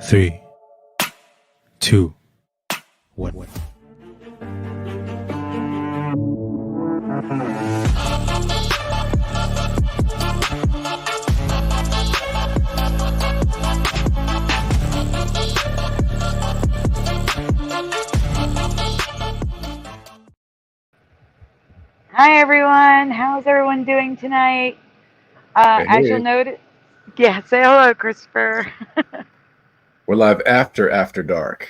3, 2, 1. Hi everyone, how's everyone doing tonight? As you'll Hey, notice, yeah, say hello, Christopher. we're live after dark.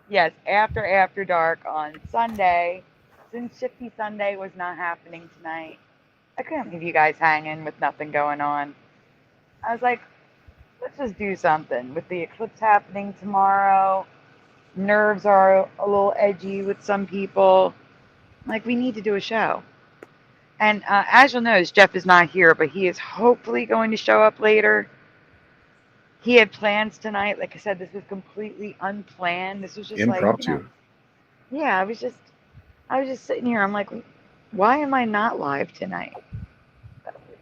Yes, after dark on Sunday, since Shifty Sunday was not happening tonight. I couldn't leave you guys hanging with nothing going on. I was like, let's just do something. With the eclipse happening tomorrow, nerves are a little edgy with some people. Like, we need to do a show. And as you'll notice, Jeff is not here, but he is hopefully going to show up later. He had plans tonight. Like I said, this was completely unplanned. This was just like, Impromptu. yeah, I was just sitting here. I'm like, why am I not live tonight?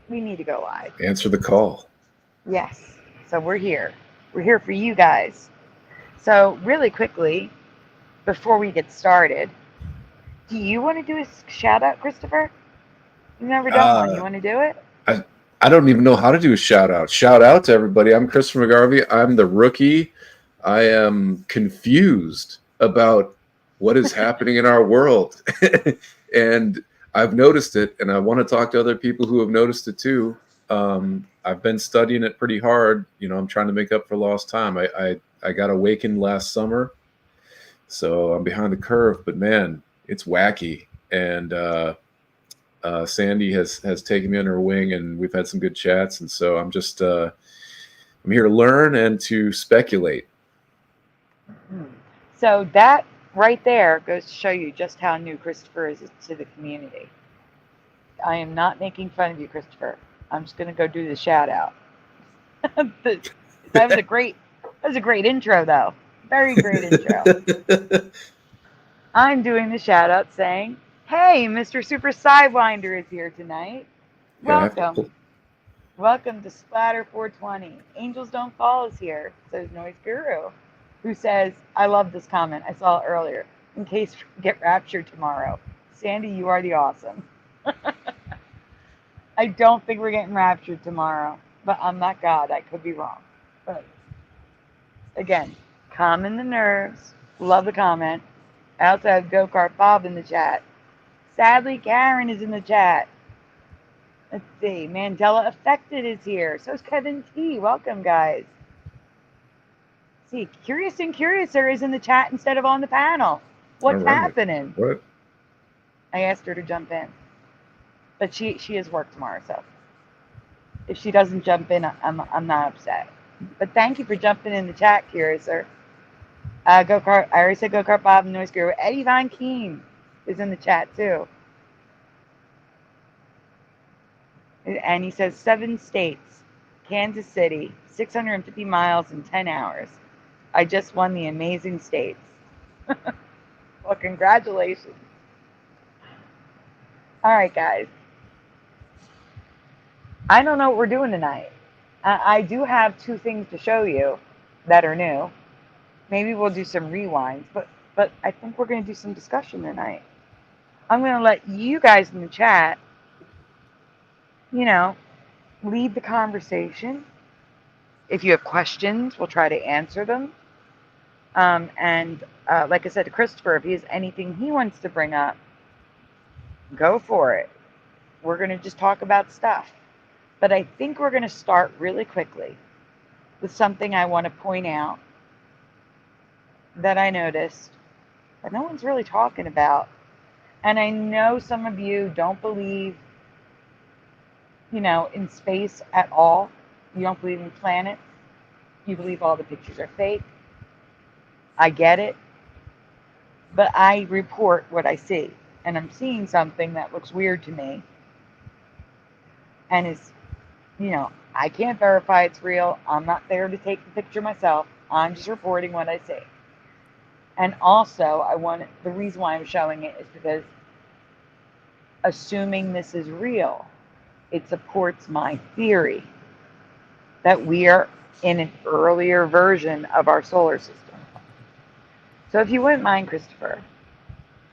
We need to go live. Answer the call. Yes. So we're here. We're here for you guys. So really quickly, before we get started, do you want to do a shout out, Christopher? You've never done one. You want to do it? I don't even know how to do a shout out. Shout out to everybody. I'm Christopher McGarvey. I'm the rookie. I am confused about what is happening in our world. And I've noticed it, and I want to talk to other people who have noticed it too. I've been studying it pretty hard. You know, I'm trying to make up for lost time. I got awakened last summer, so I'm behind the curve, but man, it's wacky. And Sandy has taken me under her wing, and we've had some good chats. And so I'm just I'm here to learn and to speculate. So that right there goes to show you just how new Christopher is to the community. I am not making fun of you, Christopher. I'm just going to go do the shout out. That was a great intro, though. Very great intro. I'm doing the shout out saying, hey, Mr. Super Sidewinder is here tonight. Yeah, Welcome. Welcome to Splatter 420. Angels Don't Fall is here, says Noise Guru, who says, I love this comment. I saw it earlier. In case we get raptured tomorrow. Sandy, you are the awesome. I don't think we're getting raptured tomorrow, but I'm not God. I could be wrong. But again, calming the nerves. Love the comment. I also have Go-Kart Bob in the chat. Sadly, Karen is in the chat. Let's see. Mandela Affected is here. So is Kevin T. Welcome, guys. See, Curious&Curiouser is in the chat instead of on the panel. What's happening? What? I asked her to jump in. But she has work tomorrow, so if she doesn't jump in, I'm not upset. But thank you for jumping in the chat, Curiouser. Go-Kart, I already said Go-Kart Bob and Noise Guru. Eddie Von Keen is in the chat, too. And he says 7 states, Kansas City, 650 miles in 10 hours. I just won the amazing states. Well, congratulations. All right, guys. I don't know what we're doing tonight. I do have 2 things to show you that are new. Maybe we'll do some rewinds, but I think we're going to do some discussion tonight. I'm going to let you guys in the chat, lead the conversation. If you have questions, we'll try to answer them. And like I said to Christopher, if he has anything he wants to bring up, go for it. We're going to just talk about stuff. But I think we're going to start really quickly with something I want to point out that I noticed that no one's really talking about. And I know some of you don't believe, in space at all. You don't believe in planets. You believe all the pictures are fake. I get it. But I report what I see. And I'm seeing something that looks weird to me. And is, I can't verify it's real. I'm not there to take the picture myself. I'm just reporting what I see. And also, the reason why I'm showing it is because assuming this is real, it supports my theory that we are in an earlier version of our solar system. So if you wouldn't mind, Christopher,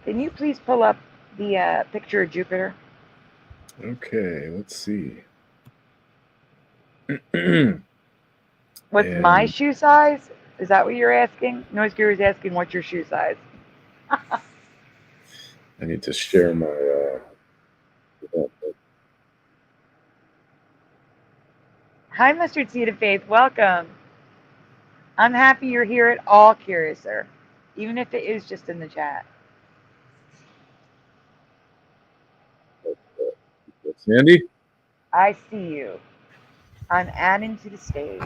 can you please pull up the picture of Jupiter? Okay, let's see. What's my shoe size? Is that what you're asking? Noise Guru is asking what's your shoe size. I need to share my. Hi, Mustard Seed of Faith. Welcome. I'm happy you're here at all, Curiouser, even if it is just in the chat. Sandy? I see you. I'm adding to the stage.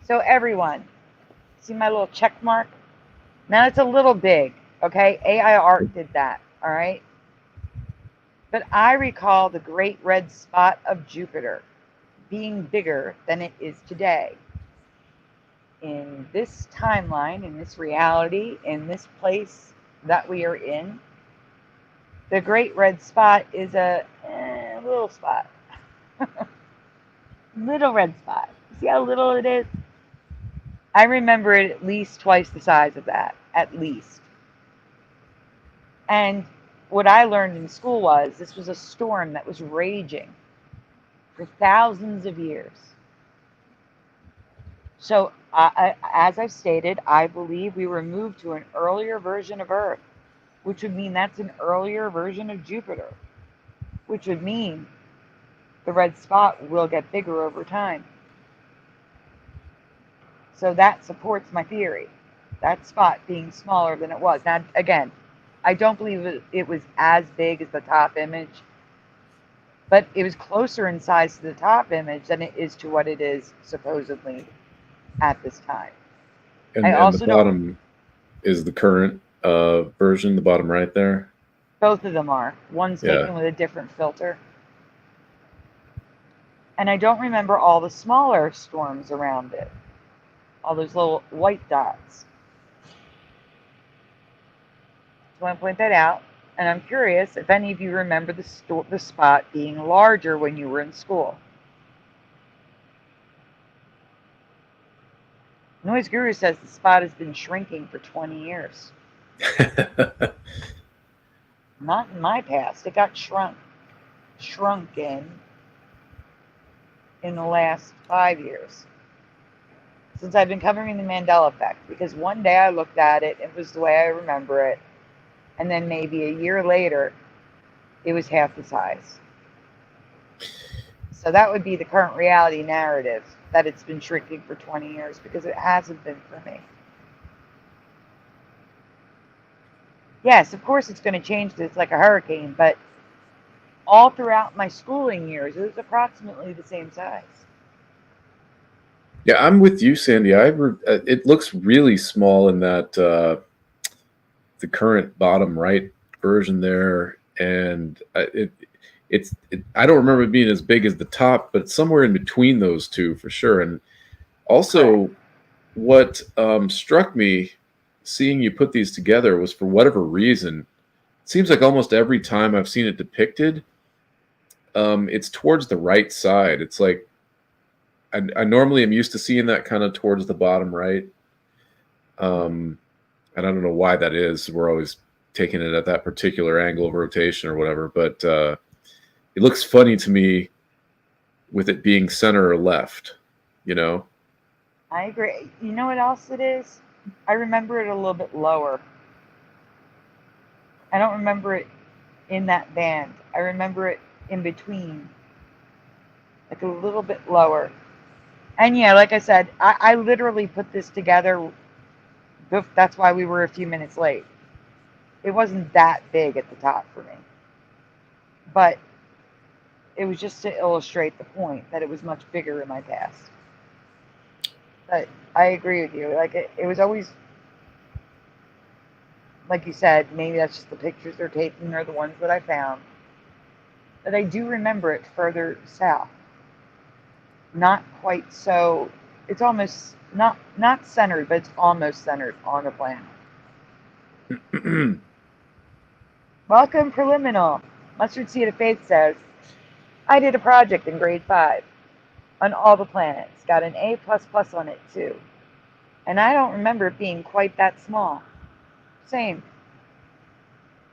So everyone, see my little check mark? Now it's a little big, okay? AI art did that, all right? But I recall the great red spot of Jupiter being bigger than it is today. In this timeline, in this reality, in this place that we are in, the great red spot is a little spot. Little red spot. See how little it is? I remember it at least twice the size of that, at least. And what I learned in school was this was a storm that was raging for thousands of years. So, as I've stated, I believe we were moved to an earlier version of Earth, which would mean that's an earlier version of Jupiter, which would mean the red spot will get bigger over time. So that supports my theory. That spot being smaller than it was. Now, again, I don't believe it was as big as the top image, but it was closer in size to the top image than it is to what it is supposedly at this time. And the bottom is the current version, the bottom right there? Both of them are. One's taken with a different filter. And I don't remember all the smaller storms around it. All those little white dots. So I want to point that out. And I'm curious if any of you remember the spot being larger when you were in school. Noise Guru says the spot has been shrinking for 20 years. Not in my past. It got shrunken in the last 5 years. Since I've been covering the Mandela effect. Because one day I looked at it, it was the way I remember it. And then maybe a year later, it was half the size. So that would be the current reality narrative, that it's been shrinking for 20 years, because it hasn't been for me. Yes, of course it's going to change. It's like a hurricane, but all throughout my schooling years, it was approximately the same size. Yeah, I'm with you, Sandy. It looks really small in that the current bottom right version there, and I don't remember it being as big as the top, but it's somewhere in between those two for sure. And also, what struck me seeing you put these together was, for whatever reason, it seems like almost every time I've seen it depicted, it's towards the right side. It's like I normally am used to seeing that kind of towards the bottom right. And I don't know why that is. We're always taking it at that particular angle of rotation or whatever, but it looks funny to me with it being center or left, you know? I agree. You know what else it is? I remember it a little bit lower. I don't remember it in that band. I remember it in between, like a little bit lower. And yeah, like I said, I literally put this together. That's why we were a few minutes late. It wasn't that big at the top for me. But it was just to illustrate the point that it was much bigger in my past. But I agree with you. Like it was always, like you said, maybe that's just the pictures they're taking or the ones that I found. But I do remember it further south. Not quite so, it's almost not centered, but it's almost centered on the planet. Welcome, Preliminal. Mustard Seed of Faith says, I did a project in grade 5 on all the planets. Got an A++ on it too. And I don't remember it being quite that small. Same.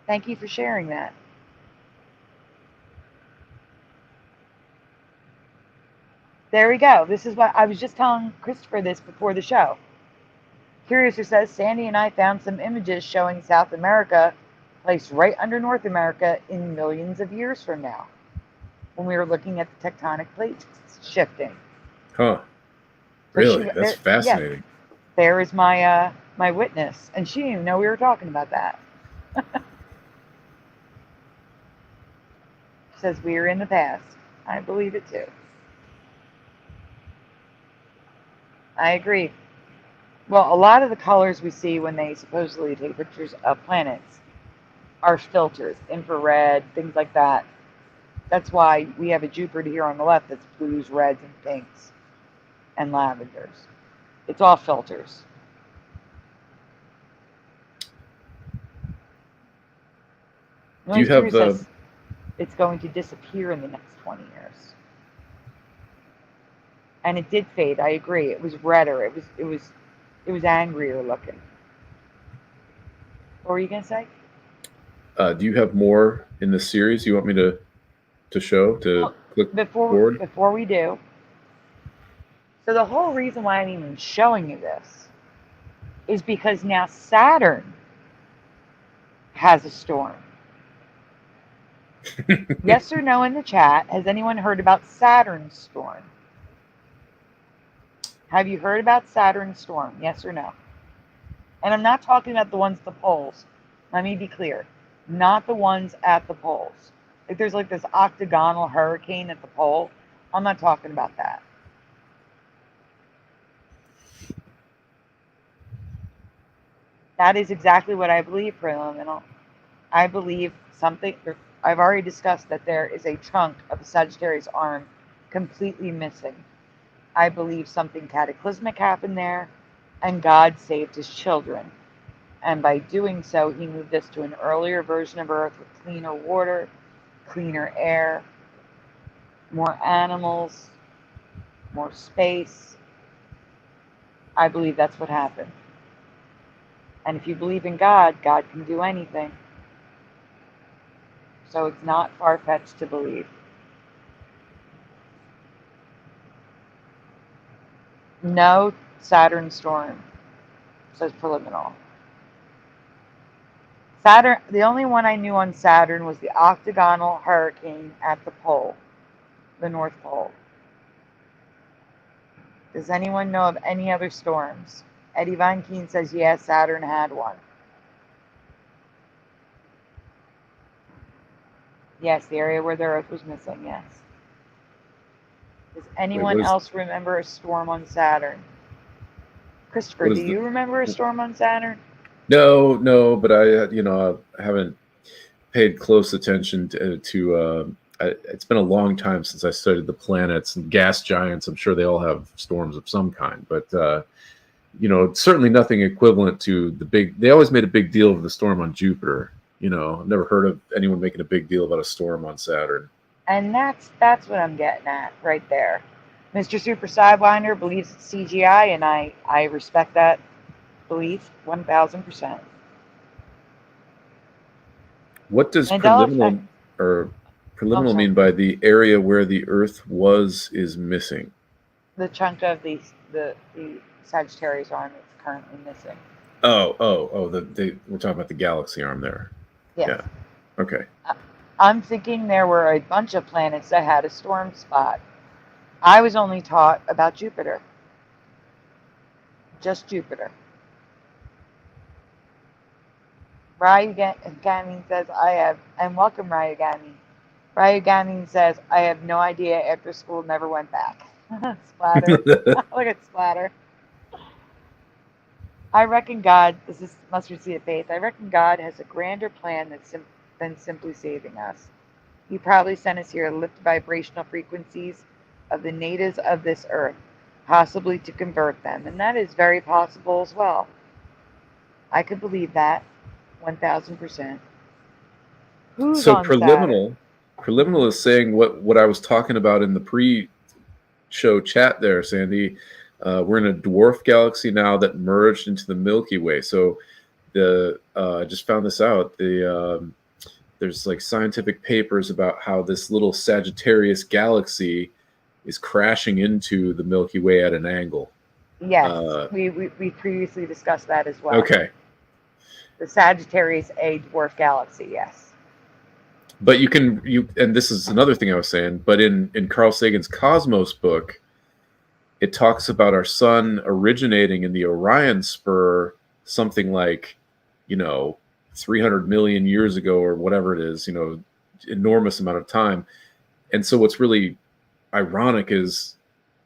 Thank you for sharing that. There we go. This is what I was just telling Christopher this before the show. Curiouser says, Sandy and I found some images showing South America placed right under North America in millions of years from now, when we were looking at the tectonic plates shifting. Huh. So Really? That's fascinating. Yeah, there is my my witness, and she didn't even know we were talking about that. She says we are in the past. I believe it too. I agree. Well, a lot of the colors we see when they supposedly take pictures of planets are filters, infrared, things like that. That's why we have a Jupiter here on the left that's blues, reds, and pinks, and lavenders. It's all filters. Do you have says it's going to disappear in the next 20 years. And it did fade. I agree. It was redder. It was angrier looking. What were you gonna say? Do you have more in the series you want me to show click forward? Before we do. So the whole reason why I'm even showing you this is because now Saturn has a storm. Yes or no in the chat? Has anyone heard about Saturn's storm? Have you heard about Saturn's storm? Yes or no? And I'm not talking about the ones at the poles. Let me be clear. Not the ones at the poles. If there's like this octagonal hurricane at the pole, I'm not talking about that. That is exactly what I believe, Preliminal. I believe something, I've already discussed that there is a chunk of the Sagittarius arm completely missing. I believe something cataclysmic happened there, and God saved his children. And by doing so, he moved us to an earlier version of Earth with cleaner water, cleaner air, more animals, more space. I believe that's what happened. And if you believe in God, God can do anything. So it's not far-fetched to believe. No Saturn storm, says Preliminal. Saturn, the only one I knew on Saturn was the octagonal hurricane at the pole, the North Pole. Does anyone know of any other storms? Eddie Von Keen says, yes, Saturn had one. Yes, the area where the Earth was missing, yes. Does anyone else remember a storm on Saturn? Christopher, do you remember a storm on Saturn? No, but I haven't paid close attention to it's been a long time since I studied the planets and gas giants. I'm sure they all have storms of some kind, but certainly nothing equivalent to the big. They always made a big deal of the storm on Jupiter. I've never heard of anyone making a big deal about a storm on Saturn. And that's what I'm getting at right there. Mr. Super Sidewinder believes it's CGI, and I respect that belief 1,000%. What does preliminal mean by the area where the Earth is missing? The chunk of the Sagittarius arm is currently missing. We're talking about the galaxy arm there. Yes. Yeah. Okay. I'm thinking there were a bunch of planets that had a storm spot. I was only taught about Jupiter. Just Jupiter. Ryugamin says, and welcome Ryugamin. Ryugamin says, I have no idea, after school never went back. Splatter. Look at Splatter. I reckon God, this is mustard seed of faith, I reckon God has a grander plan than simply saving us. He probably sent us here to lift vibrational frequencies of the natives of this earth, possibly to convert them. And that is very possible as well. I could believe that 1,000%. So preliminal is saying what I was talking about in the show chat there, Sandy. We're in a dwarf galaxy now that merged into the Milky Way. So I just found this out. There's like scientific papers about how this little Sagittarius galaxy is crashing into the Milky Way at an angle. Yes, we previously discussed that as well. Okay. The Sagittarius A dwarf galaxy, yes. But and this is another thing I was saying, but in Carl Sagan's Cosmos book, it talks about our sun originating in the Orion spur something like, 300 million years ago or whatever it is, enormous amount of time. And so what's really ironic is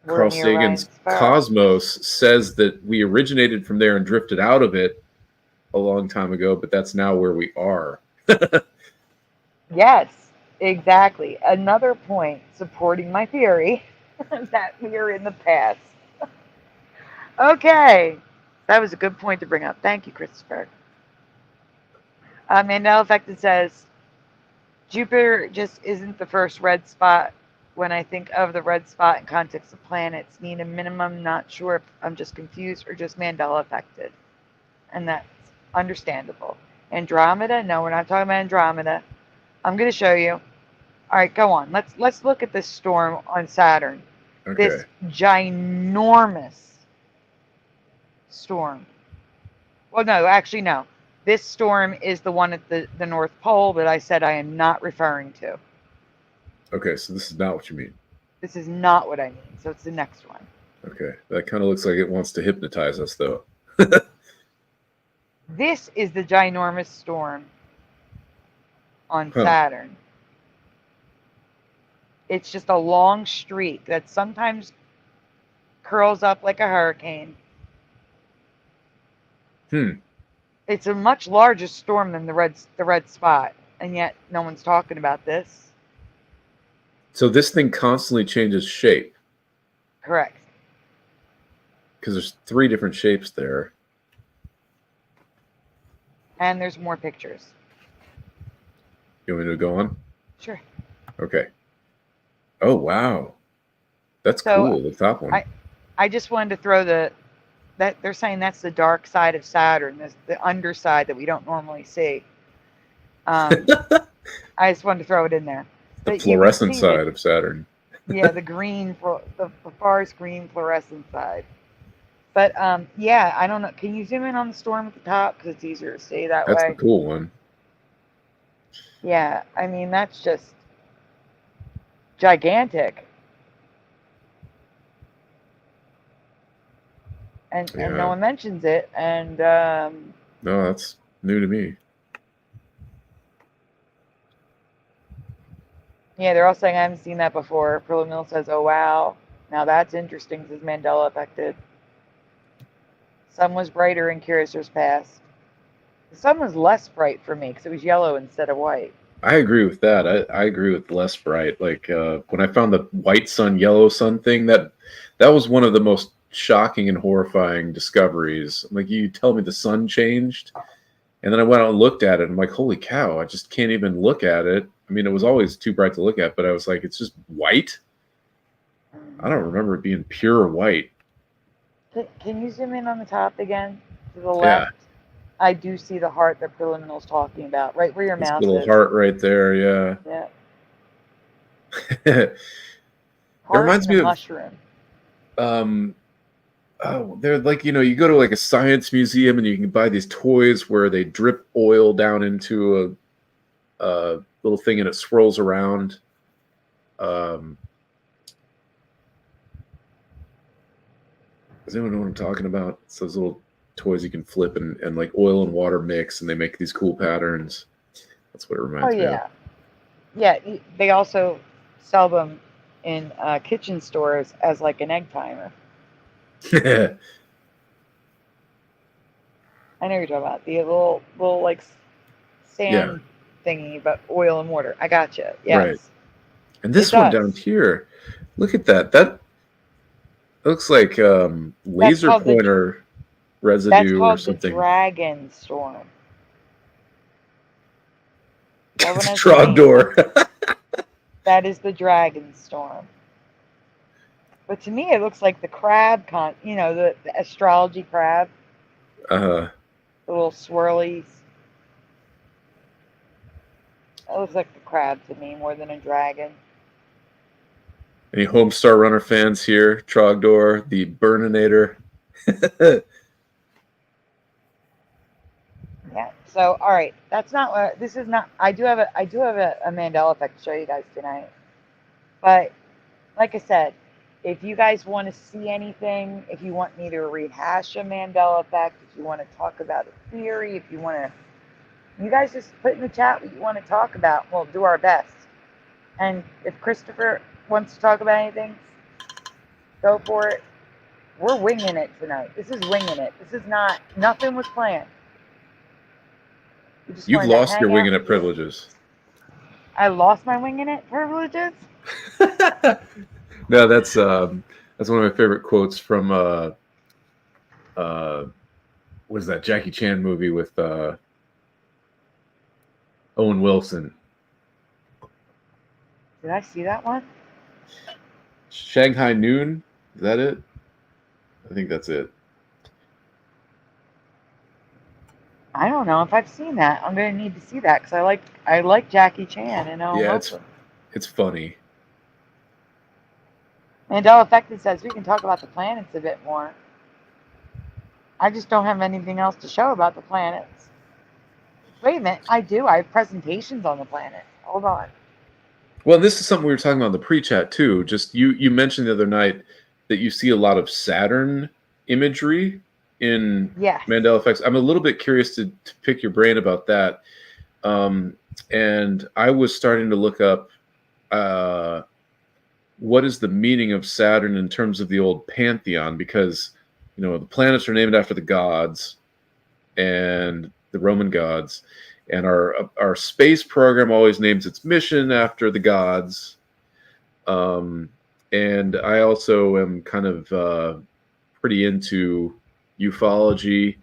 Carl Sagan's Cosmos says that we originated from there and drifted out of it a long time ago, but that's now where we are. Yes, exactly. Another point supporting my theory that we are in the past. Okay, that was a good point to bring up. Thank you, Christopher. Mandela Effect says, Jupiter just isn't the first red spot. When I think of the red spot in context of planets, need a minimum, not sure if I'm just confused or just Mandela affected. And that's understandable. Andromeda? No, we're not talking about Andromeda. I'm going to show you. All right, go on. Let's look at this storm on Saturn. Okay. This ginormous storm. Well, no, actually, no. This storm is the one at the North Pole that I said I am not referring to. Okay, so this is not what you mean. This is not what I mean. So it's the next one. Okay, that kind of looks like it wants to hypnotize us, though. This is the ginormous storm on Saturn. It's just a long streak that sometimes curls up like a hurricane. It's a much larger storm than the red spot, and yet no one's talking about this. So this thing constantly changes shape. Correct. Because there's 3 different shapes there. And there's more pictures. You want me to go on? Sure. Okay. Oh, wow. That's cool, the top one. I just wanted to throw that they're saying that's the dark side of Saturn, the underside that we don't normally see. I just wanted to throw it in there. The fluorescent side of Saturn. Yeah, the green, the forest green fluorescent side. But yeah, I don't know. Can you zoom in on the storm at the top? Because it's easier to see that way. That's the cool one. Yeah, I mean, that's just gigantic. And no one mentions it. And no, that's new to me. Yeah, they're all saying I haven't seen that before. Preliminal says, oh, wow. Now that's interesting, says Mandela affected. Sun was brighter in Curiouser's past. The sun was less bright for me because it was yellow instead of white. I agree with that. I agree with less bright. Like when I found the white sun, yellow sun thing, that was one of the most shocking and horrifying discoveries. Like, you tell me the sun changed, and then I went out and looked at it. I'm like, holy cow, I just can't even look at it. I mean, it was always too bright to look at, but I was like, it's just white? I don't remember it being pure white. Can you zoom in on the top again? To the left? Yeah. I do see the heart that Preliminal's talking about, right where your mouse is. Little heart right there, yeah. Yeah. It reminds me of mushroom. Oh, they're like, you go to like a science museum and you can buy these toys where they drip oil down into a little thing and it swirls around. Does anyone know what I'm talking about? It's those little toys you can flip and like oil and water mix, and they make these cool patterns. That's what it reminds me of. Yeah, they also sell them in kitchen stores as like an egg timer. I know what you're talking about. The little like sand thingy, but oil and water. I gotcha. Yes. Right. And this one down here, look at that. That looks like laser pointer residue or something. That's called the dragon storm. Trogdor. That is the dragon storm. But to me, it looks like the crab, the astrology crab, Uh, the little swirlies. It looks like the crab to me more than a dragon. any Homestar Runner fans here? Trogdor, the Burninator. Yeah. So, all right, that's not what this is. Not. I do have a Mandela effect to show you guys tonight. But like I said, if you guys want to see anything, if you want me to rehash a Mandela effect, if you want to talk about a theory, if you want to, you guys just put in the chat what you want to talk about. We'll do our best. And if Christopher wants to talk about anything, go for it. We're winging it tonight. This is winging it. This is not, nothing was planned. We just You've wanted to lost your hang out winging it with you. privileges. I lost my winging it privileges? No, that's one of my favorite quotes from what is that Jackie Chan movie with Owen Wilson? Did I see that one? Shanghai Noon? Is that it? I think that's it. I don't know if I've seen that. I'm gonna need to see that because I like Jackie Chan and Owen Wilson. It's funny. Mandela Effect says we can talk about the planets a bit more. I just don't have anything else to show about the planets. Wait a minute, I do. I have presentations on the planet. Hold on. Well, this is something we were talking about in the pre-chat too. Just you mentioned the other night that you see a lot of Saturn imagery in Mandela effects. I'm a little bit curious to pick your brain about that. And I was starting to look up what is the meaning of Saturn in terms of the old pantheon, because the planets are named after the gods and the Roman gods, and our space program always names its mission after the gods. And I also am kind of pretty into ufology,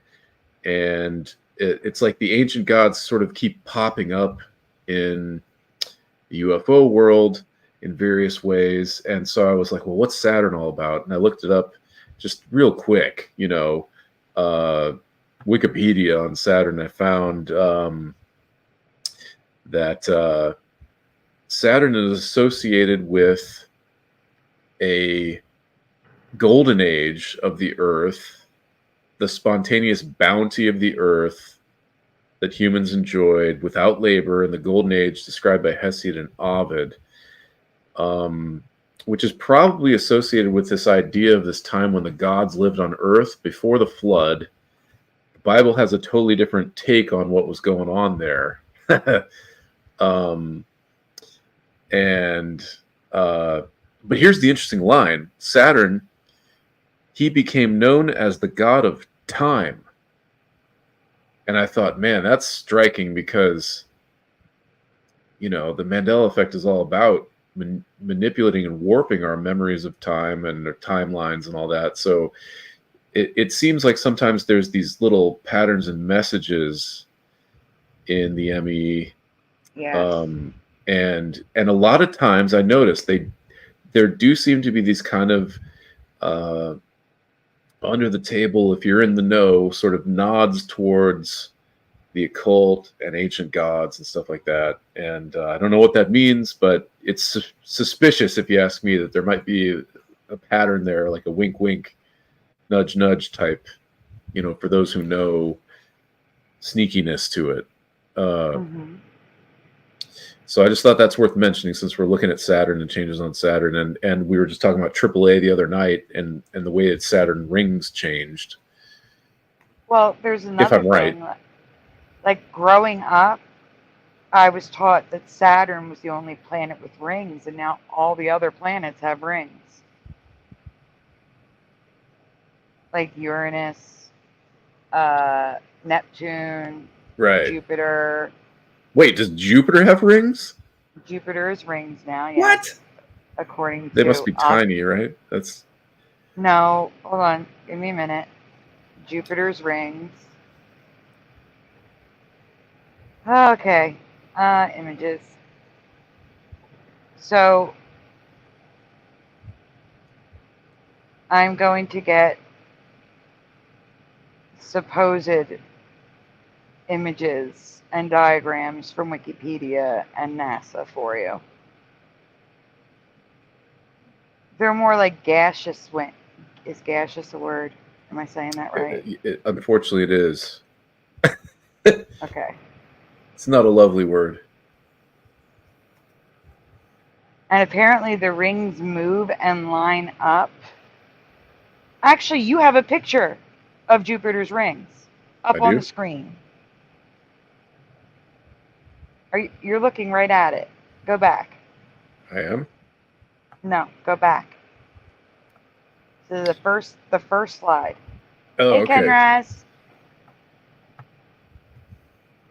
and it's like the ancient gods sort of keep popping up in the UFO world in various ways. And so I was like, well, what's Saturn all about? And I looked it up just real quick, Wikipedia on Saturn. I found that Saturn is associated with a golden age of the Earth, the spontaneous bounty of the Earth that humans enjoyed without labor in the golden age described by Hesiod and Ovid, which is probably associated with this idea of this time when the gods lived on Earth before the flood. The Bible has a totally different take on what was going on there. But here's the interesting line. Saturn, he became known as the god of time. And I thought, man, that's striking, because, the Mandela effect is all about manipulating and warping our memories of time and our timelines and all that. So it seems like sometimes there's these little patterns and messages in the ME. Yes. And a lot of times I notice there do seem to be these kind of under the table, if you're in the know, sort of nods towards the occult and ancient gods and stuff like that. And I don't know what that means, but it's suspicious, if you ask me, that there might be a pattern there, like a wink, wink, nudge, nudge type, for those who know, sneakiness to it. So I just thought that's worth mentioning, since we're looking at Saturn and changes on Saturn, and we were just talking about AAA the other night, and the way that Saturn rings changed. Well, there's another if I'm thing. right. Like growing up, I was taught that Saturn was the only planet with rings, and now all the other planets have rings. Like Uranus, Neptune, Right. Jupiter. Wait, does Jupiter have rings? Jupiter's rings now, yes. What? According to... They must be tiny, right? That's... No, hold on. Give me a minute. Jupiter's rings. Okay. Images. So, I'm going to get supposed images and diagrams from Wikipedia and NASA for you. They're more like gaseous. Is gaseous a word? Am I saying that right? Unfortunately, it is. Okay. It's not a lovely word. And apparently the rings move and line up. Actually, you have a picture of Jupiter's rings up I on do? the screen. You're looking right at it. Go back. I am? No, go back. To the first slide. Oh, Hey, okay. Kenraz.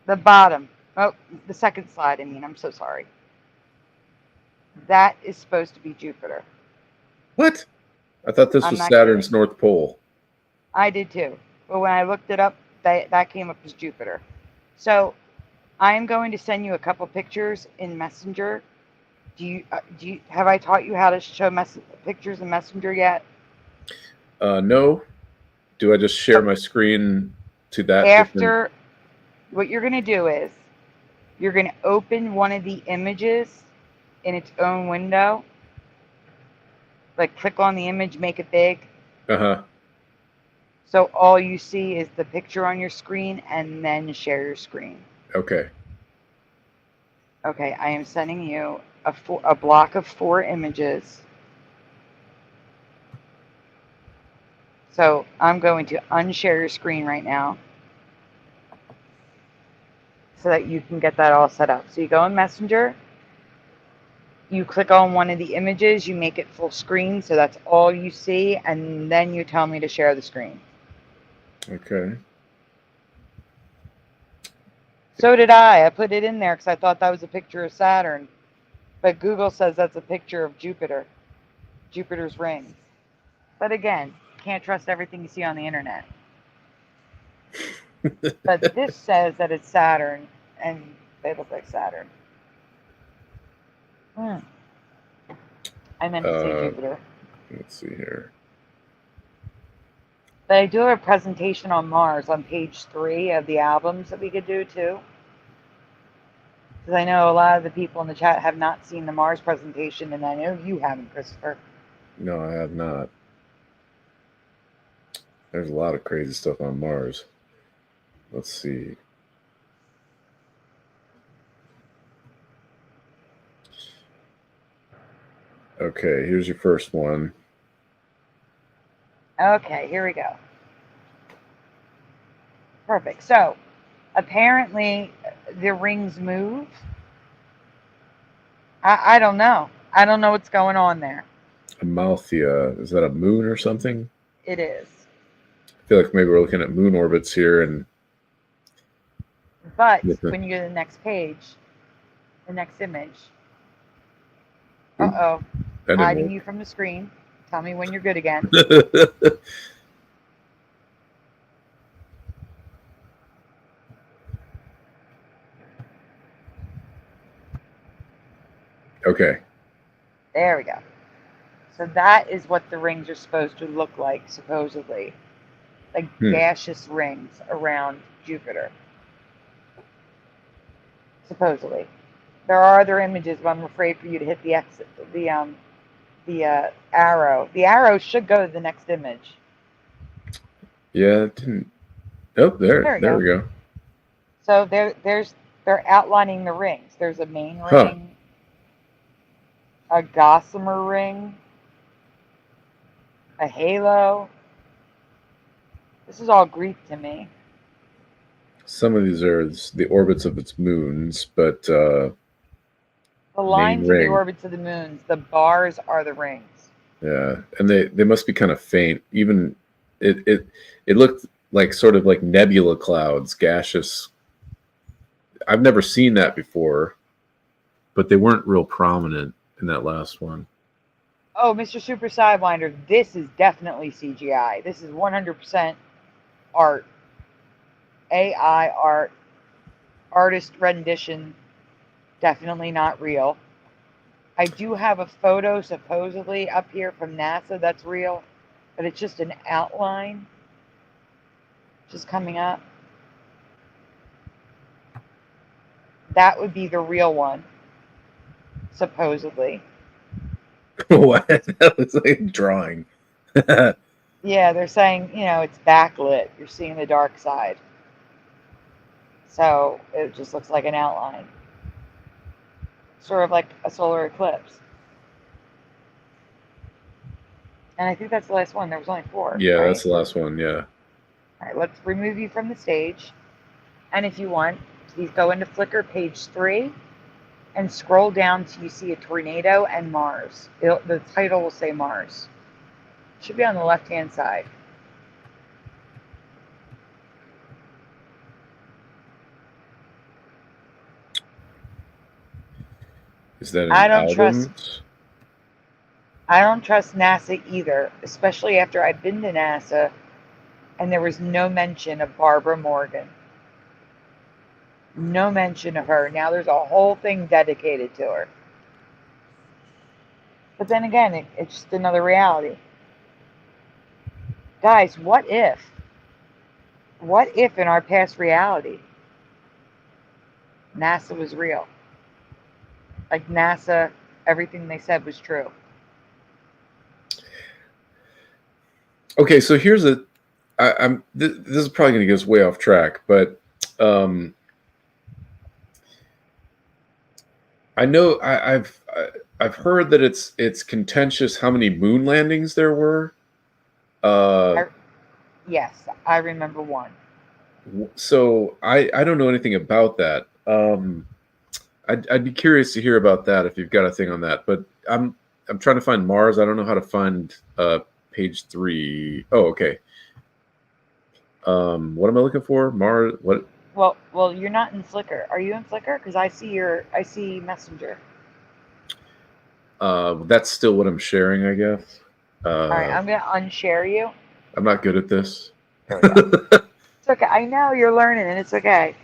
The bottom. Oh, the second slide, I mean. I'm so sorry. That is supposed to be Jupiter. What? I thought this I'm was not Saturn's kidding. North Pole. I did too. But when I looked it up, that came up as Jupiter. So I am going to send you a couple pictures in Messenger. Have I taught you how to show pictures in Messenger yet? No. Do I just share my screen to that? After, what you're going to do is you're going to open one of the images in its own window. Like click on the image, make it big. Uh-huh. So all you see is the picture on your screen, and then share your screen. Okay. Okay, I am sending you a block of 4 images. So I'm going to unshare your screen right now so that you can get that all set up. So you go in Messenger, you click on one of the images, you make it full screen, so that's all you see, and then you tell me to share the screen. Okay. So did I. I put it in there because I thought that was a picture of Saturn. But Google says that's a picture of Jupiter, Jupiter's rings. But again, can't trust everything you see on the internet. But this says that it's Saturn, and they look like Saturn. I meant to say Jupiter. Let's see here. But I do have a presentation on Mars on page 3 of the albums that we could do too. Because I know a lot of the people in the chat have not seen the Mars presentation, and I know you haven't, Christopher. No, I have not. There's a lot of crazy stuff on Mars. Let's see. Okay, here's your first one. Okay, here we go. Perfect. So, apparently, the rings move. I don't know. I don't know what's going on there. Amalthea. Is that a moon or something? It is. I feel like maybe we're looking at moon orbits here. But when you go to the next page, the next image. Uh-oh. Hiding you from the screen. Tell me when you're good again. Okay. There we go. So that is what the rings are supposed to look like, supposedly. Like gaseous rings around Jupiter. Supposedly. There are other images, but I'm afraid for you to hit the arrow. The arrow should go to the next image. Yeah, it didn't. Oh, there we go. So they're outlining the rings. There's a main ring, a gossamer ring, a halo. This is all Greek to me. Some of these are the orbits of its moons, but the lines are the orbits of the moons. The bars are the rings. Yeah, and they must be kind of faint. Even it looked like sort of like nebula clouds, gaseous. I've never seen that before, but they weren't real prominent in that last one. Oh, Mr. Super Sidewinder, this is definitely CGI. This is 100% art. AI art. Artist rendition. Definitely not real. I do have a photo supposedly up here from NASA that's real. but it's just an outline just coming up. That would be the real one, supposedly. What? That looks like a drawing. Yeah, they're saying, it's backlit. You're seeing the dark side. So it just looks like an outline. Sort of like a solar eclipse. And I think that's the last one. There was only 4. Yeah, right? that's the last one. Yeah. All right, let's remove you from the stage. And if you want, please go into Flickr page 3 and scroll down till you see a tornado and Mars. The title will say Mars. It should be on the left-hand side. Is that an I don't album? I don't trust NASA either, especially after I've been to NASA and there was no mention of Barbara Morgan. No mention of her. Now there's a whole thing dedicated to her. But then again, it's just another reality. Guys, what if? What if in our past reality, NASA was real? Like NASA, everything they said was true. Okay, so here's this is probably going to get us way off track, but I know I've heard that it's contentious how many moon landings there were. Yes, I remember one. So I don't know anything about that. I'd be curious to hear about that if you've got a thing on that. But I'm trying to find Mars. I don't know how to find page 3. Oh, okay. What am I looking for? Mars. What? Well, you're not in Flickr. Are you in Flickr? Because I see Messenger. That's still what I'm sharing, I guess. All right, I'm gonna unshare you. I'm not good at this. There we go. It's okay. I know you're learning, and it's okay.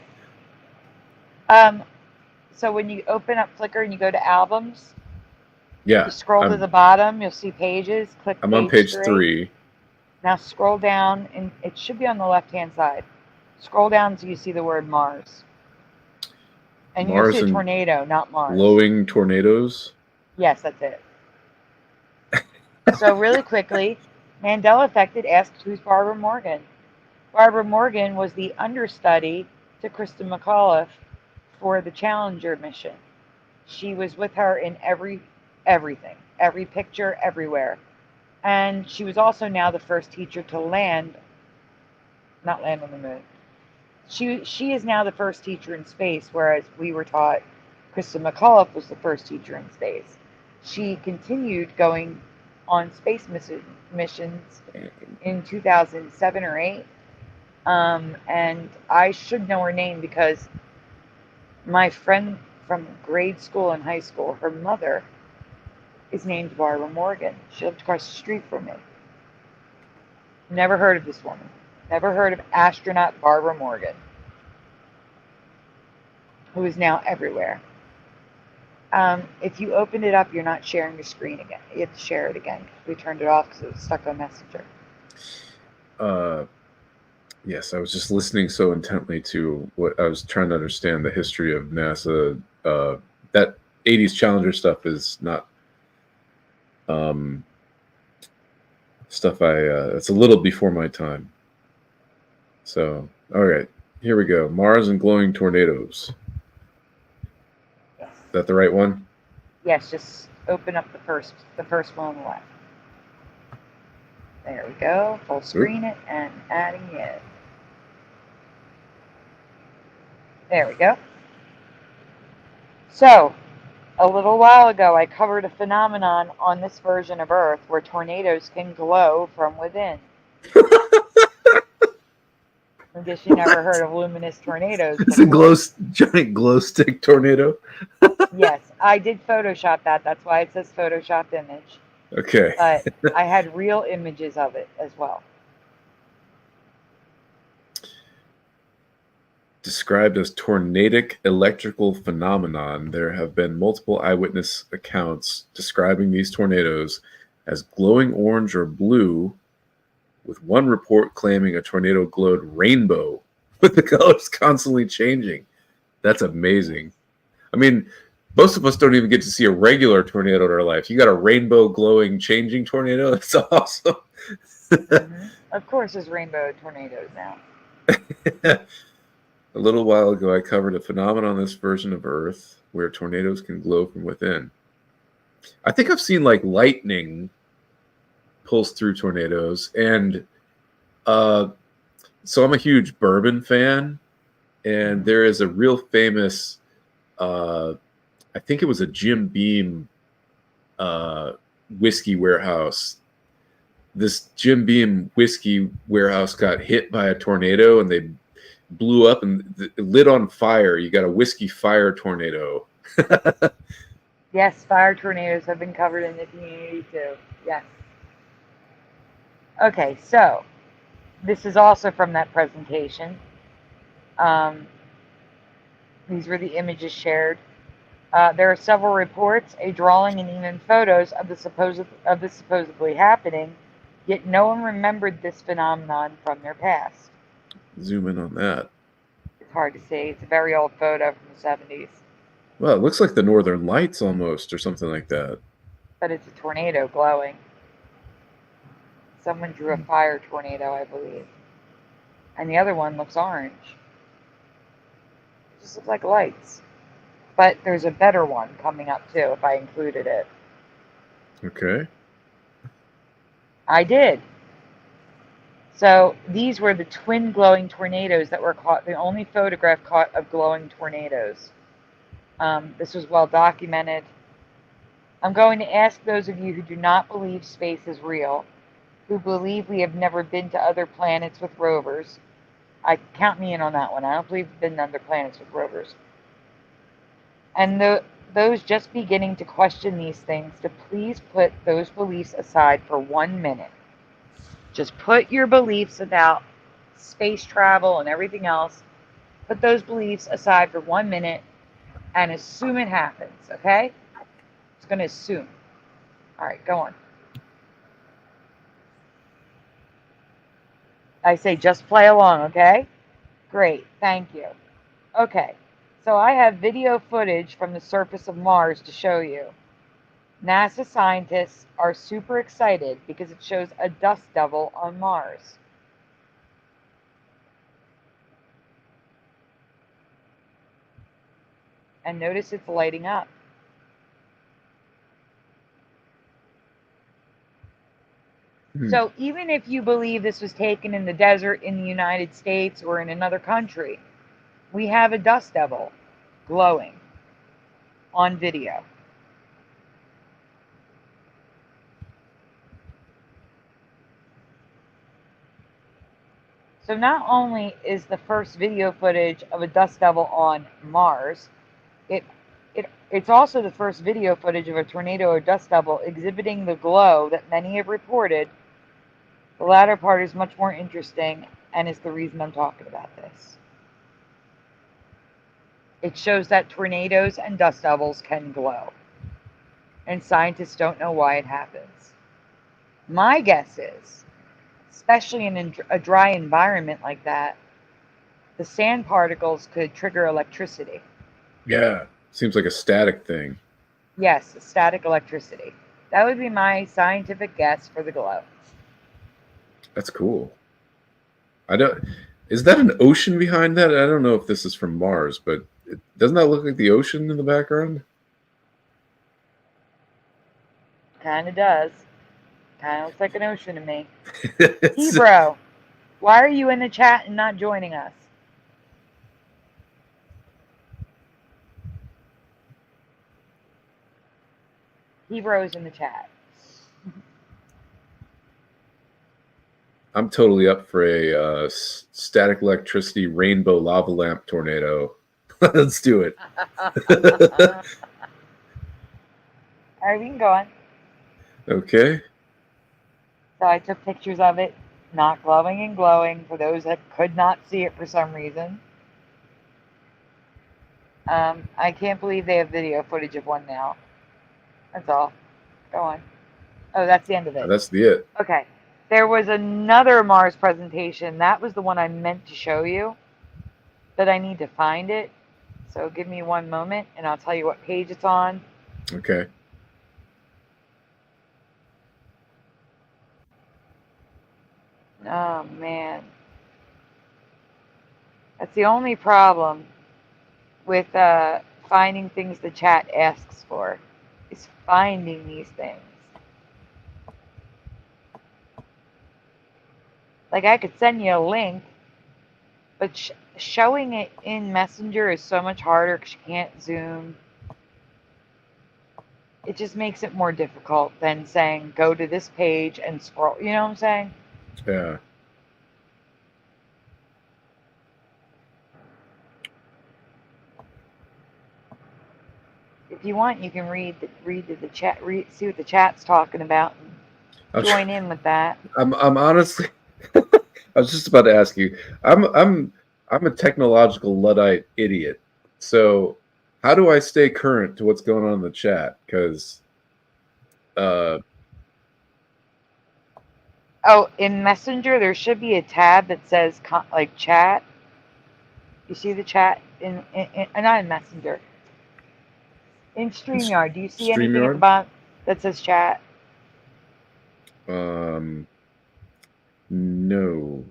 So when you open up Flickr and you go to albums, Yeah. you scroll to the bottom, you'll see pages. Click. I'm on page 3. Now scroll down, and it should be on the left-hand side. Scroll down until you see the word Mars. And you'll see a tornado, not Mars. Glowing tornadoes? Yes, that's it. So really quickly, Mandela Effect asked, who's Barbara Morgan? Barbara Morgan was the understudy to Kristen McAuliffe for the Challenger mission. She was with her in everything, every picture, everywhere. And she was also now the first teacher to not land on the moon. She is now the first teacher in space, whereas we were taught Kristen McAuliffe was the first teacher in space. She continued going on space missions in 2007 or 8. And I should know her name because my friend from grade school and high school, her mother is named Barbara Morgan. She lived across the street from me. Never heard of this woman. Never heard of astronaut Barbara Morgan, who is now everywhere. If you opened it up, you're not sharing your screen again. You have to share it again. We turned it off because it was stuck on Messenger. Yes, I was just listening so intently to what I was trying to understand the history of NASA. That 80s Challenger stuff is not stuff it's a little before my time. So, all right, here we go. Mars and glowing tornadoes. Yes. Is that the right one? Yes, just open up the first one on the left. There we go. Full screen it and adding it. There we go. So, a little while ago, I covered a phenomenon on this version of Earth where tornadoes can glow from within. I guess you never heard of luminous tornadoes. It's a giant glow stick tornado. Yes, I did Photoshop that. That's why it says Photoshopped image. Okay. But I had real images of it as well. Described as tornadic electrical phenomenon, there have been multiple eyewitness accounts describing these tornadoes as glowing orange or blue with one report claiming a tornado glowed rainbow with the colors constantly changing. That's amazing. I mean, most of us don't even get to see a regular tornado in our life. You got a rainbow glowing changing tornado? That's awesome. Of course, there's rainbow tornadoes now. A little while ago, I covered a phenomenon on this version of Earth where tornadoes can glow from within. I think I've seen like lightning pulls through tornadoes, and so I'm a huge bourbon fan, and there is a real famous, I think it was a Jim Beam whiskey warehouse. This Jim Beam whiskey warehouse got hit by a tornado, and they blew up and lit on fire. You got a whiskey fire tornado. Yes, fire tornadoes have been covered in the community too. Yes. Okay, so this is also from that presentation. These were the images shared. There are several reports, a drawing, and even photos of this supposedly happening, yet no one remembered this phenomenon from their past. Zoom in on that. It's hard to see. It's a very old photo from the 70s. Well, it looks like the Northern Lights almost, or something like that. But it's a tornado glowing. Someone drew a fire tornado, I believe. And the other one looks orange. It just looks like lights. But there's a better one coming up too, if I included it. Okay. I did. So these were the twin glowing tornadoes that were caught, the only photograph caught of glowing tornadoes. This was well documented. I'm going to ask those of you who do not believe space is real, who believe we have never been to other planets with rovers. Count me in on that one. I don't believe we've been to other planets with rovers. And those just beginning to question these things, to please put those beliefs aside for 1 minute. Just put your beliefs about space travel and everything else, put those beliefs aside for 1 minute and assume it happens, okay? It's going to assume. All right, go on. I say just play along, okay? Great, thank you. Okay, so I have video footage from the surface of Mars to show you. NASA scientists are super excited because it shows a dust devil on Mars. And notice it's lighting up. So even if you believe this was taken in the desert in the United States or in another country, we have a dust devil glowing on video. So not only is the first video footage of a dust devil on Mars, it's also the first video footage of a tornado or dust devil exhibiting the glow that many have reported. The latter part is much more interesting and is the reason I'm talking about this. It shows that tornadoes and dust devils can glow, and scientists don't know why it happens. My guess is, especially in a dry environment like that, the sand particles could trigger electricity. Yeah, seems like a static thing. Yes, static electricity. That would be my scientific guess for the glow. That's cool. Is that an ocean behind that? I don't know if this is from Mars, but doesn't that look like the ocean in the background? Kind of does. Kind of looks like an ocean to me. Hebrew, why are you in the chat and not joining us? Hebrew's in the chat. I'm totally up for a static electricity rainbow lava lamp tornado. Let's do it. All right, we can go on. Okay. So I took pictures of it, not glowing and glowing for those that could not see it for some reason. I can't believe they have video footage of one now. That's all. Go on. Oh, that's the end of it. That's the it. Okay. There was another Mars presentation. That was the one I meant to show you, but I need to find it. So give me one moment and I'll tell you what page it's on. Okay. Oh, man. That's the only problem with finding things the chat asks for, is finding these things. Like, I could send you a link, but showing it in Messenger is so much harder because you can't zoom. It just makes it more difficult than saying, go to this page and scroll. You know what I'm saying? Yeah. If you want, you can read the chat, see what the chat's talking about, and join in with that. I'm honestly, I was just about to ask you. I'm a technological Luddite idiot. So how do I stay current to what's going on in the chat? Because oh, in Messenger there should be a tab that says like chat. You see the chat in not in Messenger. In StreamYard, do you see anything at the StreamYard? bottom that says chat? No.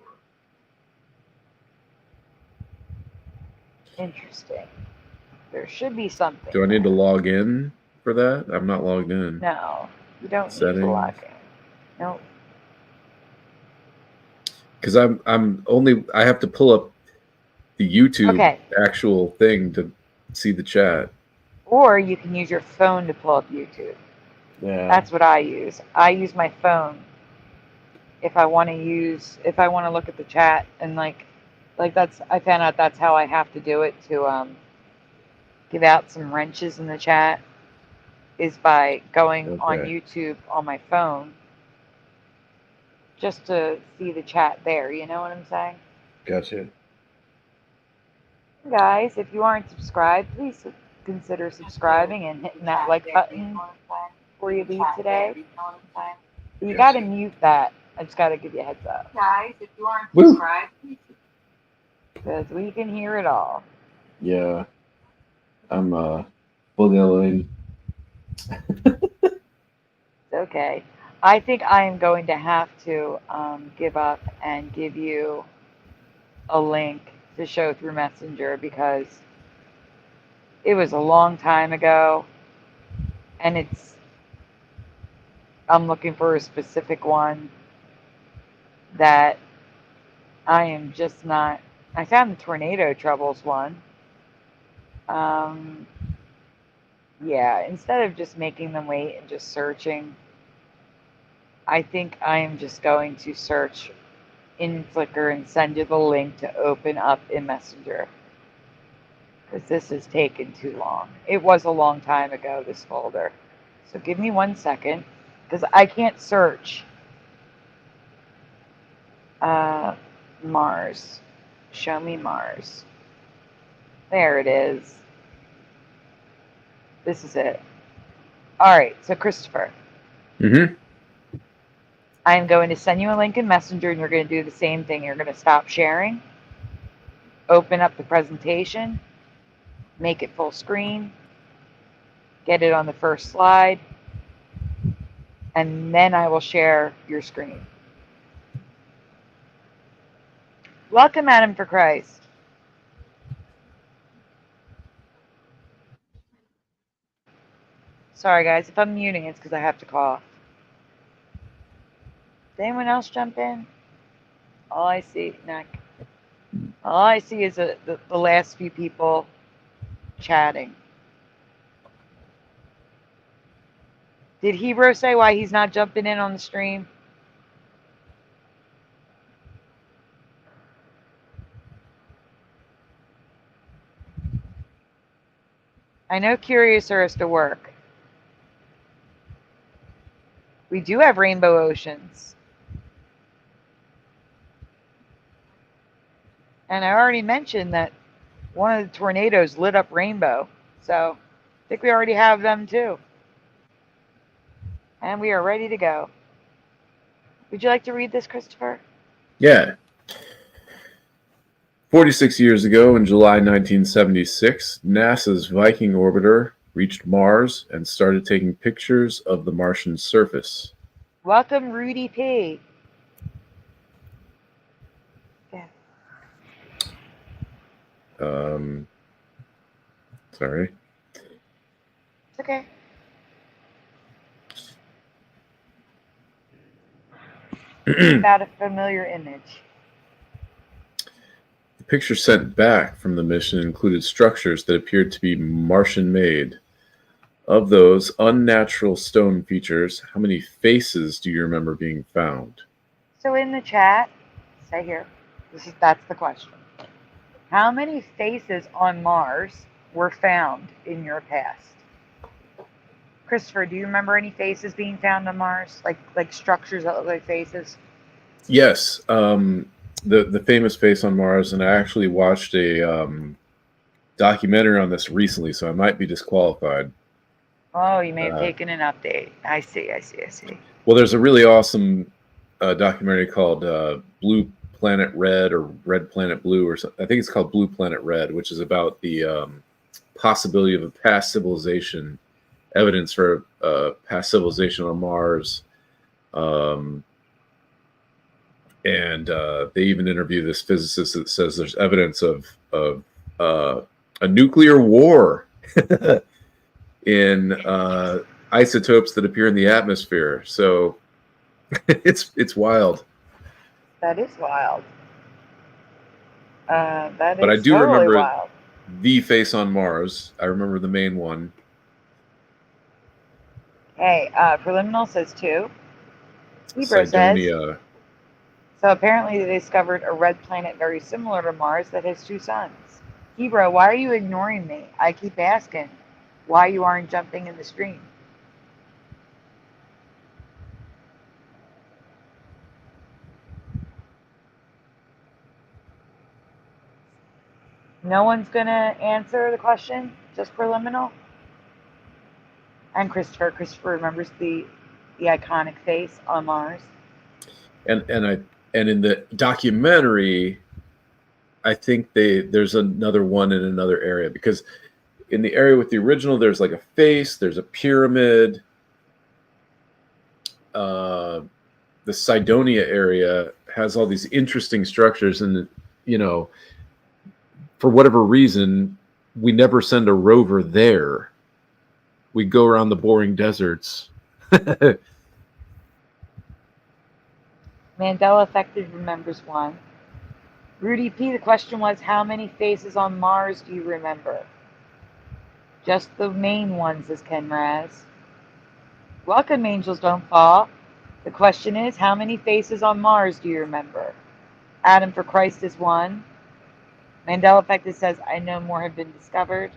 Interesting. There should be something. Do I need to log in for that? I'm not logged in. No, you don't Settings. need to log in. No. Because I have to pull up the YouTube actual thing to see the chat. Or you can use your phone to pull up YouTube. Yeah. That's what I use. I use my phone if I want to look at the chat, and like that's, I found out that's how I have to do it to give out some wrenches in the chat, is by going on YouTube on my phone just to see the chat there. You know what I'm saying? Gotcha. Guys, if you aren't subscribed, please consider subscribing and hitting that like button before you leave today. You got to mute that. I just got to give you a heads up. Guys, if you aren't subscribed, because we can hear it all. Yeah. I'm fully elated. It's okay. I think I am going to have to give up and give you a link to show through Messenger, because it was a long time ago and I'm looking for a specific one that I am just not. I found the tornado troubles one. Yeah, instead of just making them wait and just searching, I think I am just going to search in Flickr and send you the link to open up in Messenger, because this has taken too long. It was a long time ago, this folder. So give me 1 second, because I can't search Mars. Show me Mars. There it is. This is it. All right, so Christopher. Mm-hmm. I'm going to send you a link in Messenger, and you're going to do the same thing. You're going to stop sharing, open up the presentation, make it full screen, get it on the first slide, and then I will share your screen. Welcome, Adam for Christ. Sorry, guys. If I'm muting, it's because I have to cough. Did anyone else jump in? All I see, all I see is the last few people chatting. Did Hebrew say why he's not jumping in on the stream? I know Curiouser has to work. We do have rainbow oceans. And I already mentioned that one of the tornadoes lit up rainbow. So I think we already have them too. And we are ready to go. Would you like to read this, Christopher? Yeah. 46 years ago, in July 1976, NASA's Viking orbiter reached Mars and started taking pictures of the Martian surface. Welcome, Rudy P. Yeah. Sorry. It's okay. About a familiar image. The picture sent back from the mission included structures that appeared to be Martian-made. Of those unnatural stone features, how many faces do you remember being found? So in the chat, say here, that's the question. How many faces on Mars were found in your past? Christopher, do you remember any faces being found on Mars? Like structures that look like faces? Yes. The famous face on Mars, and I actually watched a documentary on this recently, so I might be disqualified. Oh, you may have taken an update. I see. Well, there's a really awesome documentary called Blue Planet Red or Red Planet Blue, or something. I think it's called Blue Planet Red, which is about the possibility of a past civilization, evidence for past civilization on Mars. And they even interview this physicist that says there's evidence of a nuclear war in isotopes that appear in the atmosphere. So it's wild. That is wild. But I do totally remember wild. the face on Mars. I remember the main one. Hey, Preliminal says 2. Hebrew says, Cydonia. so apparently they discovered a red planet very similar to Mars that has 2 suns. Hebrew, why are you ignoring me? I keep asking why you aren't jumping in the stream. No one's going to answer the question? Just Preliminal? And Christopher remembers the iconic face on Mars. And in the documentary, I think there's another one in another area, because in the area with the original, there's like a face, there's a pyramid. The Cydonia area has all these interesting structures, and for whatever reason, we never send a rover there. We go around the boring deserts. Mandela Effective remembers 1. Rudy P, the question was, how many faces on Mars do you remember? Just the main ones, says Ken Raz. Welcome, Angels Don't Fall. The question is, how many faces on Mars do you remember? Adam for Christ is 1. Mandela Effective says, I know more have been discovered.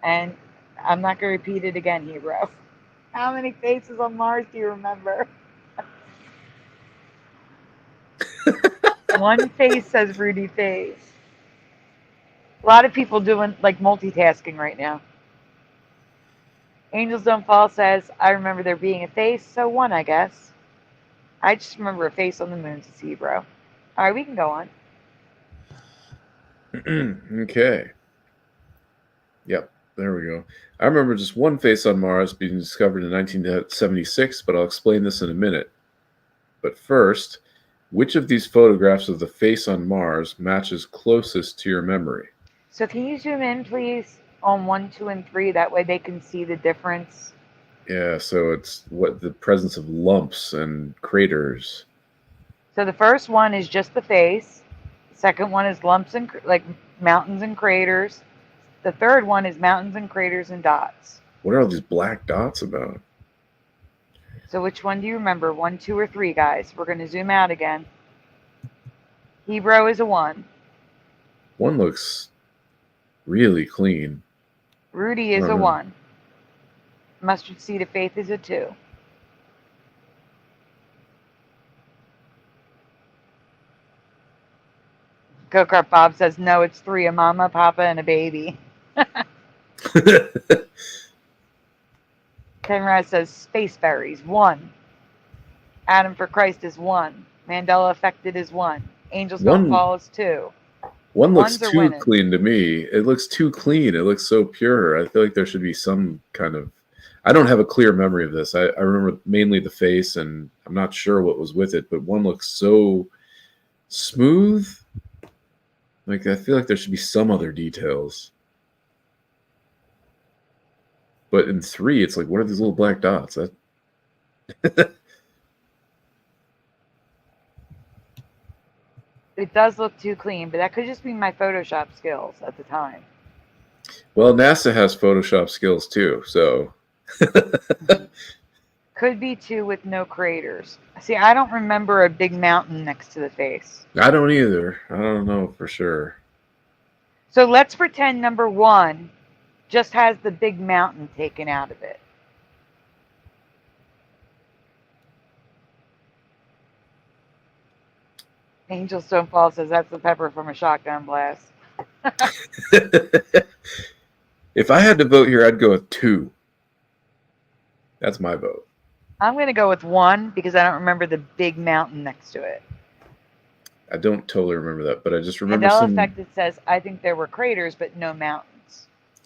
And I'm not going to repeat it again, Hero. How many faces on Mars do you remember? 1 face, says Rudy Face. A lot of people doing like multitasking right now. Angels Don't Fall says, I remember there being a face, so 1, I guess. I just remember a face on the moon, says Hebrew. All right, we can go on. Okay. Yep, there we go. I remember just 1 face on Mars being discovered in 1976, but I'll explain this in a minute. But first, which of these photographs of the face on Mars matches closest to your memory? So can you zoom in, please, on 1, 2, and 3? That way they can see the difference. Yeah, so it's the presence of lumps and craters. So the first one is just the face. The second one is lumps and like mountains and craters. The third one is mountains and craters and dots. What are all these black dots about? So which one do you remember? 1, 2, or 3, guys? We're going to zoom out again. Hebrew is a 1. 1 looks really clean. Rudy is a 1. Mustard Seed of Faith is a 2. Go-Kart Bob says, no, it's 3, a mama, papa, and a baby. Because Ken Raz says Space Berries 1. Adam for Christ is 1. Mandela Affected is 1. Angels Don't Fall is 2. One looks Ones are too winning. clean to me. It looks too clean. It looks so pure. I feel like there should be some kind of... I don't have a clear memory of this. I remember mainly the face, and I'm not sure what was with it, but one looks so smooth. Like, I feel like there should be some other details. But in 3, it's like, what are these little black dots? It does look too clean, but that could just be my Photoshop skills at the time. Well, NASA has Photoshop skills too, so... Could be 2 with no craters. See, I don't remember a big mountain next to the face. I don't either. I don't know for sure. So let's pretend number 1 just has the big mountain taken out of it. Angels Don't Fall says that's the pepper from a shotgun blast. If I had to vote here, I'd go with 2. That's my vote. I'm going to go with 1 because I don't remember the big mountain next to it. I don't totally remember that, but I just remember Mandela some... Affected says, I think there were craters, but no mountains.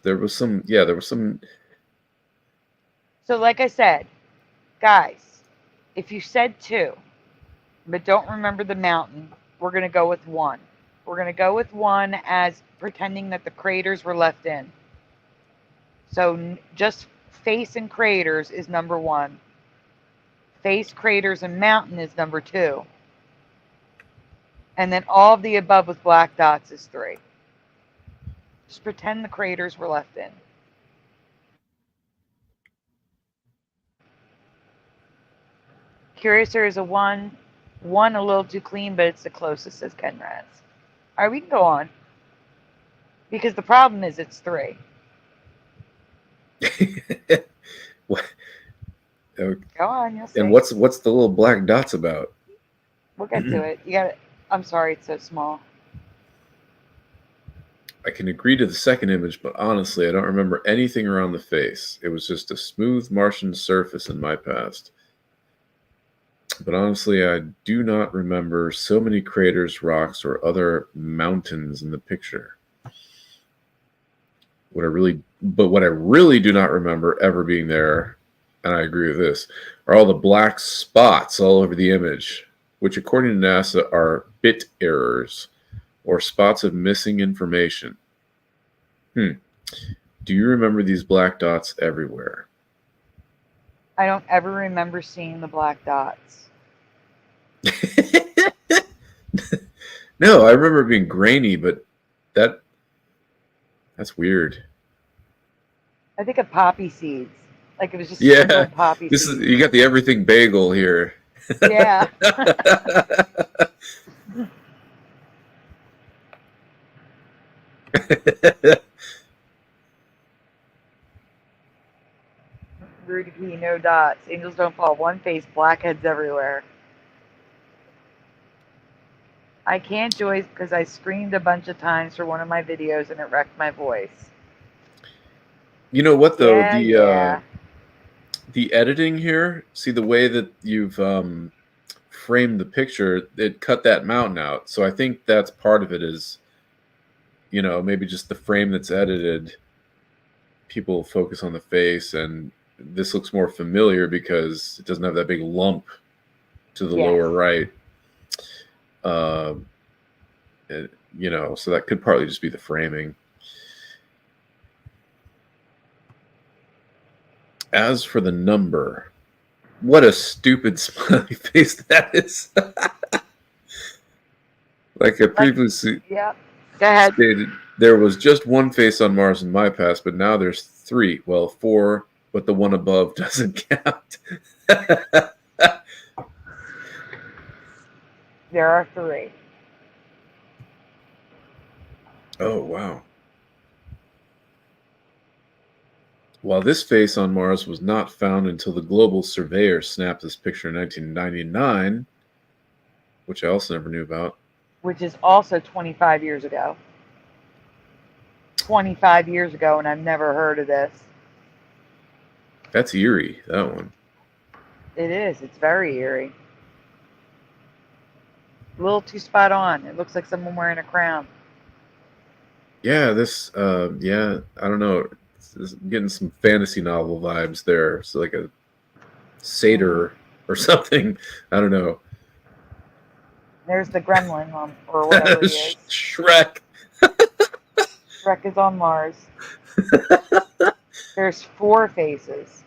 There was some... Yeah, there was some... So like I said, guys, if you said 2, but don't remember the mountain, we're going to go with 1. We're going to go with 1 as pretending that the craters were left in. So just face and craters is number 1. Face, craters, and mountain is number 2. And then all of the above with black dots is 3. Just pretend the craters were left in. Curiouser is a 1. 1 a little too clean, but it's the closest, says Ken Raz. All right, we can go on. Because the problem is it's 3. What? Go on, you'll see. And what's the little black dots about? We'll get to it. You got it. I'm sorry, it's so small. I can agree to the second image, but honestly, I don't remember anything around the face. It was just a smooth Martian surface in my past. But honestly, I do not remember so many craters, rocks, or other mountains in the picture. What I really do not remember ever being there, and I agree with this, are all the black spots all over the image, which according to NASA are bit errors or spots of missing information. Do you remember these black dots everywhere? I don't ever remember seeing the black dots. No, I remember it being grainy, but that's weird. I think of poppy seeds. Like it was just Yeah, poppy seeds. You got the everything bagel here. Yeah. Rudy P, no dots. Angels Don't Fall. 1 face, blackheads everywhere. I can't Joyce because I screamed a bunch of times for one of my videos and it wrecked my voice. You know what though? Yeah, The editing here, see the way that you've framed the picture, it cut that mountain out. So I think that's part of it is, you know, maybe just the frame that's edited, people focus on the face, and this looks more familiar because it doesn't have that big lump to the lower right. You know, so that could partly just be the framing. As for the number, what a stupid smiley face that is. Like I previously Go ahead. stated, there was just 1 face on Mars in my past, but now there's 3. Well, 4, but the one above doesn't count. There are 3. Oh, wow. While this face on Mars was not found until the Global Surveyor snapped this picture in 1999, which I also never knew about. Which is also 25 years ago. 25 years ago, and I've never heard of this. That's eerie, that one. It is. It's very eerie. A little too spot on. It looks like someone wearing a crown. Yeah, this, yeah, I don't know. I'm getting some fantasy novel vibes there. So like a satyr or something. I don't know. There's the gremlin or whatever he is. Shrek. Shrek is on Mars. There's 4 faces.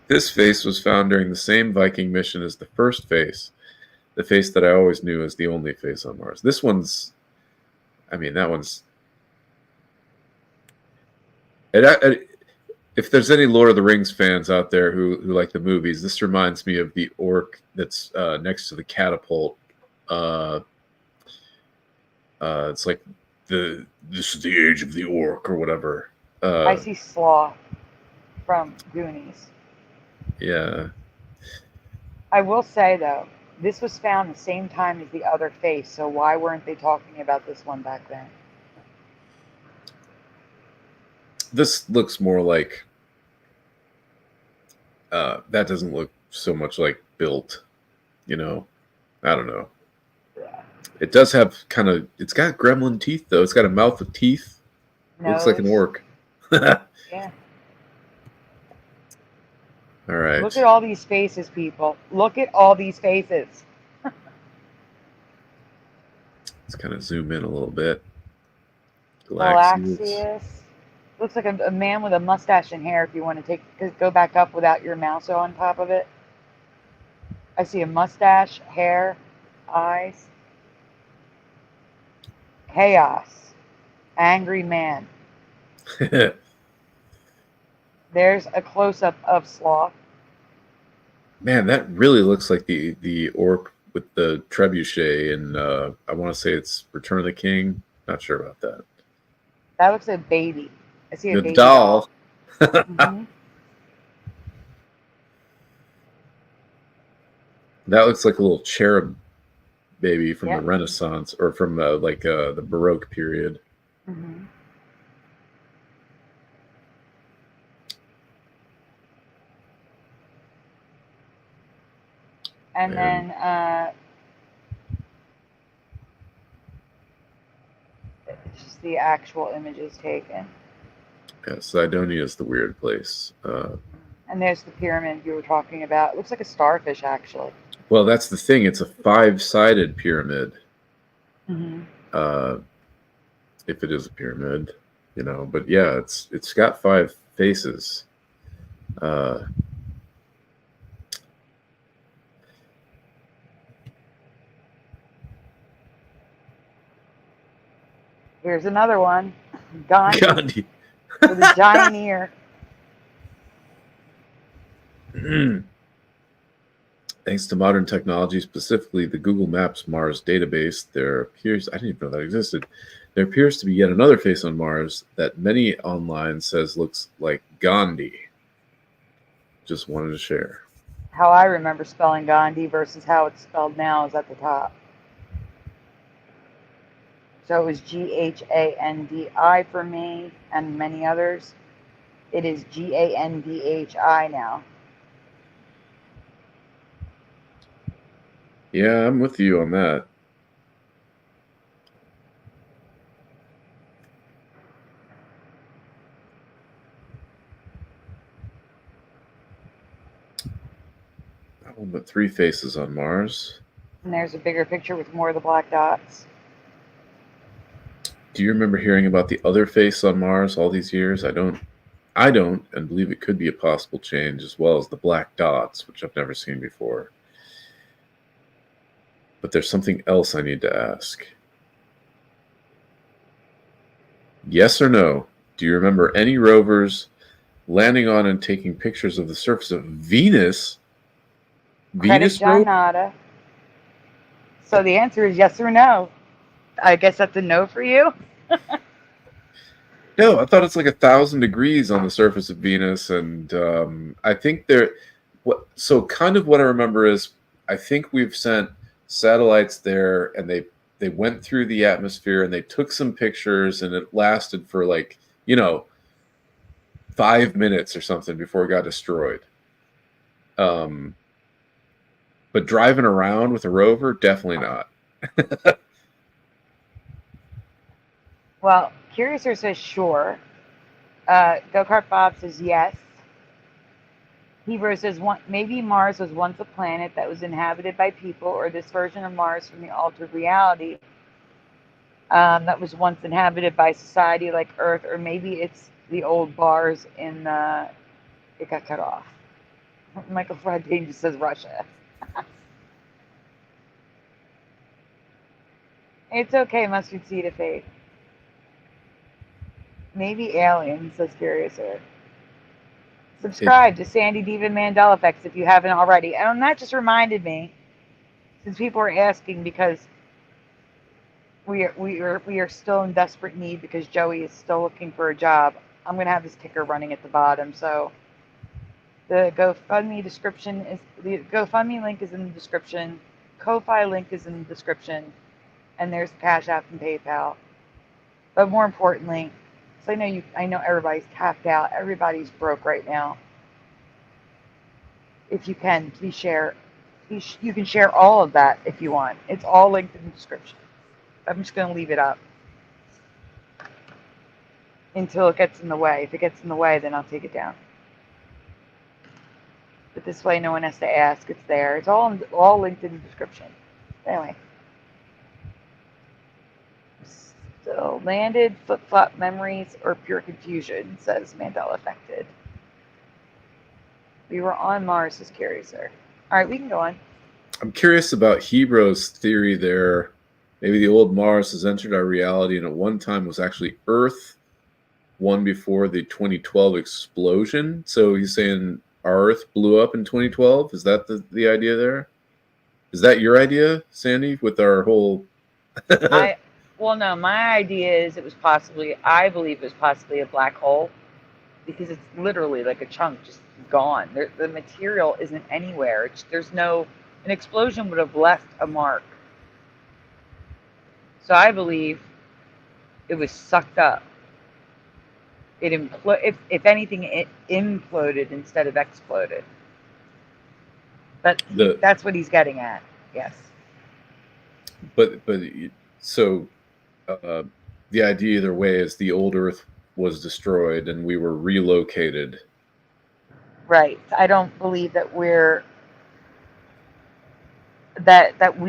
This face was found during the same Viking mission as the first face. The face that I always knew as the only face on Mars. This one's, I mean, that one's. If there's any Lord of the Rings fans out there who like the movies, this reminds me of the orc that's next to the catapult. It's like this is the age of the orc or whatever. I see Sloth from Goonies. Yeah. I will say, though, this was found the same time as the other face, so why weren't they talking about this one back then? This looks more like... that doesn't look so much like built, you know? I don't know. Yeah. It does have kind of... It's got gremlin teeth, though. It's got a mouth with teeth. Looks like an orc. Yeah. All right. Look at all these faces, people. Look at all these faces. Let's kind of zoom in a little bit. Galaxius. Looks like a man with a mustache and hair if you want to go back up without your mouse on top of it. I see a mustache, hair, eyes. Chaos. Angry man. There's a close-up of Sloth. Man, that really looks like the orc with the trebuchet, and I want to say it's Return of the King. Not sure about that. That looks like a baby. I see a The baby doll. Mm-hmm. That looks like a little cherub baby from Yeah. the Renaissance, or from the Baroque period. Mm-hmm. And then it's just the actual images taken. Yeah, Cydonia is the weird place. And there's the pyramid you were talking about. It looks like a starfish, actually. Well, that's the thing. It's a 5-sided pyramid. Mm-hmm. If it is a pyramid, you know. But yeah, it's got 5 faces. Here's another one. Gandhi. Gandhi. With a giant ear. Thanks to modern technology, specifically the Google Maps Mars database, there appears, I didn't even know that existed, there appears to be yet another face on Mars that many online says looks like Gandhi. Just wanted to share. How I remember spelling Gandhi versus how it's spelled now is at the top. So it was Ghandhi for me and many others. It is Gandhi now. Yeah, I'm with you on that. But 3 faces on Mars. And there's a bigger picture with more of the black dots. Do you remember hearing about the other face on Mars all these years? I don't, and believe it could be a possible change, as well as the black dots, which I've never seen before. But there's something else I need to ask. Yes or no? Do you remember any rovers landing on and taking pictures of the surface of Venus? Credit John Nada. So the answer is yes or no. I guess that's a no for you. No, I thought it's like 1,000 degrees on the surface of Venus, and I think so kind of what I remember is I think we've sent satellites there, and they went through the atmosphere and they took some pictures, and it lasted for 5 5 minutes or something before it got destroyed. But driving around with a rover, definitely not. Well, Curiouser says sure. Go-Kart Bob says yes. Hebrew says maybe Mars was once a planet that was inhabited by people, or this version of Mars from the altered reality that was once inhabited by society like Earth, or maybe it's the old bars in the... It got cut off. Michael Fradine just says Russia. It's okay, mustard seed of faith. Maybe aliens, says Curiouser. Subscribe to SandyDivA Mandela Effects if you haven't already. And that just reminded me, since people are asking, because we are still in desperate need because Joey is still looking for a job. I'm gonna have this ticker running at the bottom. So the GoFundMe link is in the description. Ko-Fi link is in the description, and there's CashApp and PayPal. But more importantly, so I know everybody's tapped out. Everybody's broke right now. If you can, please share. You can share all of that if you want. It's all linked in the description. I'm just going to leave it up until it gets in the way. If it gets in the way, then I'll take it down. But this way, no one has to ask. It's there. It's all linked in the description. Anyway. So, landed, flip-flop memories, or pure confusion, says Mandela Affected. We were on Mars, says Curiouser. All right, we can go on. I'm curious about Hebrew's theory there. Maybe the old Mars has entered our reality and at one time was actually Earth, one before the 2012 explosion. So he's saying our Earth blew up in 2012. Is that the idea there? Is that your idea, Sandy, with our whole... Well, no, my idea is I believe it was possibly a black hole, because it's literally like a chunk just gone. The material isn't anywhere. An explosion would have left a mark. So I believe it was sucked up. If anything, it imploded instead of exploded. But that's what he's getting at. Yes. So the idea either way is the old Earth was destroyed and we were relocated. Right. I don't believe that we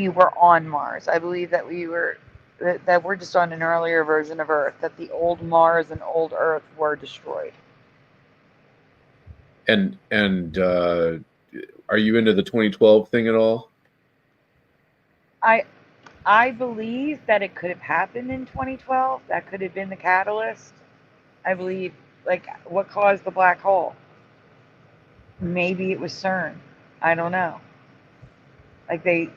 were on Mars. I believe that we're just on an earlier version of Earth, that the old Mars and old Earth were destroyed. And are you into the 2012 thing at all? I believe that it could have happened in 2012. That could have been the catalyst. I believe, like, what caused the black hole? Maybe it was CERN. I don't know. Like, they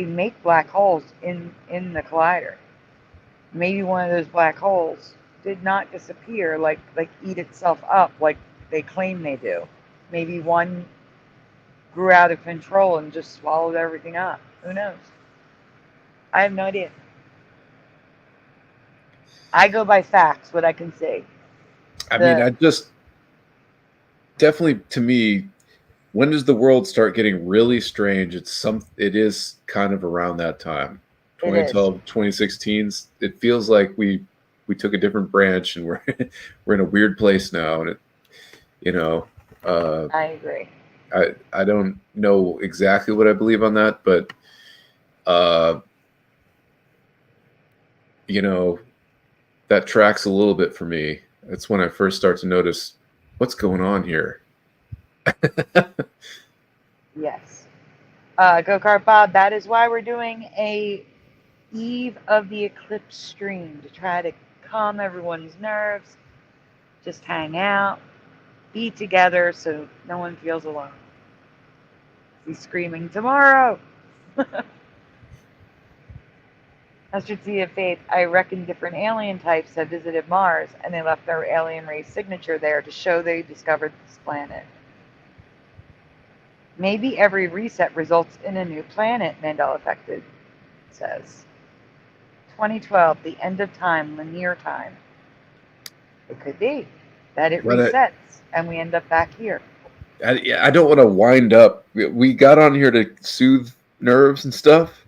make black holes in the collider. Maybe one of those black holes did not disappear, like eat itself up like they claim they do. Maybe one grew out of control and just swallowed everything up. Who knows? I have no idea. I go by facts, what I can see. I just definitely, to me, when does the world start getting really strange? It is kind of around that time. 2012, 2016. It feels like we took a different branch and we're in a weird place now. And I agree. I don't know exactly what I believe on that, but that tracks a little bit for me. That's when I first start to notice what's going on here. Yes. Go-Kart Bob, that is why we're doing a eve of the eclipse stream, to try to calm everyone's nerves, just hang out, be together so no one feels alone. He's screaming tomorrow. Mustard Seed of Faith, I reckon different alien types have visited Mars and they left their alien race signature there to show they discovered this planet. Maybe every reset results in a new planet, Mandela Affected says. 2012, the end of time, linear time. It could be. that it But resets and we end up back here. I don't want to wind up. We got on here to soothe nerves and stuff.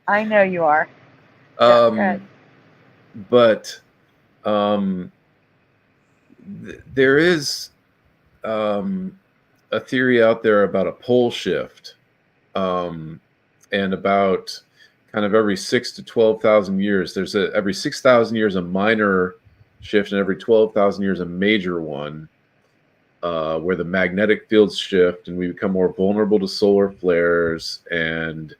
I know you are. Yeah, go ahead. But there is a theory out there about a pole shift, and about kind of every 6,000 to 12,000 years. There's every 6,000 years a minor shift, and every 12,000 years a major one, where the magnetic fields shift and we become more vulnerable to solar flares. And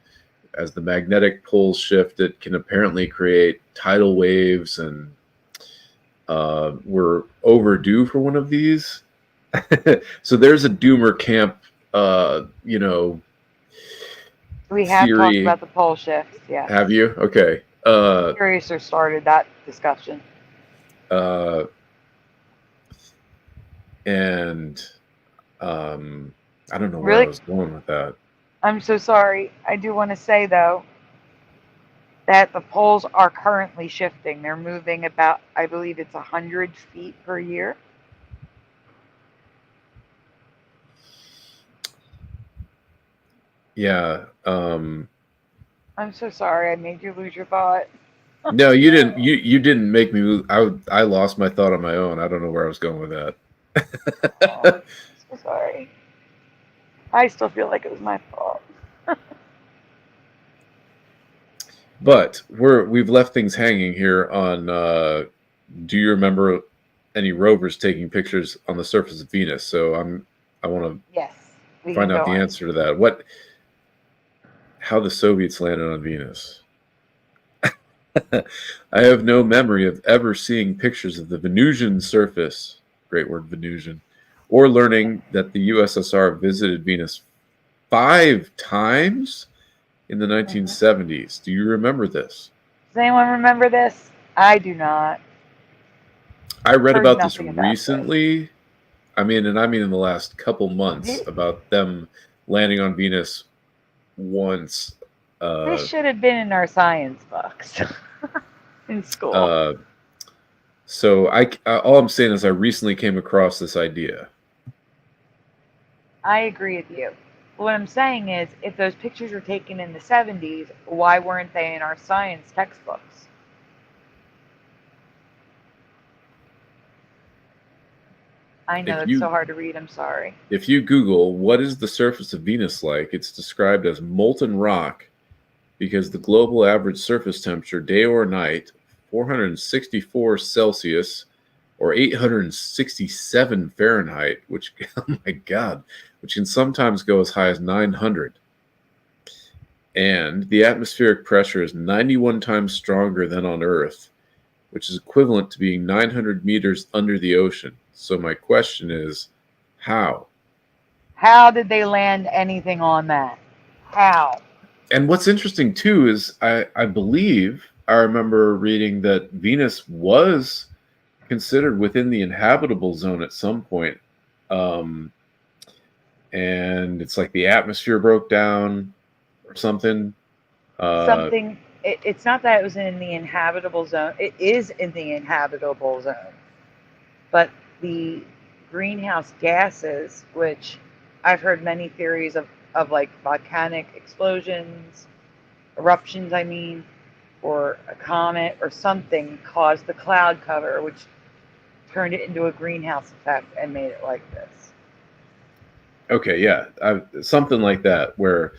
as the magnetic poles shift, it can apparently create tidal waves, and we're overdue for one of these. So there's a doomer camp, We have theory. talked about the pole shifts, yeah. Have you? Okay. Curiouser started that discussion. And I don't know where Really? I was going with that. I'm so sorry. I do want to say, though, that the poles are currently shifting. They're moving about, I believe it's 100 feet per year. Yeah. I'm so sorry. I made you lose your thought. No, you didn't. You didn't make me lose. I lost my thought on my own. I don't know where I was going with that. Oh, I'm so sorry. I still feel like it was my fault. But we've left things hanging here on. Do you remember any rovers taking pictures on the surface of Venus? So I want Yes. to find out the answer to that. How the Soviets landed on Venus. I have no memory of ever seeing pictures of the Venusian surface. Great word, Venusian. Or learning that the USSR visited Venus 5 times in the 1970s. Do you remember this? Does anyone remember this? I do not. I read about this nothing about recently. I mean in the last couple months, about them landing on Venus once. This should have been in our science books in school. So all I'm saying is I recently came across this idea. I agree with you. What I'm saying is, if those pictures were taken in the 70s, why weren't they in our science textbooks? I know it's so hard to read. I'm sorry. If you Google what is the surface of Venus like, it's described as molten rock, because the global average surface temperature, day or night, 464 Celsius or 867 Fahrenheit, which, oh my God, which can sometimes go as high as 900. And the atmospheric pressure is 91 times stronger than on Earth, which is equivalent to being 900 meters under the ocean. So my question is, how? How did they land anything on that? How? And what's interesting too is I believe I remember reading that Venus was considered within the inhabitable zone at some point. And it's like the atmosphere broke down or something. It's not that it was in the inhabitable zone. It is in the inhabitable zone. But the greenhouse gases, which I've heard many theories of like volcanic explosions, eruptions, or a comet or something caused the cloud cover, which turned it into a greenhouse effect and made it like this. Okay, yeah, something like that, where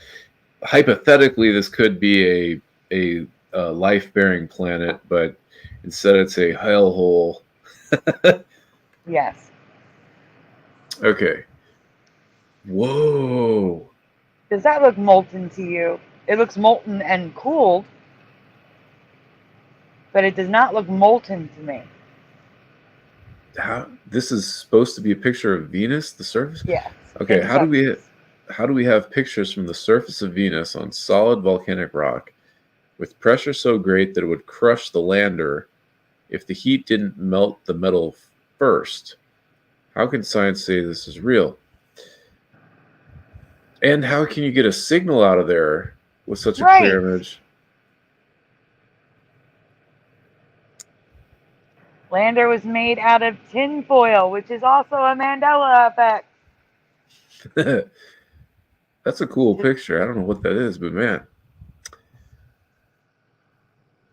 hypothetically this could be a life-bearing planet, but instead it's a hellhole. Yes. Okay. Whoa. Does that look molten to you? It looks molten and cooled, but it does not look molten to me. This is supposed to be a picture of Venus, the surface? Yes. Okay, how do we have pictures from the surface of Venus on solid volcanic rock with pressure so great that it would crush the lander if the heat didn't melt the metal first? How can science say this is real? And how can you get a signal out of there with such a clear image? Lander was made out of tin foil, which is also a Mandela effect. That's a cool picture. I don't know what that is, but man.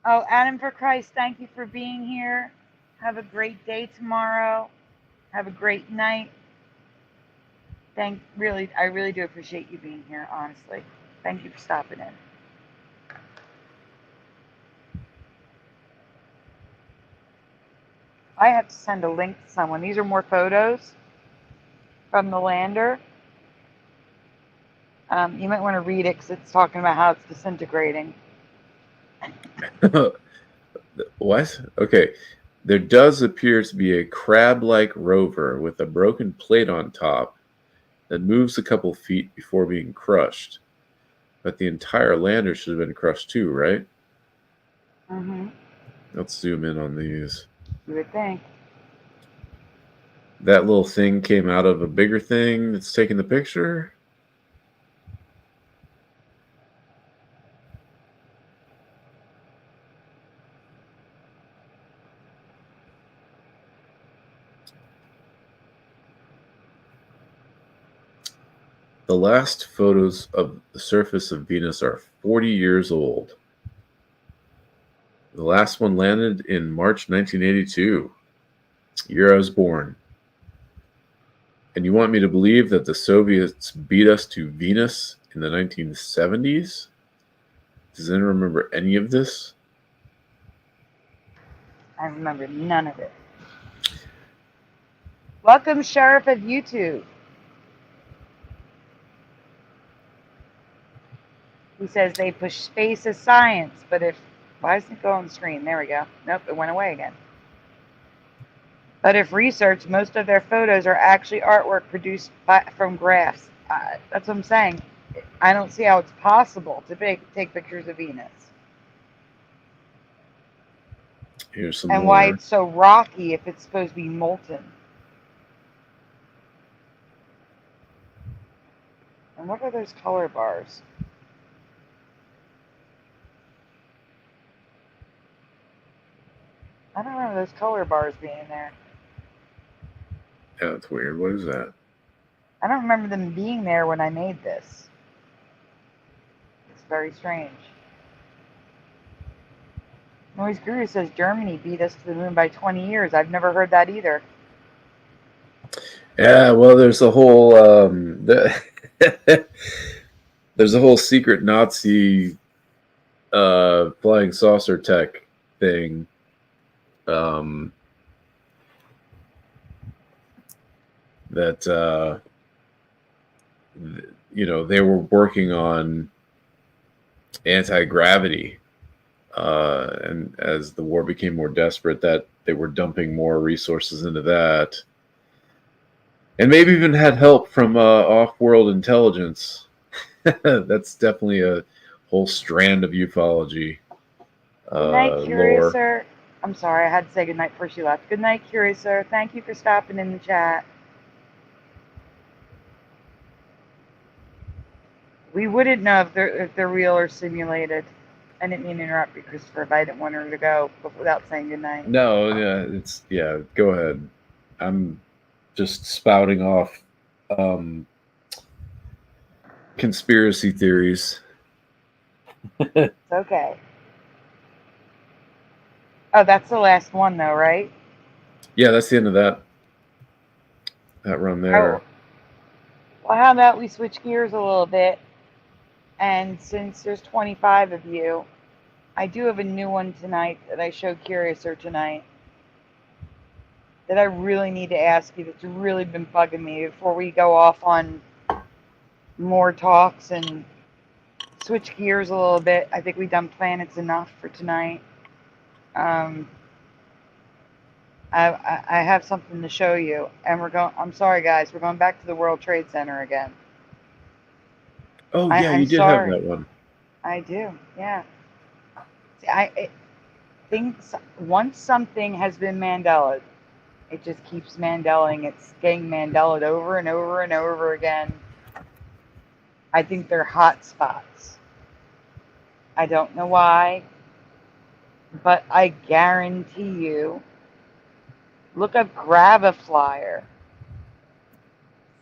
Oh, Adam for Christ, thank you for being here. Have a great day tomorrow. Have a great night. I really do appreciate you being here, honestly. Thank you for stopping in. I have to send a link to someone. These are more photos from the lander. You might want to read it because it's talking about how it's disintegrating. What? Okay. There does appear to be a crab-like rover with a broken plate on top that moves a couple feet before being crushed. But the entire lander should have been crushed too, right? Mm-hmm. Let's zoom in on these. You would think. That little thing came out of a bigger thing that's taking the picture. The last photos of the surface of Venus are 40 years old. The last one landed in March 1982, year I was born. And you want me to believe that the Soviets beat us to Venus in the 1970s? Does anyone remember any of this? I remember none of it. Welcome, Sheriff of YouTube. He says they push space as science, but why doesn't it go on the screen? There we go. Nope, it went away again. But if research, most of their photos are actually artwork produced from graphs. That's what I'm saying. I don't see how it's possible to take pictures of Venus. Here's some and more. why it's so rocky if it's supposed to be molten. And what are those color bars? I don't remember those color bars being there. Yeah, that's weird. What is that? I don't remember them being there when I made this. It's very strange. Noise Guru says Germany beat us to the moon by 20 years. I've never heard that either. Yeah, well, there's a whole there's a whole secret Nazi flying saucer tech thing. That they were working on anti-gravity, and as the war became more desperate, that they were dumping more resources into that, and maybe even had help from off-world intelligence. That's definitely a whole strand of ufology. Good night, Lore. Curiouser. I'm sorry, I had to say good night before she left. Good night, Curiouser. Thank you for stopping in the chat. We wouldn't know if they're real or simulated. I didn't mean to interrupt you, Christopher, but I didn't want her to go without saying good night. No, go ahead. I'm just spouting off conspiracy theories. It's okay. Oh, that's the last one, though, right? Yeah, that's the end of that run there. Oh. Well, how about we switch gears a little bit? And since there's 25 of you, I do have a new one tonight that I showed Curiouser tonight that I really need to ask you, that's really been bugging me before we go off on more talks and switch gears a little bit. I think we've done planets enough for tonight. I have something to show you, and I'm sorry, guys, we're going back to the World Trade Center again. Oh, yeah, I'm you did sorry. have that one. I do, yeah. See, I think once something has been Mandelaed, it just keeps Mandelaing. It's getting Mandelaed over and over and over again. I think they're hot spots. I don't know why, but I guarantee you Look up Graviflyer.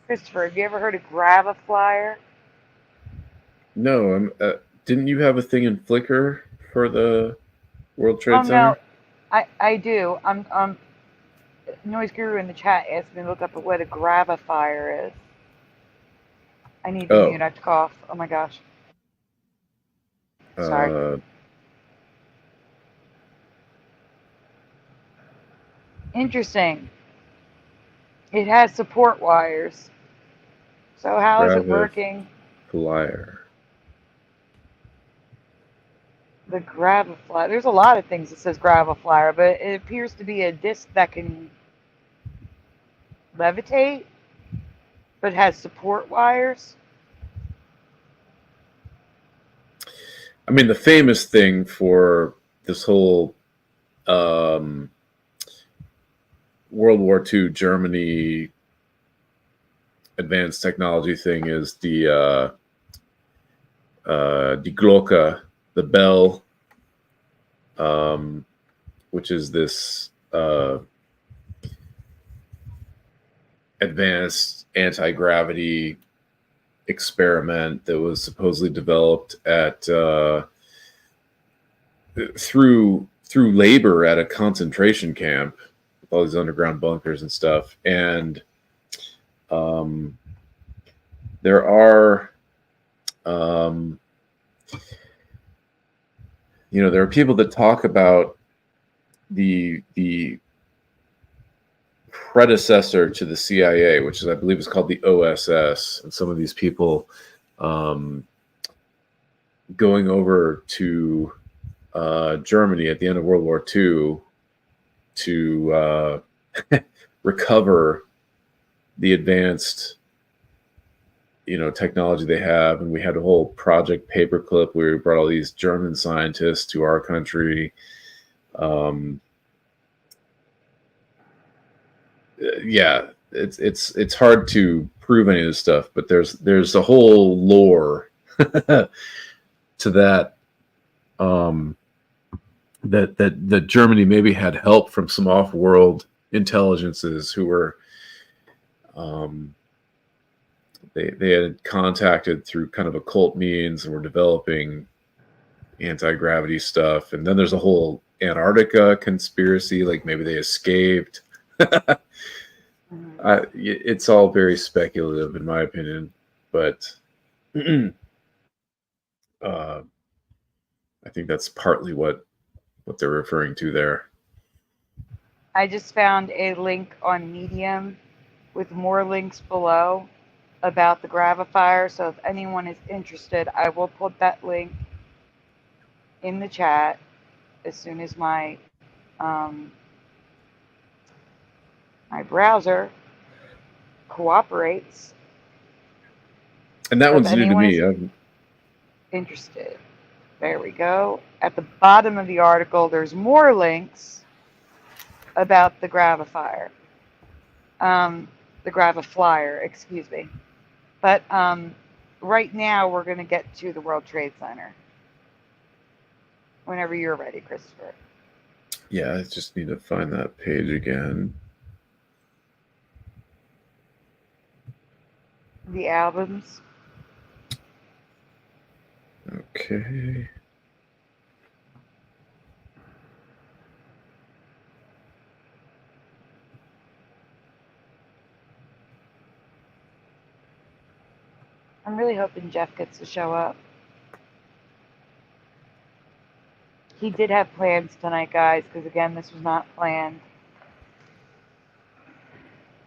Christopher, have you ever heard of Graviflyer? No, didn't you have a thing in Flickr for the World Trade Center? No, I do. Noise Guru in the chat asked me to look up what a Gravifyer is. I need to mute. I have to cough. Oh my gosh. Sorry. Interesting. It has support wires. So how is it working? Flyer. The Graviflyer. There's a lot of things that says Graviflyer, but it appears to be a disc that can levitate, but has support wires. I mean, the famous thing for this whole World War II Germany advanced technology thing is the Glocke, the bell, which is this advanced anti-gravity experiment that was supposedly developed at through labor at a concentration camp with all these underground bunkers and stuff. And there are there are people that talk about the predecessor to the CIA, which is, I believe, is called the OSS, and some of these people going over to Germany at the end of World War II to recover the advanced technology they have. And we had a whole project Paperclip where we brought all these German scientists to our country. Yeah, it's hard to prove any of this stuff, but there's a whole lore to that, that Germany maybe had help from some off-world intelligences who were they had contacted through kind of occult means and were developing anti-gravity stuff. And then there's a whole Antarctica conspiracy, like maybe they escaped. It's all very speculative in my opinion, but I think that's partly what they're referring to there. I just found a link on Medium with more links below about the Gravifyer. So if anyone is interested, I will put that link in the chat as soon as my my browser cooperates. And that one's new to me. I'm interested. There we go. At the bottom of the article, there's more links about the Gravifyer. The Graviflyer, excuse me. But right now, we're going to get to the World Trade Center. Whenever you're ready, Christopher. Yeah, I just need to find that page again. The albums. Okay. I'm really hoping Jeff gets to show up. He did have plans tonight, guys, because again, this was not planned.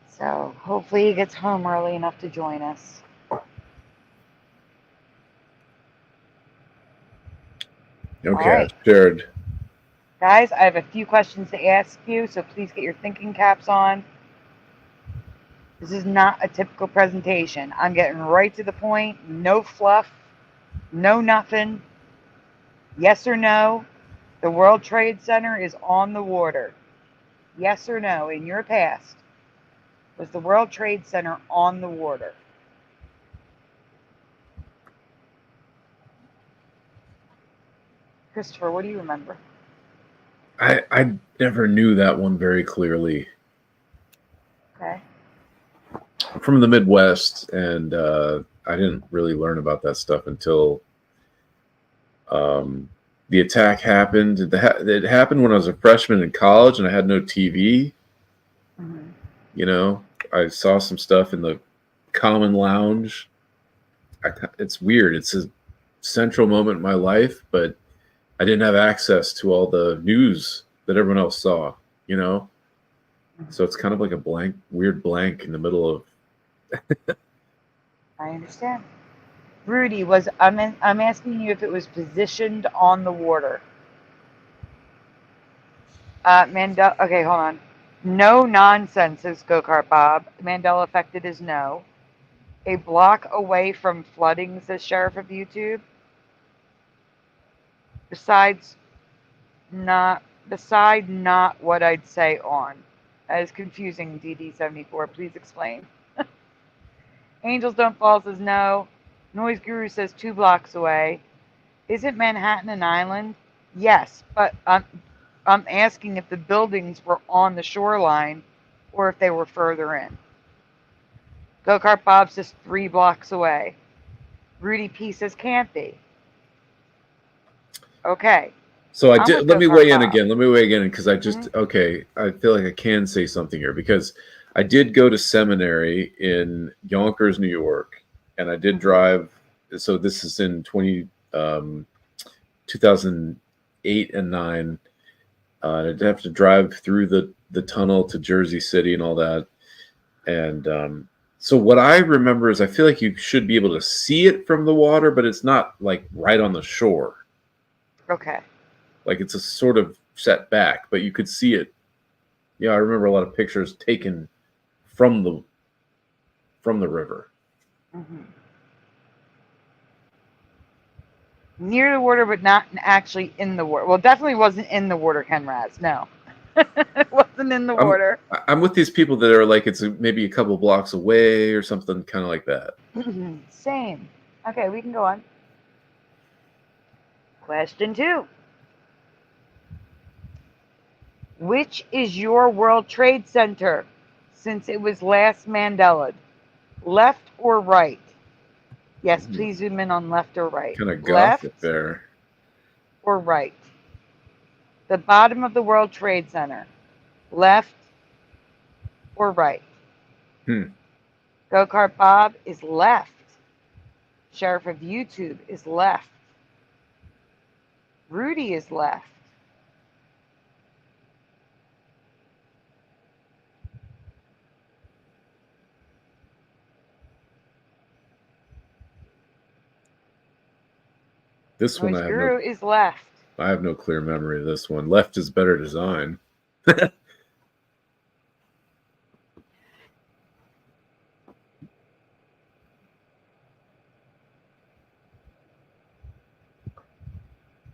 So hopefully he gets home early enough to join us. Okay, right. Shared. Guys, I have a few questions to ask you, so please get your thinking caps on. This is not a typical presentation. I'm getting right to the point. No fluff. No nothing. Yes or no, the World Trade Center is on the water. Yes or no, in your past, was the World Trade Center on the water? Christopher, what do you remember? I never knew that one very clearly. Okay. I'm from the Midwest, and I didn't really learn about that stuff until the attack happened. It happened when I was a freshman in college, and I had no TV. Mm-hmm. You know, I saw some stuff in the common lounge. It's weird. It's a central moment in my life, but I didn't have access to all the news that everyone else saw, you know? So it's kind of like a weird blank in the middle of. I understand. Rudy, I'm asking you if it was positioned on the water. Mandela. Okay, hold on. No nonsense, says Go-Kart Bob. Mandela affected is no. A block away from flooding, says Sheriff of YouTube. Beside not what I'd say on. That is confusing, DD74. Please explain. Angels Don't Fall says no. Noise Guru says 2 blocks away. Isn't Manhattan an island? Yes, but I'm asking if the buildings were on the shoreline or if they were further in. Go-Kart Bob says 3 blocks away. Rudy P says can't be. Okay. So I did. Let me weigh in Bob. again. Let me weigh in because I just okay. I feel like I can say something here because I did go to seminary in Yonkers, New York, and I did drive. So this is in 2008 and 9. I'd have to drive through the tunnel to Jersey City and all that. And so what I remember is I feel like you should be able to see it from the water, but it's not like right on the shore. Okay. Like it's a sort of set back, but you could see it. Yeah, I remember a lot of pictures taken from the river. Mm-hmm. Near the water, but not actually in the water. Well, definitely wasn't in the water, Ken Raz. No. It wasn't in the water. I'm with these people that are like, it's maybe a couple blocks away or something kind of like that. Same. Okay, we can go on. Question 2. Which is your World Trade Center since it was last Mandela'd? Left or right? Yes, please zoom in on left or right. Kind of Left gothic there. or right? The bottom of the World Trade Center. Left or right? Go-Kart Bob is left. Sheriff of YouTube is left. Rudy is left. This one Guru is left. I have no clear memory of this one. Left is better design.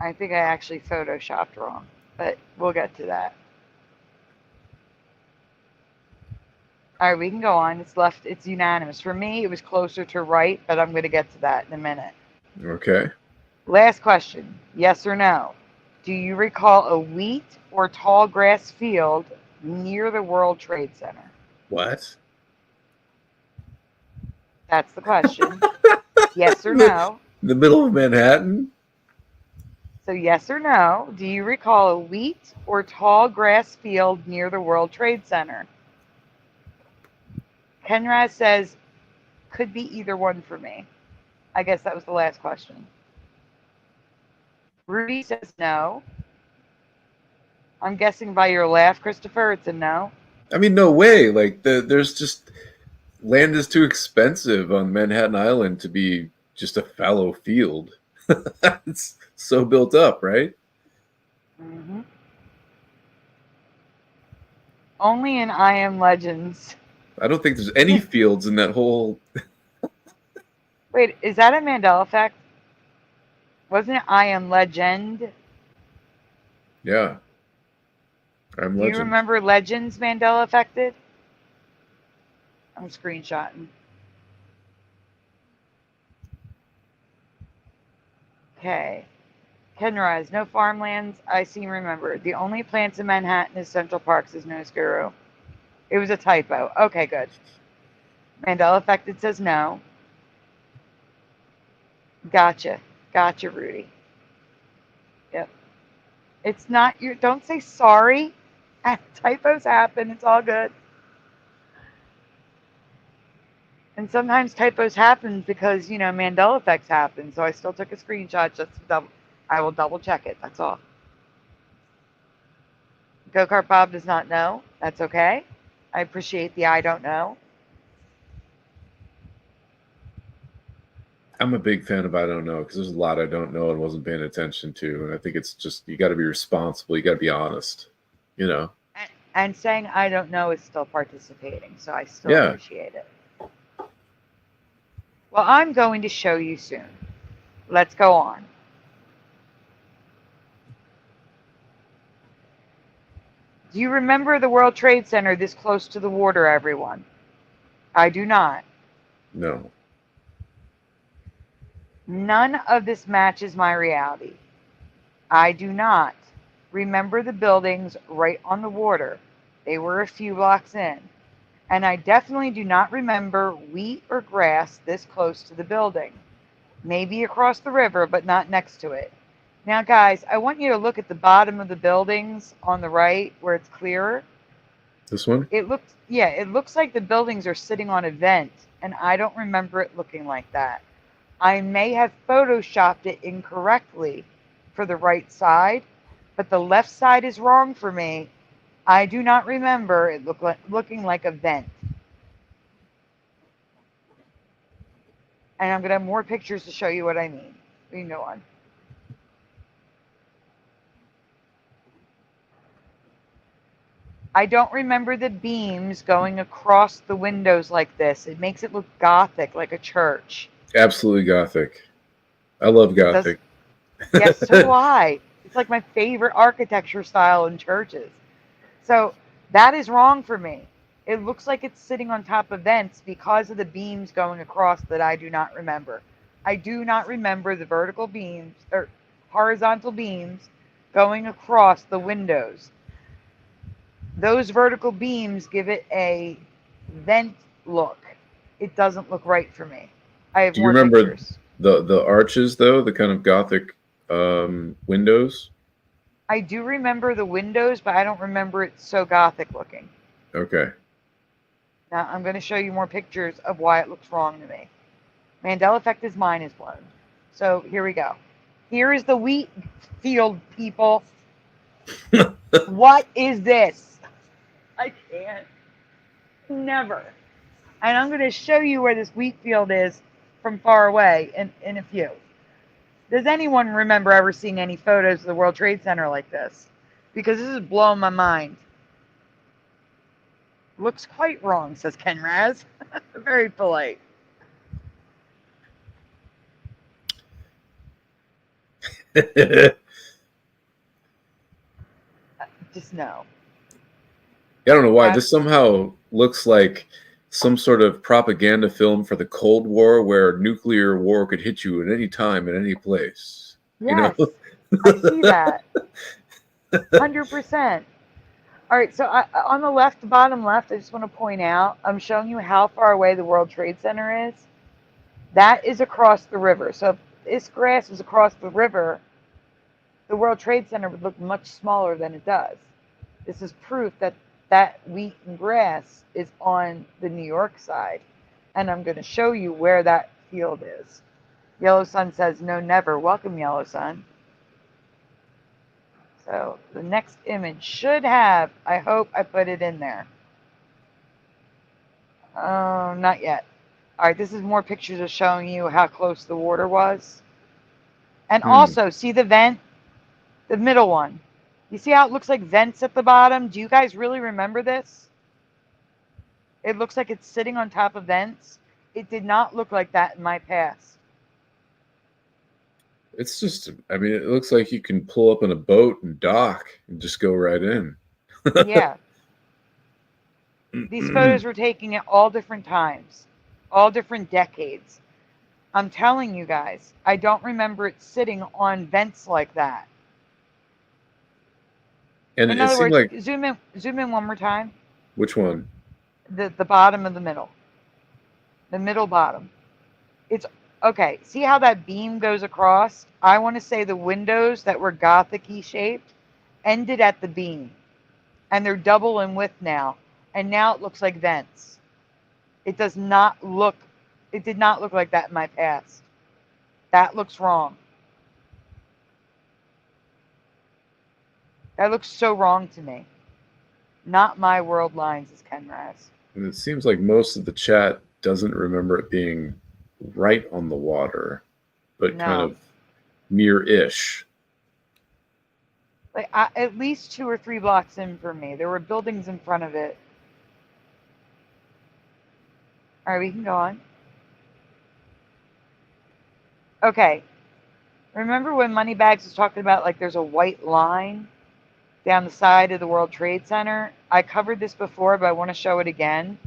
I think I actually photoshopped wrong, but we'll get to that. All right, we can go on. It's left. It's unanimous. For me, it was closer to right, but I'm going to get to that in a minute. Okay. Last question. Yes or no? Do you recall a wheat or tall grass field near the World Trade Center? What? That's the question. Yes or no? In the middle of Manhattan? So yes or no, do you recall a wheat or tall grass field near the World Trade Center? Kenraz says, could be either one for me. I guess that was the last question. Rudy says no. I'm guessing by your laugh, Christopher, it's a no. I mean, no way. Like, there's just... Land is too expensive on Manhattan Island to be just a fallow field. It's so built up, right? Mm-hmm. Only in I Am Legends. I don't think there's any fields in that whole... Wait, is that a Mandela effect? Wasn't it I Am Legend? Yeah. I'm Do Legend. you remember Legends Mandela affected? I'm screenshotting. Okay. Kenrise, no farmlands. I see and remember. The only plants in Manhattan is Central Park, says Nose Guru. It was a typo. Okay, good. Mandela affected says no. Gotcha. Gotcha, Rudy. Yep. It's not your, don't say sorry. Typos happen. It's all good. And sometimes typos happen because, you know, Mandela effects happen. So I still took a screenshot just to double, I will double check it. That's all. Go-Kart Bob does not know. That's okay. I appreciate the I don't know. I'm a big fan of I don't know because there's a lot I don't know and wasn't paying attention to. And I think it's just, you got to be responsible. You got to be honest, you know? And saying I don't know is still participating. So I still Yeah. appreciate it. Well, I'm going to show you soon. Let's go on. Do you remember the World Trade Center this close to the water, everyone? I do not. No. None of this matches my reality. I do not remember the buildings right on the water. They were a few blocks in. And I definitely do not remember wheat or grass this close to the building. Maybe across the river, but not next to it. Now, guys, I want you to look at the bottom of the buildings on the right where it's clearer. This one? It looks like the buildings are sitting on a vent, and I don't remember it looking like that. I may have photoshopped it incorrectly for the right side, but the left side is wrong for me. I do not remember it looking like a vent. And I'm going to have more pictures to show you what I mean. You know on. I don't remember the beams going across the windows like this. It makes it look gothic, like a church. Absolutely gothic. I love gothic. Yes, so do I. It's like my favorite architecture style in churches. So that is wrong for me. It looks like it's sitting on top of vents because of the beams going across that I do not remember. I do not remember the vertical beams or horizontal beams going across the windows. Those vertical beams give it a vent look. It doesn't look right for me. I have Do you more remember pictures. the arches, though? The kind of gothic windows? I do remember the windows, but I don't remember it so gothic looking. Okay. Now, I'm going to show you more pictures of why it looks wrong to me. Mandela effect is mine is blown. So here we go. Here is the wheat field, people. What is this? I can't. Never. And I'm going to show you where this wheat field is from far away in a few. Does anyone remember ever seeing any photos of the World Trade Center like this? Because this is blowing my mind. Looks quite wrong, says Ken Raz. Very polite. Just no. I don't know why. This somehow looks like some sort of propaganda film for the Cold War where nuclear war could hit you at any time, at any place. Yes, You know? I see that. 100%. All right, so on the left, bottom left, I just want to point out, I'm showing you how far away the World Trade Center is. That is across the river. So if this grass was across the river, the World Trade Center would look much smaller than it does. This is proof that that wheat and grass is on the New York side. And I'm going to show you where that field is. Yellow Sun says, no, never. Welcome, Yellow Sun. So the next image should have, I hope I put it in there. Oh, not yet. All right, this is more pictures of showing you how close the water was. And also, see the vent? The middle one. You see how it looks like vents at the bottom? Do you guys really remember this? It looks like it's sitting on top of vents. It did not look like that in my past. It's just, I mean, it looks like you can pull up in a boat and dock and just go right in. Yeah. These photos were taken at all different times, all different decades. I'm telling you guys, I don't remember it sitting on vents like that. And in it other seemed words, like, zoom in one more time. which one? The bottom of the middle. The middle bottom. It's okay. See how that beam goes across? I want to say the windows that were Gothic-y shaped ended at the beam. And they're double in width now. And now it looks like vents. It does not look, it did not look like that in my past. That looks wrong. That looks so wrong to me. Not my world lines, as Ken Raz. And it seems like most of the chat doesn't remember it being right on the water, but No. kind of near-ish. Like at least 2 or 3 blocks in for me. There were buildings in front of it. All right, we can go on. Okay. Remember when Moneybags was talking about like there's a white line down the side of the World Trade Center? I covered this before, but I want to show it again.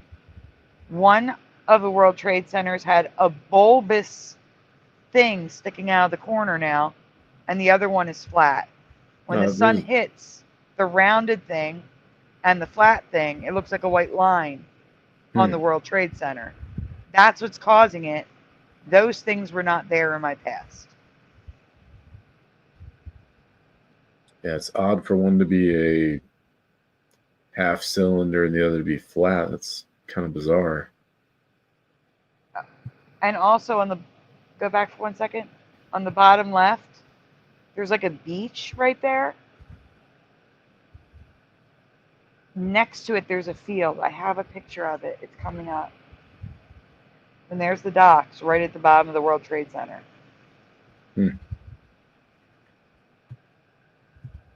One of the World Trade Centers had a bulbous thing sticking out of the corner now, and the other one is flat. When the sun hits the rounded thing and the flat thing, it looks like a white line on the World Trade Center. That's what's causing it. Those things were not there in my past. Yeah, it's odd for one to be a half cylinder and the other to be flat. That's kind of bizarre. And also on the, go back for 1 second, on the bottom left, there's like a beach right there. Next to it, there's a field. I have a picture of it. It's coming up. And there's the docks right at the bottom of the World Trade Center.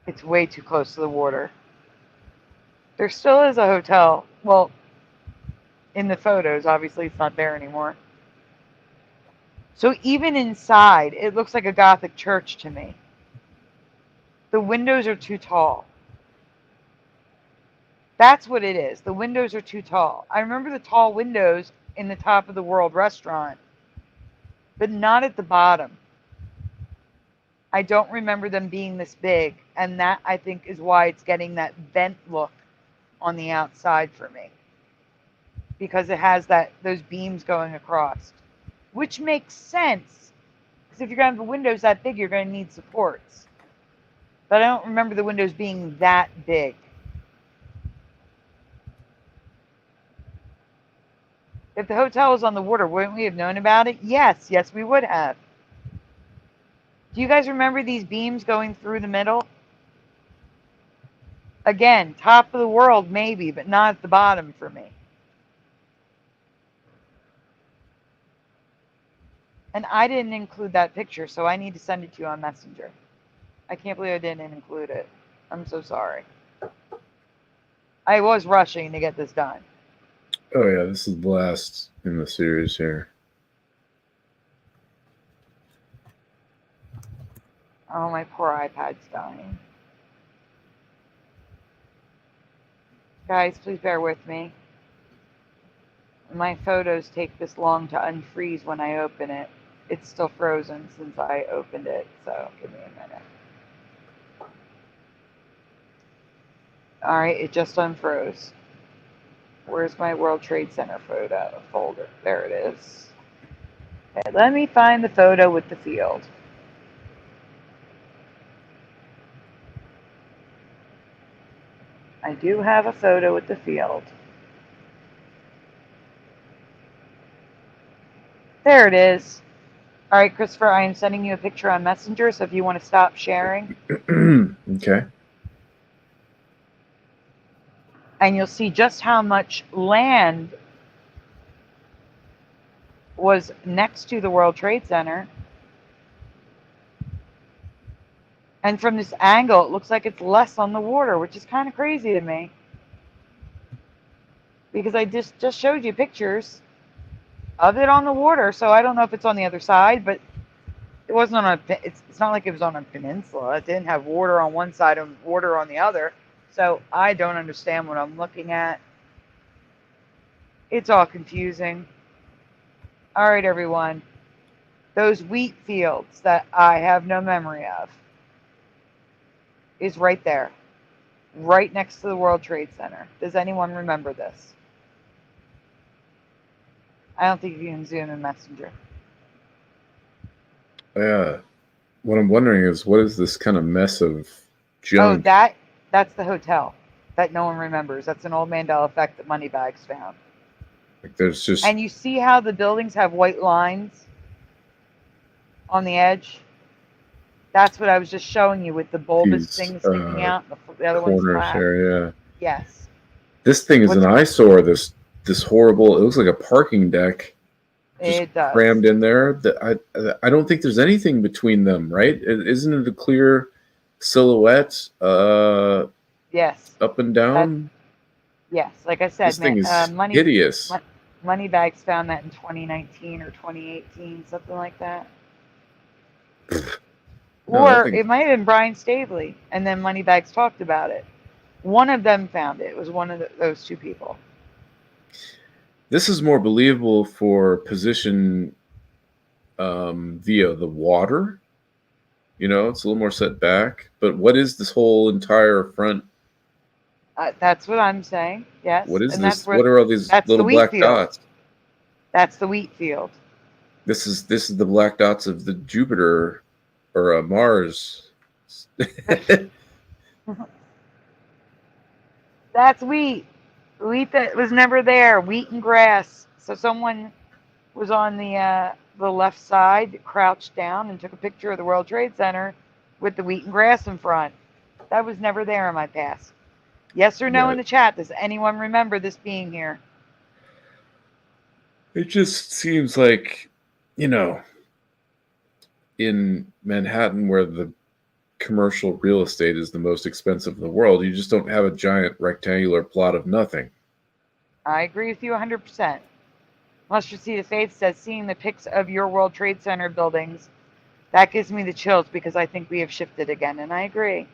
It's way too close to the water. There still is a hotel. Well, in the photos, obviously it's not there anymore. So even inside, it looks like a Gothic church to me. The windows are too tall. That's what it is. The windows are too tall. I remember the tall windows in the top of the World Restaurant, but not at the bottom. I don't remember them being this big, and that, I think, is why it's getting that vent look on the outside for me. Because it has those beams going across, which makes sense. Because if you're going to have the windows that big, you're going to need supports. But I don't remember the windows being that big. If the hotel was on the water, wouldn't we have known about it? Yes, we would have. Do you guys remember these beams going through the middle? Again, top of the world maybe, but not at the bottom for me. And I didn't include that picture, so I need to send it to you on Messenger. I can't believe I didn't include it. I'm so sorry. I was rushing to get this done. Oh yeah, this is the last in the series here. Oh, my poor iPad's dying. Guys, please bear with me. My photos take this long to unfreeze when I open it. It's still frozen since I opened it, so give me a minute. All right, it just unfroze. Where's my World Trade Center photo folder? There it is. Okay, let me find the photo with the field. I do have a photo with the field. There it is. All right, Christopher, I am sending you a picture on Messenger, so if you want to stop sharing. Okay. And you'll see just how much land was next to the World Trade Center. And from this angle, it looks like it's less on the water, which is kind of crazy to me. Because I just showed you pictures of it on the water, so I don't know if it's on the other side, but it wasn't on it's not like it was on a peninsula. It didn't have water on one side and water on the other. So I don't understand what I'm looking at. It's all confusing. All right, everyone. Those wheat fields that I have no memory of is right there. Right next to the World Trade Center. Does anyone remember this? I don't think you can zoom in Messenger. Yeah. What I'm wondering is, what is this kind of mess of Oh, junk? that's the hotel that no one remembers. That's an old Mandela effect that Moneybags found. Like, there's just And you see how the buildings have white lines on the edge? That's what I was just showing you with the bulbous these thing sticking out. And the other one's corners flat. here. Yeah. Yes. This thing is an eyesore. This horrible. It looks like a parking deck. Just It does. crammed in there. I don't think there's anything between them, right? Isn't it a clear silhouette? Yes. Up and down. Yes. Like I said, This thing is hideous. Moneybags found that in 2019 or 2018, something like that. No, Or it might have been Brian Stavely, and then Moneybags talked about it. One of them found it. It was one of those two people. This is more believable for position via the water. You know, it's a little more set back. But what is this whole entire front? That's what I'm saying. Yes. What is and this? What are all these little black dots? That's the wheat field. This is the black dots of the Jupiter or Mars. That's wheat. Wheat that was never there. Wheat and grass. So someone was on the left side, crouched down, and took a picture of the World Trade Center with the wheat and grass in front. That was never there in my past. Yes or no in the chat? Does anyone remember this being here? It just seems like, you know, in Manhattan, where the commercial real estate is the most expensive in the world, you just don't have a giant rectangular plot of nothing. I agree with you 100%. Mustard Seed of Faith says, seeing the pics of your World Trade Center buildings, that gives me the chills because I think we have shifted again, and I agree.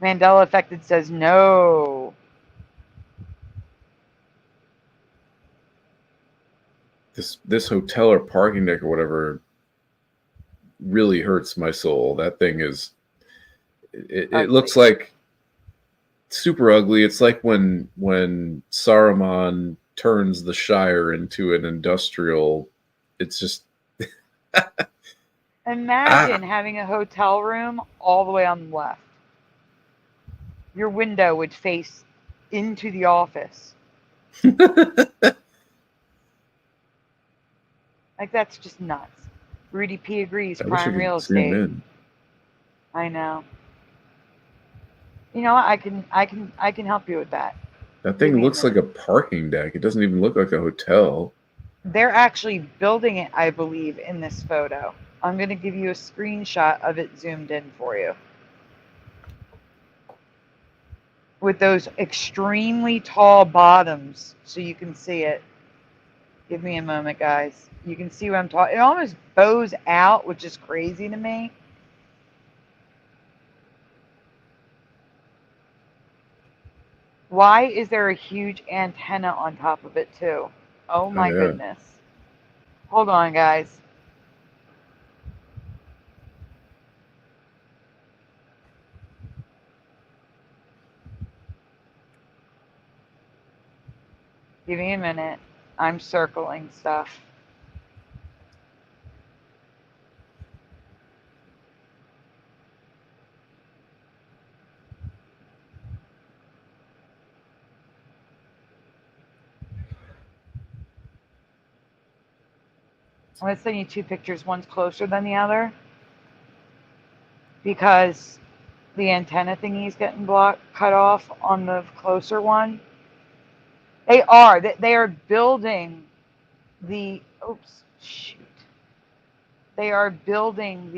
Mandela Affected says, no. This hotel or parking deck or whatever really hurts my soul. That thing is, it looks like super ugly. It's like when Saruman turns the Shire into an industrial. It's just imagine having a hotel room all the way on the left. Your window would face into the office. Like, that's just nuts. Rudy P agrees. Prime real estate. I know. You know what? I can help you with that. That thing looks like a parking deck. It doesn't even look like a hotel. They're actually building it, I believe, in this photo. I'm going to give you a screenshot of it zoomed in for you. With those extremely tall bottoms, so you can see it. Give me a moment, guys. You can see what I'm talking. It almost bows out, which is crazy to me. Why is there a huge antenna on top of it, too? Oh, my goodness. Hold on, guys. Give me a minute. I'm circling stuff. I'm going to send you two pictures. One's closer than the other because the antenna thingy is getting cut off on the closer one. They are building the, oops, shoot. They are building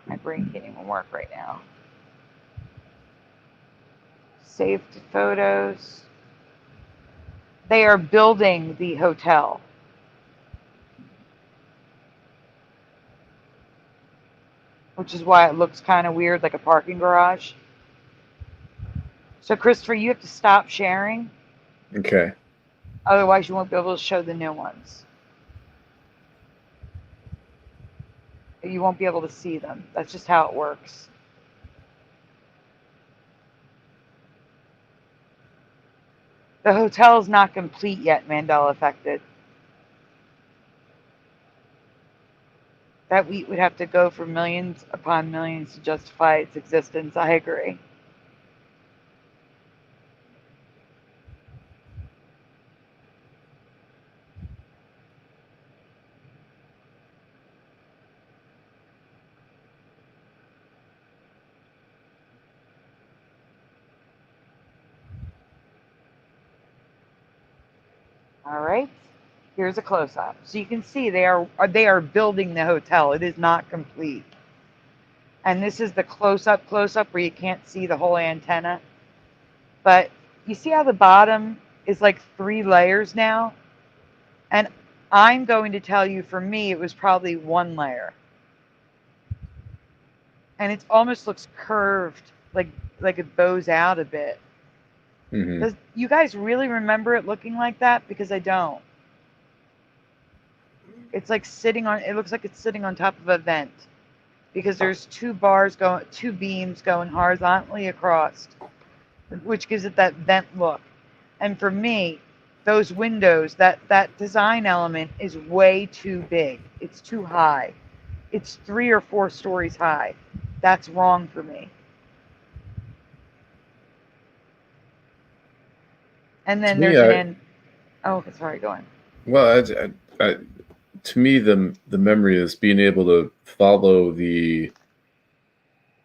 my brain can't even work right now. Saved photos. They are building the hotel. Which is why it looks kind of weird, like a parking garage. So, Christopher, you have to stop sharing. Okay. Otherwise, you won't be able to show the new ones. You won't be able to see them. That's just how it works. The hotel is not complete yet, Mandela affected. That wheat would have to go for millions upon millions to justify its existence. I agree. All right, here's a close-up. So you can see they are building the hotel. It is not complete. And this is the close-up where you can't see the whole antenna. But you see how the bottom is like 3 layers now? And I'm going to tell you, for me, it was probably 1 layer. And it almost looks curved, like it bows out a bit. Mm-hmm. Does you guys really remember it looking like that? Because I don't. It's like it looks like it's sitting on top of a vent, because there's 2 beams going horizontally across, which gives it that vent look. And for me, those windows, that design element is way too big. It's too high. It's 3 or 4 stories high. That's wrong for me. And then oh, sorry, go on. Well, to me, the memory is being able to follow the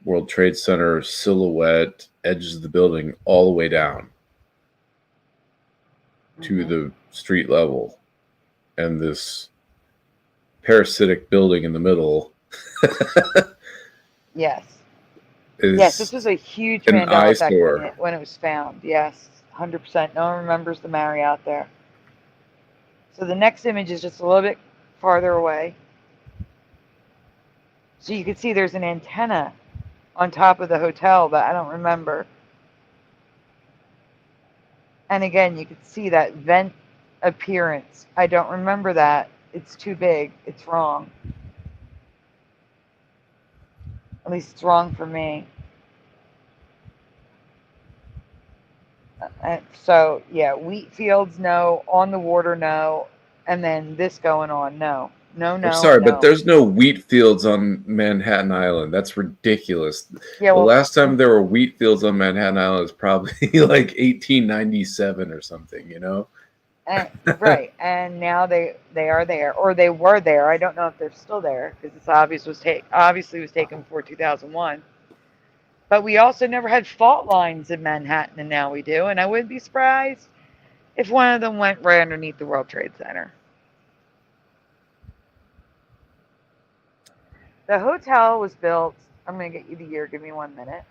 World Trade Center silhouette, edges of the building, all the way down to the street level, and this parasitic building in the middle. Yes. Yes, this was a huge Mandela effect when it was found. Yes, 100%. No one remembers the Marriott there. So the next image is just a little bit farther away. So you can see there's an antenna on top of the hotel, but I don't remember. And again, you can see that vent appearance. I don't remember that. It's too big. It's wrong. At least it's wrong for me. So yeah, wheat fields, no. On the water, no. And then this going on, no. No. I'm sorry, but there's no wheat fields on Manhattan Island. That's ridiculous. Yeah, well, the last time there were wheat fields on Manhattan Island was probably like 1897 or something, you know? Right, and now they are there, or they were there. I don't know if they're still there, because it's obviously was taken before 2001. But we also never had fault lines in Manhattan, and now we do. And I wouldn't be surprised if one of them went right underneath the World Trade Center. The hotel was built, I'm going to get you the year, give me 1 minute.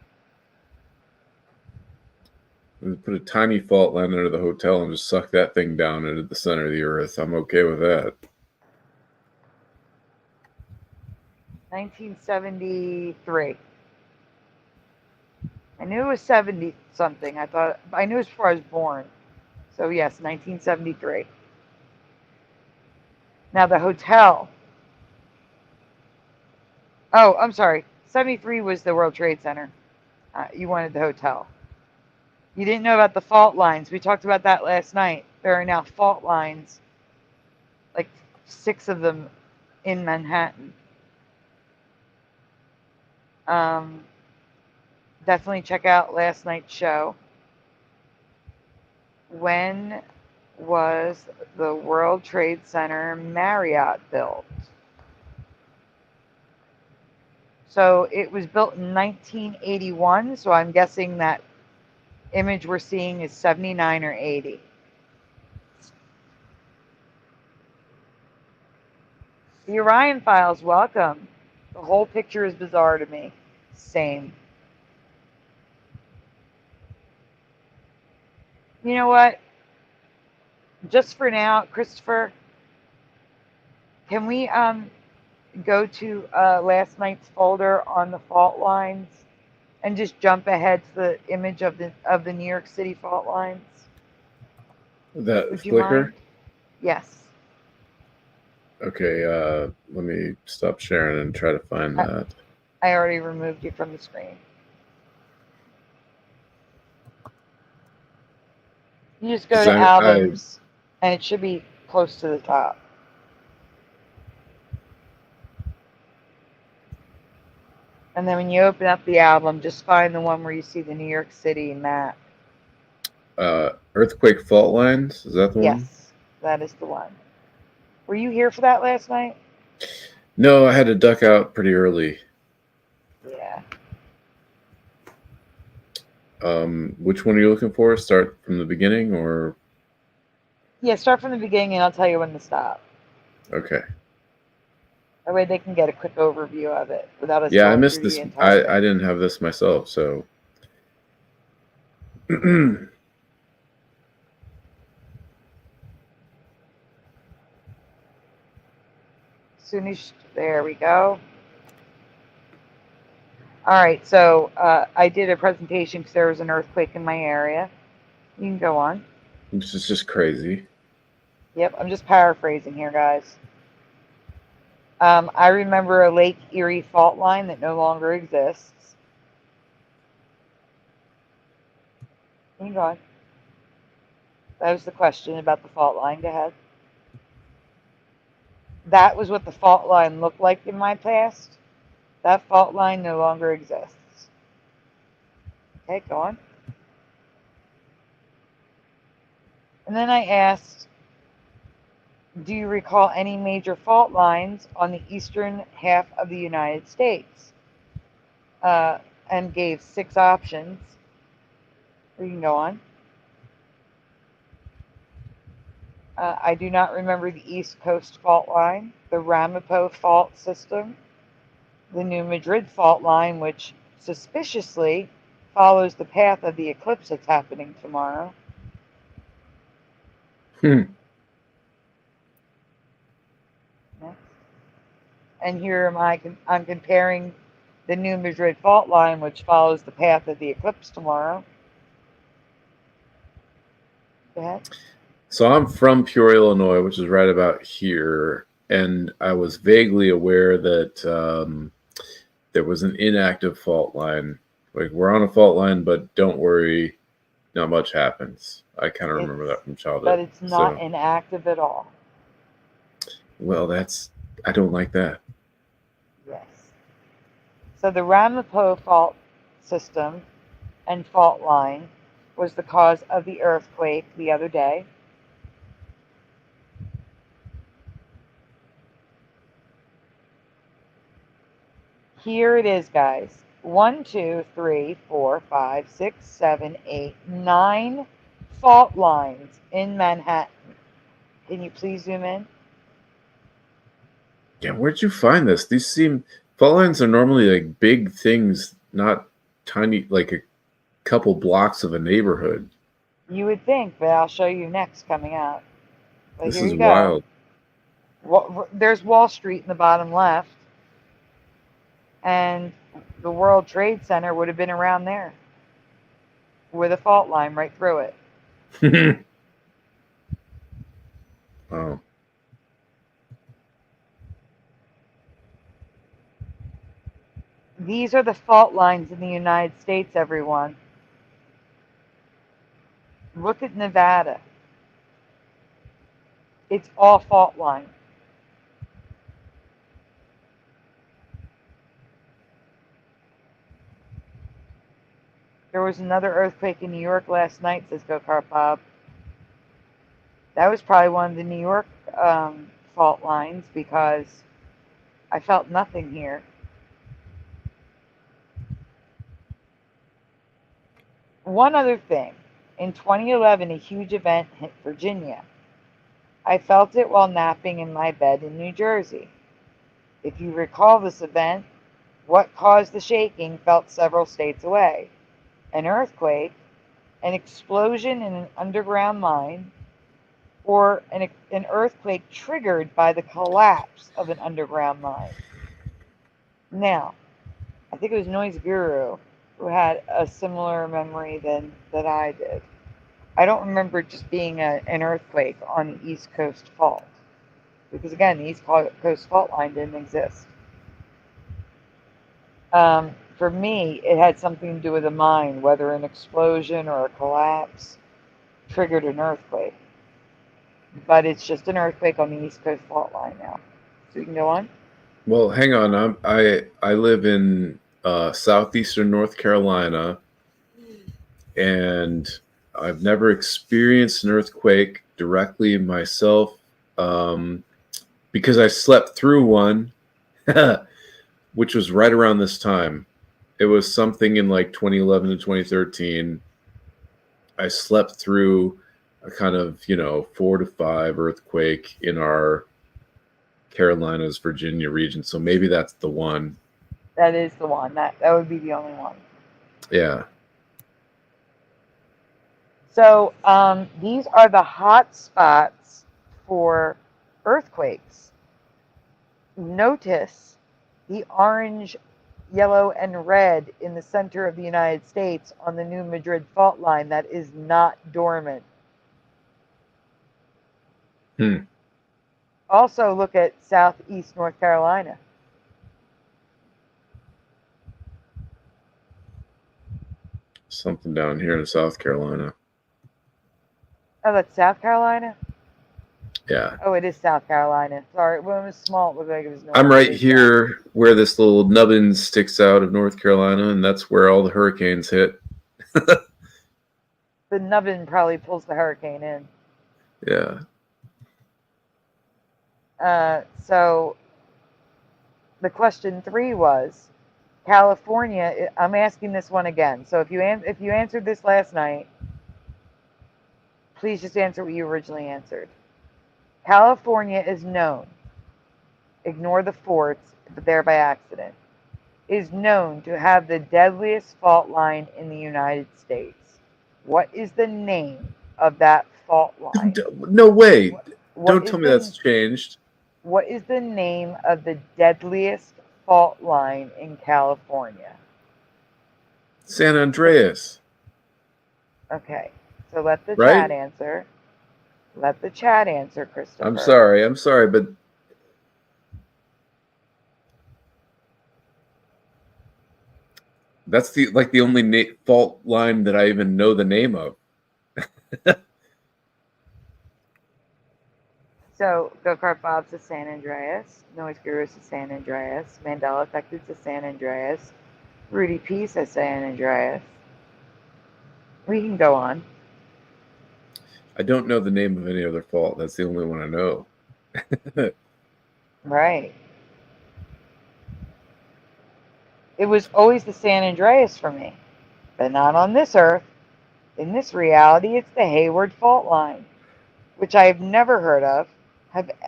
We put a tiny fault line under the hotel and just suck that thing down into the center of the earth. I'm okay with that. 1973. I knew it was 70 something. I knew it was before I was born. So yes, 1973. Now the hotel. Oh, I'm sorry. 73 was the World Trade Center. You wanted the hotel. You didn't know about the fault lines. We talked about that last night. There are now fault lines, like 6 of them in Manhattan. Definitely check out last night's show. When was the World Trade Center Marriott built? So it was built in 1981, so I'm guessing that image we're seeing is 79 or 80. The Orion Files, welcome. The whole picture is bizarre to me. Same. You know what? Just for now, Christopher, can we go to last night's folder on the fault lines and just jump ahead to the image of the New York City fault lines? That Would you flicker? mind? Yes. Okay, let me stop sharing and try to find that. I already removed you from the screen. You just go 'Cause to I albums, and it should be close to the top. And then when you open up the album, just find the one where you see the New York City map. Earthquake Fault Lines, is that the one? Yes, that is the one. Were you here for that last night? No, I had to duck out pretty early. Yeah. Which one are you looking for? Start from the beginning or? Yeah, start from the beginning and I'll tell you when to stop. Okay. That way they can get a quick overview of it without us Yeah, I going missed through this. the entire I didn't have this myself, so. There we go. All right, so I did a presentation because there was an earthquake in my area. You can go on. This is just crazy. Yep, I'm just paraphrasing here, guys. I remember a Lake Erie fault line that no longer exists. You can go on. That was the question about the fault line. Go ahead. That was what the fault line looked like in my past. That fault line no longer exists. Okay, go on. And then I asked, do you recall any major fault lines on the eastern half of the United States? And gave 6 options. You can go on. I do not remember the East Coast fault line, the Ramapo fault system, the New Madrid fault line, which suspiciously follows the path of the eclipse that's happening tomorrow. Next. And here I'm comparing the New Madrid fault line, which follows the path of the eclipse tomorrow. Go ahead. So I'm from Peoria, Illinois, which is right about here, and I was vaguely aware that there was an inactive fault line. Like, we're on a fault line, but don't worry, not much happens. I kind of remember that from childhood. But it's not inactive at all. Well, I don't like that. Yes. So the Ramapo fault system and fault line was the cause of the earthquake the other day. Here it is, guys. 1, 2, 3, 4, 5, 6, 7, 8, 9 fault lines in Manhattan. Can you please zoom in? Yeah, where'd you find this? Fault lines are normally like big things, not tiny, like a couple blocks of a neighborhood. You would think, but I'll show you next coming out. But This here is you go. wild. There's Wall Street in the bottom left. And the World Trade Center would have been around there with a fault line right through it. Oh. These are the fault lines in the United States, everyone. Look at Nevada. It's all fault line. There was another earthquake in New York last night, says Go-Kart Bob. That was probably one of the New York fault lines because I felt nothing here. One other thing. In 2011, a huge event hit Virginia. I felt it while napping in my bed in New Jersey. If you recall this event, what caused the shaking felt several states away. An earthquake, an explosion in an underground mine, or an earthquake triggered by the collapse of an underground mine. Now, I think it was Noise Guru who had a similar memory that I did. I don't remember just being an earthquake on the East Coast fault. Because again, the East Coast fault line didn't exist. For me, it had something to do with a mine, whether an explosion or a collapse. triggered an earthquake. But it's just an earthquake on the East Coast fault line now. So you can go on. Well, hang on. I live in southeastern North Carolina, and I've never experienced an earthquake directly myself, because I slept through one, which was right around this time. It was something in like 2011 to 2013. I slept through a kind of 4 to 5 earthquake in our Carolinas, Virginia region. So maybe that's the one. That is the one. That would be the only one. Yeah. So these are the hot spots for earthquakes. Notice the orange, yellow, and red in the center of the United States on the New Madrid fault line that is not dormant. Also look at southeast North Carolina. Something down here in South Carolina. Oh, that's South Carolina? Yeah. Oh, it is South Carolina. Sorry, when it was small, it looked like it was North. I'm right here where this little nubbin sticks out of North Carolina, and that's where all the hurricanes hit. The nubbin probably pulls the hurricane in. Yeah. So the question 3 was California. I'm asking this one again. So if you answered this last night, please just answer what you originally answered. California is known, ignore the forts, but there by accident, is known to have the deadliest fault line in the United States. What is the name of that fault line? No way. What Don't tell me that's changed. What is the name of the deadliest fault line in California? San Andreas. Okay, so let the Right? chat answer. Let the chat answer, Christopher. I'm sorry, but that's the only fault line that I even know the name of. So, Go Kart Bob to San Andreas. Noise Guru to San Andreas. Mandela Affected to San Andreas. Rudy P says San Andreas. We can go on. I don't know the name of any other fault. That's the only one I know. Right. It was always the San Andreas for me, but not on this earth. In this reality, it's the Hayward fault line, which I have never heard of.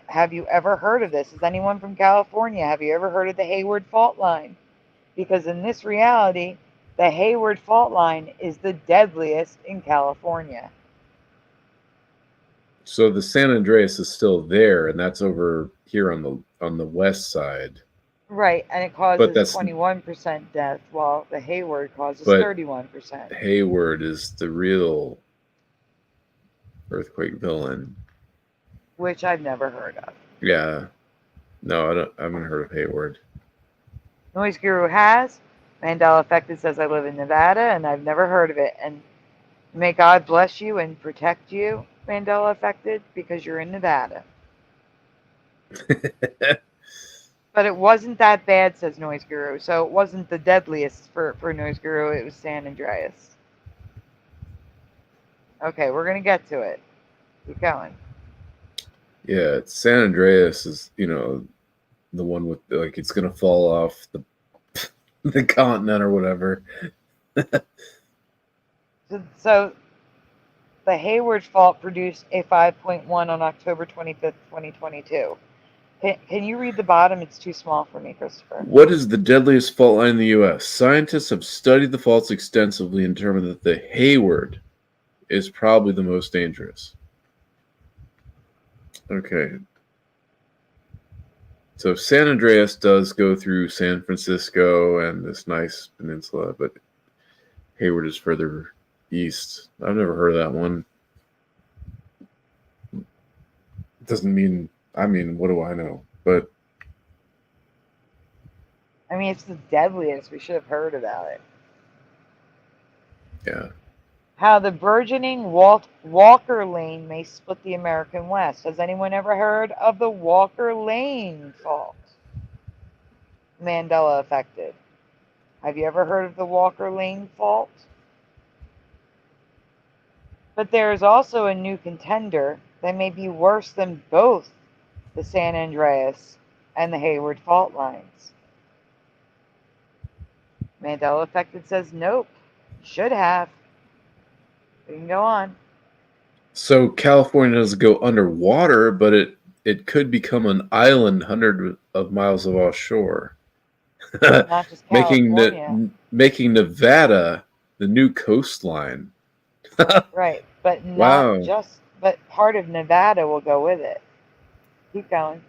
Have you ever heard of this? Is anyone from California? Have you ever heard of the Hayward fault line? Because in this reality, the Hayward fault line is the deadliest in California. So the San Andreas is still there, and that's over here on the west side. Right, and it causes 21% death, while the Hayward causes 31%. Hayward is the real earthquake villain, which I've never heard of. Yeah, no, I haven't heard of Hayward. Noise Guru has. Mandela Affected says I live in Nevada, and I've never heard of it. And may God bless you and protect you, Mandela Affected, because you're in Nevada. But it wasn't that bad, says Noise Guru. So it wasn't the deadliest for Noise Guru. It was San Andreas. Okay, we're going to get to it. Keep going. Yeah, San Andreas is, the one with, like, it's going to fall off the continent or whatever. So the Hayward fault produced a 5.1 on October 25th, 2022. Can you read the bottom? It's too small for me, Christopher. What is the deadliest fault line in the U.S.? Scientists have studied the faults extensively and determined that the Hayward is probably the most dangerous. Okay. So San Andreas does go through San Francisco and this nice peninsula, but Hayward is further east. I've never heard of that one. It doesn't mean, what do I know? But it's the deadliest. We should have heard about it. Yeah. How the burgeoning Walker Lane may split the American West. Has anyone ever heard of the Walker Lane fault? Mandela affected. Have you ever heard of the Walker Lane fault? But there is also a new contender that may be worse than both the San Andreas and the Hayward fault lines. Mandela affected says nope. Should have. We can go on. So California doesn't go underwater, but it could become an island hundreds of miles offshore. Not just California. making Nevada the new coastline. Right, but not Wow. just, but part of Nevada will go with it. Keep going.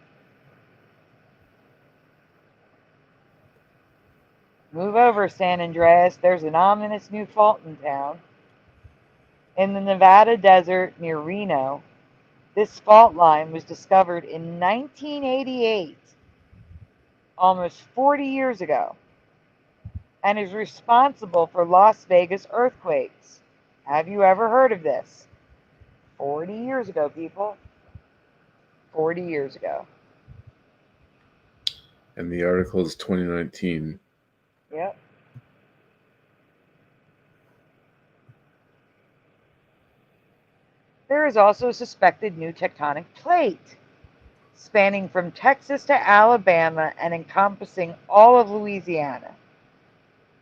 Move over, San Andreas. There's an ominous new fault in town. In the Nevada desert near Reno, this fault line was discovered in 1988, almost 40 years ago, and is responsible for Las Vegas earthquakes. Have you ever heard of this? 40 years ago, people. 40 years ago. And the article is 2019. Yep. There is also a suspected new tectonic plate spanning from Texas to Alabama and encompassing all of Louisiana.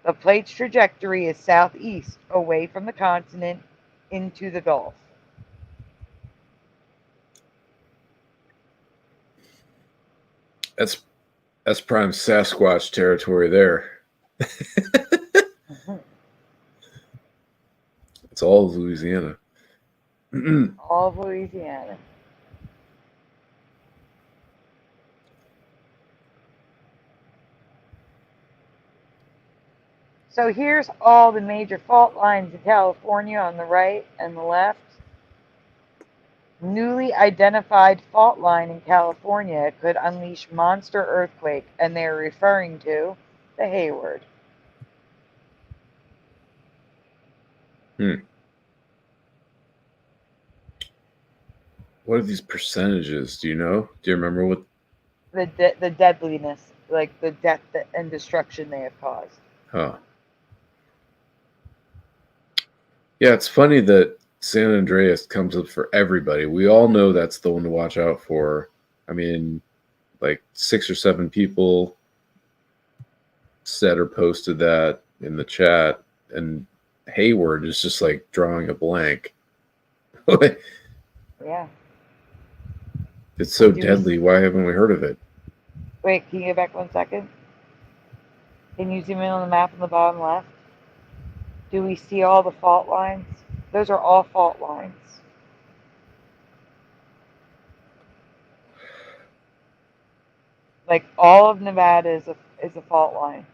The plate's trajectory is southeast, away from the continent, into the Gulf. That's prime Sasquatch territory there. It's all of Louisiana. All of Louisiana. So here's all the major fault lines in California on the right and the left. Newly identified fault line in California could unleash monster earthquake, and they're referring to the Hayward. What are these percentages? Do you know? Do you remember what? The deadliness, like the death and destruction they have caused. Huh. Yeah, it's funny that San Andreas comes up for everybody. We all know that's the one to watch out for. I mean, like 6 or 7 people said or posted that in the chat, and Hayward is just like drawing a blank. Yeah. It's so deadly. Why haven't we heard of it? Wait, can you go back 1 second? Can you zoom in on the map on the bottom left? Do we see all the fault lines? Those are all fault lines. Like all of Nevada is a fault line.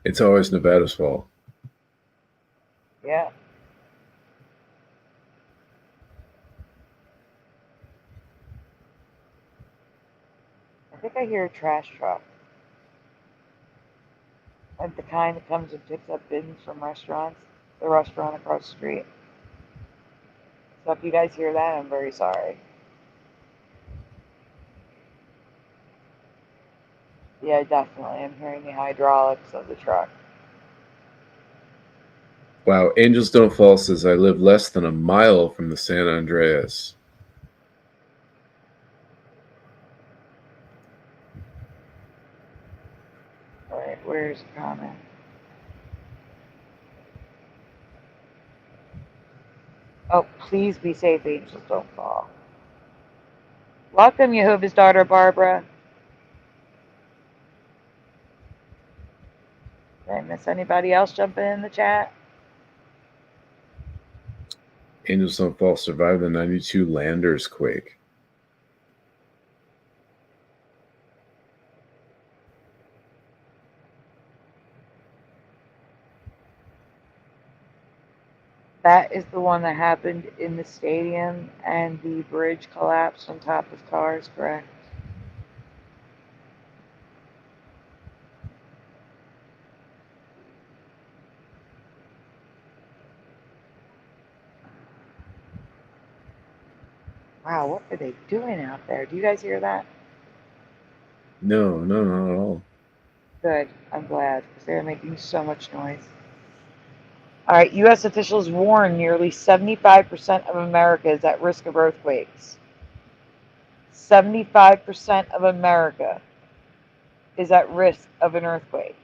It's always Nevada's fault. Yeah. I think I hear a trash truck. Like the kind that comes and picks up bins from restaurants. The restaurant across the street. So if you guys hear that, I'm very sorry. Yeah, definitely. I'm hearing the hydraulics of the truck. Wow, Angels Don't Fall says I live less than a mile from the San Andreas. Alright, where's the comment? Oh, please be safe, angels don't fall. Welcome, Jehovah's daughter, Barbara. Did I miss anybody else jumping in the chat? Angels Don't Fall survived the 92 Landers quake. That is the one that happened in the stadium and the bridge collapsed on top of cars, correct? Wow, what are they doing out there? Do you guys hear that? No, no, not at all. Good. I'm glad because they're making so much noise. All right, U.S. officials warn nearly 75% of America is at risk of earthquakes. 75% of America is at risk of an earthquake.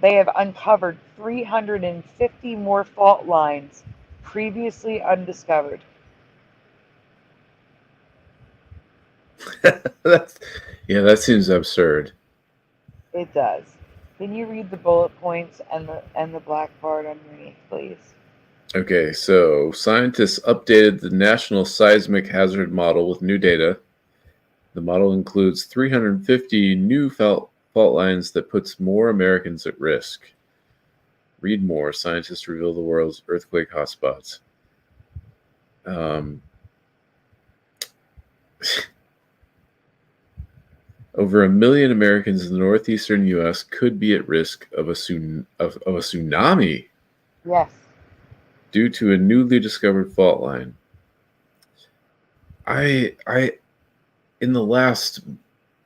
They have uncovered 350 more fault lines previously undiscovered. That seems absurd. It does. Can you read the bullet points and the black part underneath, please? Okay, so scientists updated the National Seismic Hazard Model with new data. The model includes 350 new fault lines that puts more Americans at risk. Read more. Scientists reveal the world's earthquake hotspots. Over 1 million Americans in the northeastern U.S. could be at risk of a tsunami. Yes. Due to a newly discovered fault line. I in the last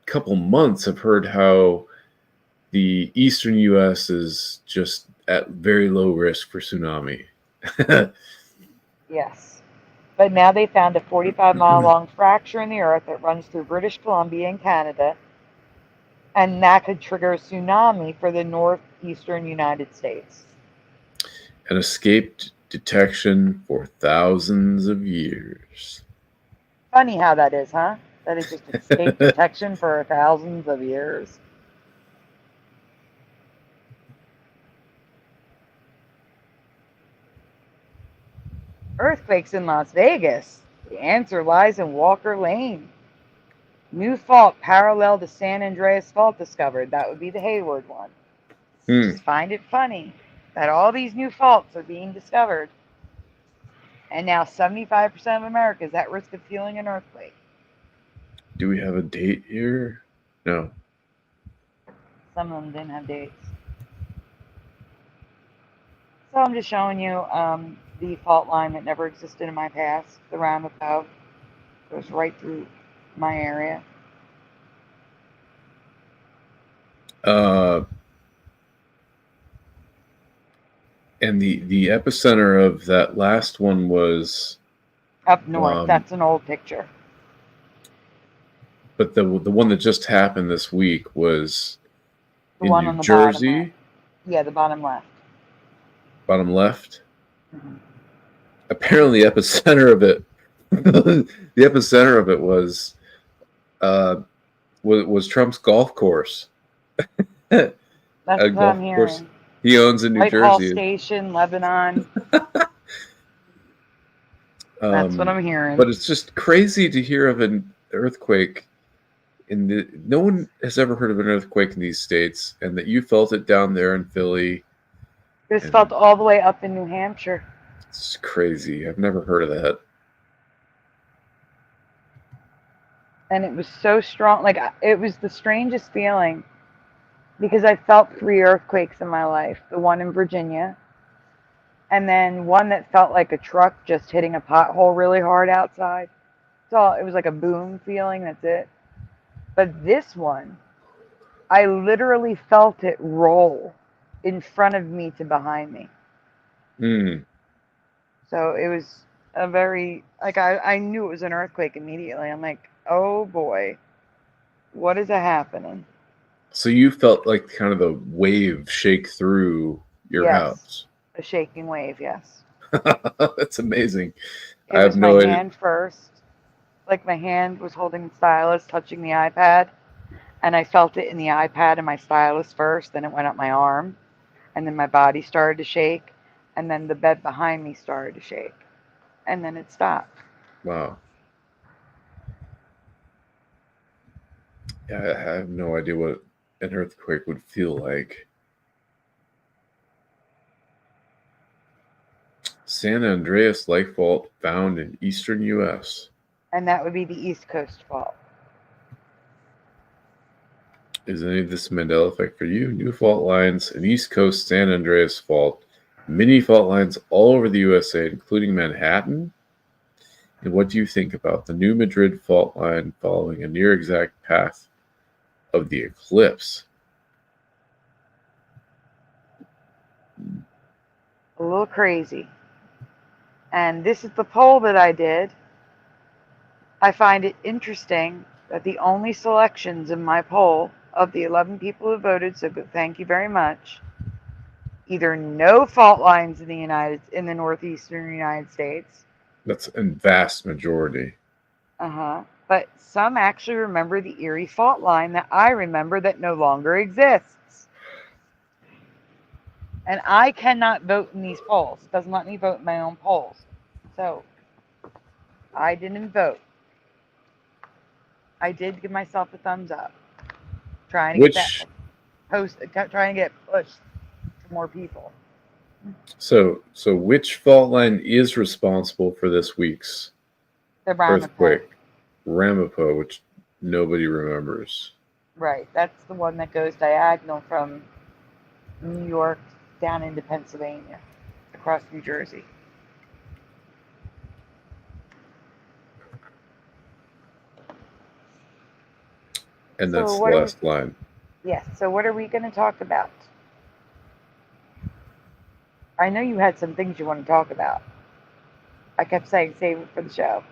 couple months have heard how the eastern U.S. is just at very low risk for tsunami. Yes. But now they found a 45-mile-long fracture in the earth that runs through British Columbia and Canada, and that could trigger a tsunami for the northeastern United States. And escaped detection for thousands of years. Funny how that is, huh? That it just escaped detection for thousands of years. Earthquakes in Las Vegas. The answer lies in Walker Lane. New fault parallel to San Andreas Fault discovered. That would be the Hayward one. Just find it funny that all these new faults are being discovered. And now 75% of America is at risk of feeling an earthquake. Do we have a date here? No. Some of them didn't have dates. So I'm just showing you the fault line that never existed in my past, the roundabout. Goes right through my area. And the epicenter of that last one was up north. That's an old picture. But the one that just happened this week was the in one New on the Jersey. Bottom yeah, the bottom left. Bottom left. Mm-hmm. Apparently, the epicenter of it, was Trump's golf course. That's what I'm hearing. Course he owns in New Whitehall Jersey. Station, Lebanon. That's what I'm hearing. But it's just crazy to hear of an earthquake. No one has ever heard of an earthquake in these states, and that you felt it down there in Philly. It was felt all the way up in New Hampshire. It's crazy. I've never heard of that. And it was so strong. Like, it was the strangest feeling because I felt 3 earthquakes in my life. The one in Virginia, and then one that felt like a truck just hitting a pothole really hard outside. So it was like a boom feeling, that's it. But this one, I literally felt it roll in front of me to behind me. So it was a very, like, I knew it was an earthquake immediately. I'm like, oh boy, what is happening? So you felt like kind of the wave shake through your house. A shaking wave, yes. That's amazing. It was my hand first. Like, my hand was holding the stylus, touching the iPad, and I felt it in the iPad and my stylus first. Then it went up my arm, and then my body started to shake, and then the bed behind me started to shake, and then it stopped. Wow. Yeah, I have no idea what an earthquake would feel like. San Andreas lake fault found in eastern U.S. And that would be the East Coast fault. Is any of this Mandela effect for you? New fault lines, an East Coast San Andreas fault, mini fault lines all over the USA, including Manhattan. And what do you think about the New Madrid fault line following a near exact path of the eclipse? A little crazy. And this is the poll that I did. I find it interesting that the only selections in my poll of the 11 people who voted, so thank you very much, either no fault lines in the northeastern United States. That's a vast majority. But some actually remember the Erie fault line that I remember that no longer exists. And I cannot vote in these polls. It doesn't let me vote in my own polls. So I didn't vote. I did give myself a thumbs up. Trying to get it pushed to more people. So which fault line is responsible for this week's earthquake? Ramapo, which nobody remembers. Right. That's the one that goes diagonal from New York down into Pennsylvania, across New Jersey. And that's the last line. Yes. So what are we going to talk about? I know you had some things you want to talk about. I kept saying save it for the show.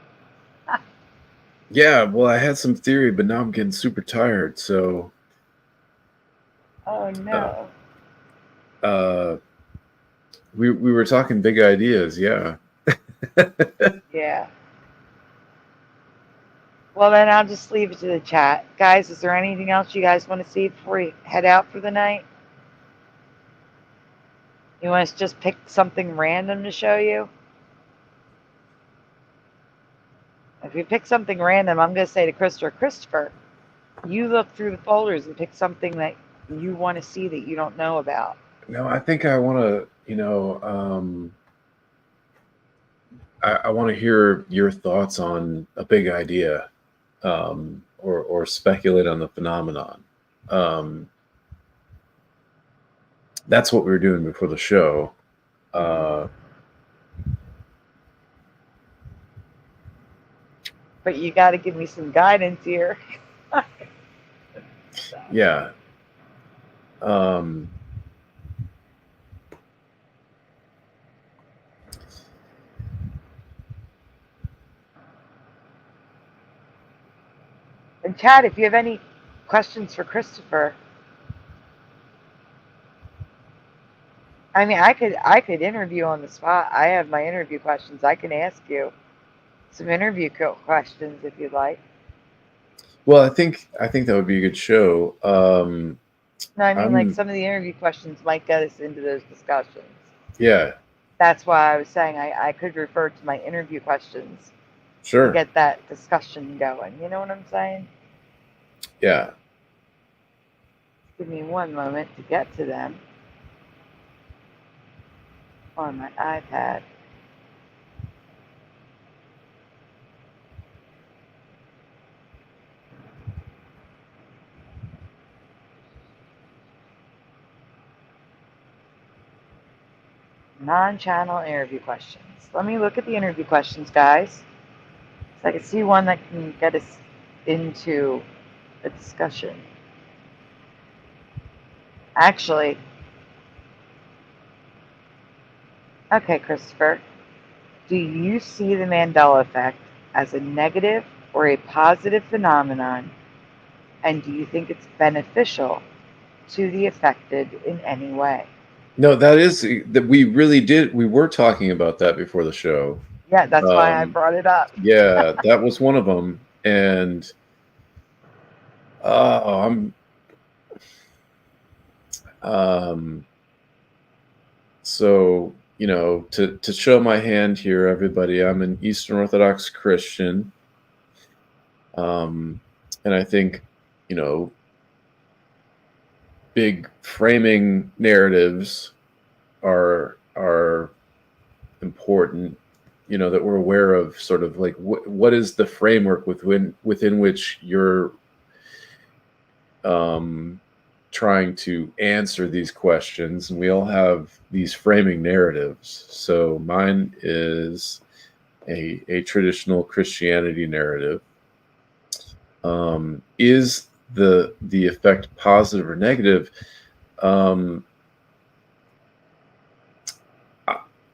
Yeah, well, I had some theory, but now I'm getting super tired, so... Oh, no. We were talking big ideas, yeah. Yeah. Well, then I'll just leave it to the chat. Guys, is there anything else you guys want to see before we head out for the night? You want us to just pick something random to show you? If you pick something random, I'm going to say to Christopher, you look through the folders and pick something that you want to see that you don't know about. No, I think I want to, I want to hear your thoughts on a big idea, or speculate on the phenomenon. That's what we were doing before the show. But you got to give me some guidance here. Yeah. And Chad, if you have any questions for Christopher, I mean, I could interview on the spot. I have my interview questions. I can ask you some interview questions if you'd like. Well, I think that would be a good show. No, I mean, like some of the interview questions might get us into those discussions. Yeah. That's why I was saying I could refer to my interview questions. Sure. To get that discussion going. You know what I'm saying? Yeah. Give me one moment to get to them on my iPad. Non-channel interview questions. Let me look at the interview questions, guys. So I can see one that can get us into a discussion. Actually, okay, Christopher, do you see the Mandela effect as a negative or a positive phenomenon? And do you think it's beneficial to the affected in any way? No, that we really did. We were talking about that before the show. Yeah, that's why I brought it up. Yeah, that was one of them. And so, to show my hand here, everybody, I'm an Eastern Orthodox Christian. And I think, big framing narratives are important, that we're aware of, sort of like what is the framework within which you're trying to answer these questions. And we all have these framing narratives. So mine is a traditional Christianity narrative. Is the effect positive or negative?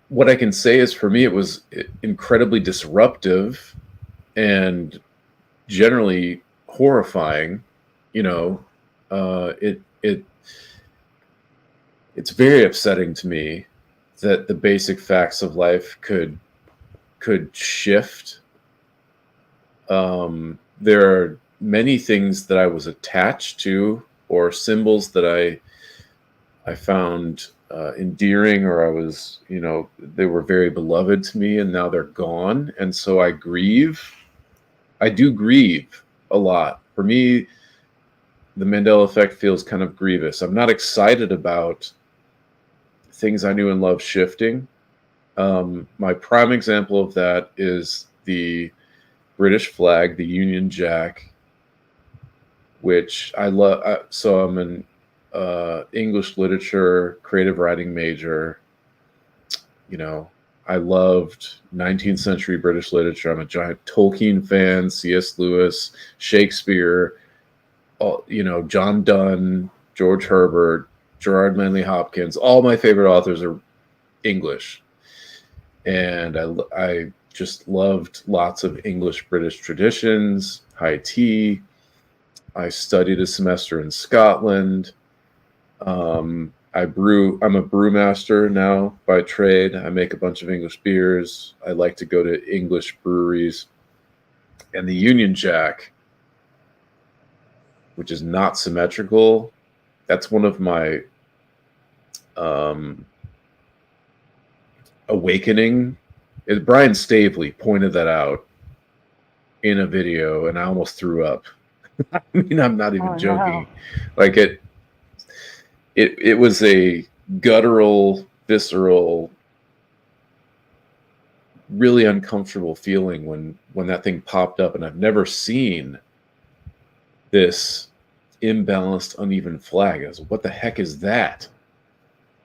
What I can say is, for me, it was incredibly disruptive and generally horrifying. It's very upsetting to me that the basic facts of life could shift. There are many things that I was attached to, or symbols that I found endearing, or I was, they were very beloved to me, and now they're gone. And so I grieve. I do grieve a lot. For me, the Mandela effect feels kind of grievous. I'm not excited about things I knew and loved shifting. My prime example of that is the British flag, the Union Jack, which I love. So I'm an English literature, creative writing major. I loved 19th century British literature. I'm a giant Tolkien fan, C.S. Lewis, Shakespeare, John Donne, George Herbert, Gerard Manley Hopkins. All my favorite authors are English. And I just loved lots of English British traditions, high tea. I studied a semester in Scotland. I'm a brewmaster now by trade. I make a bunch of English beers. I like to go to English breweries. And the Union Jack, which is not symmetrical, that's one of my awakening. Brian Staveley pointed that out in a video, and I almost threw up. I mean, I'm not even joking. No. Like it was a guttural, visceral, really uncomfortable feeling when that thing popped up. And I've never seen this imbalanced, uneven flag. I was, what the heck is that?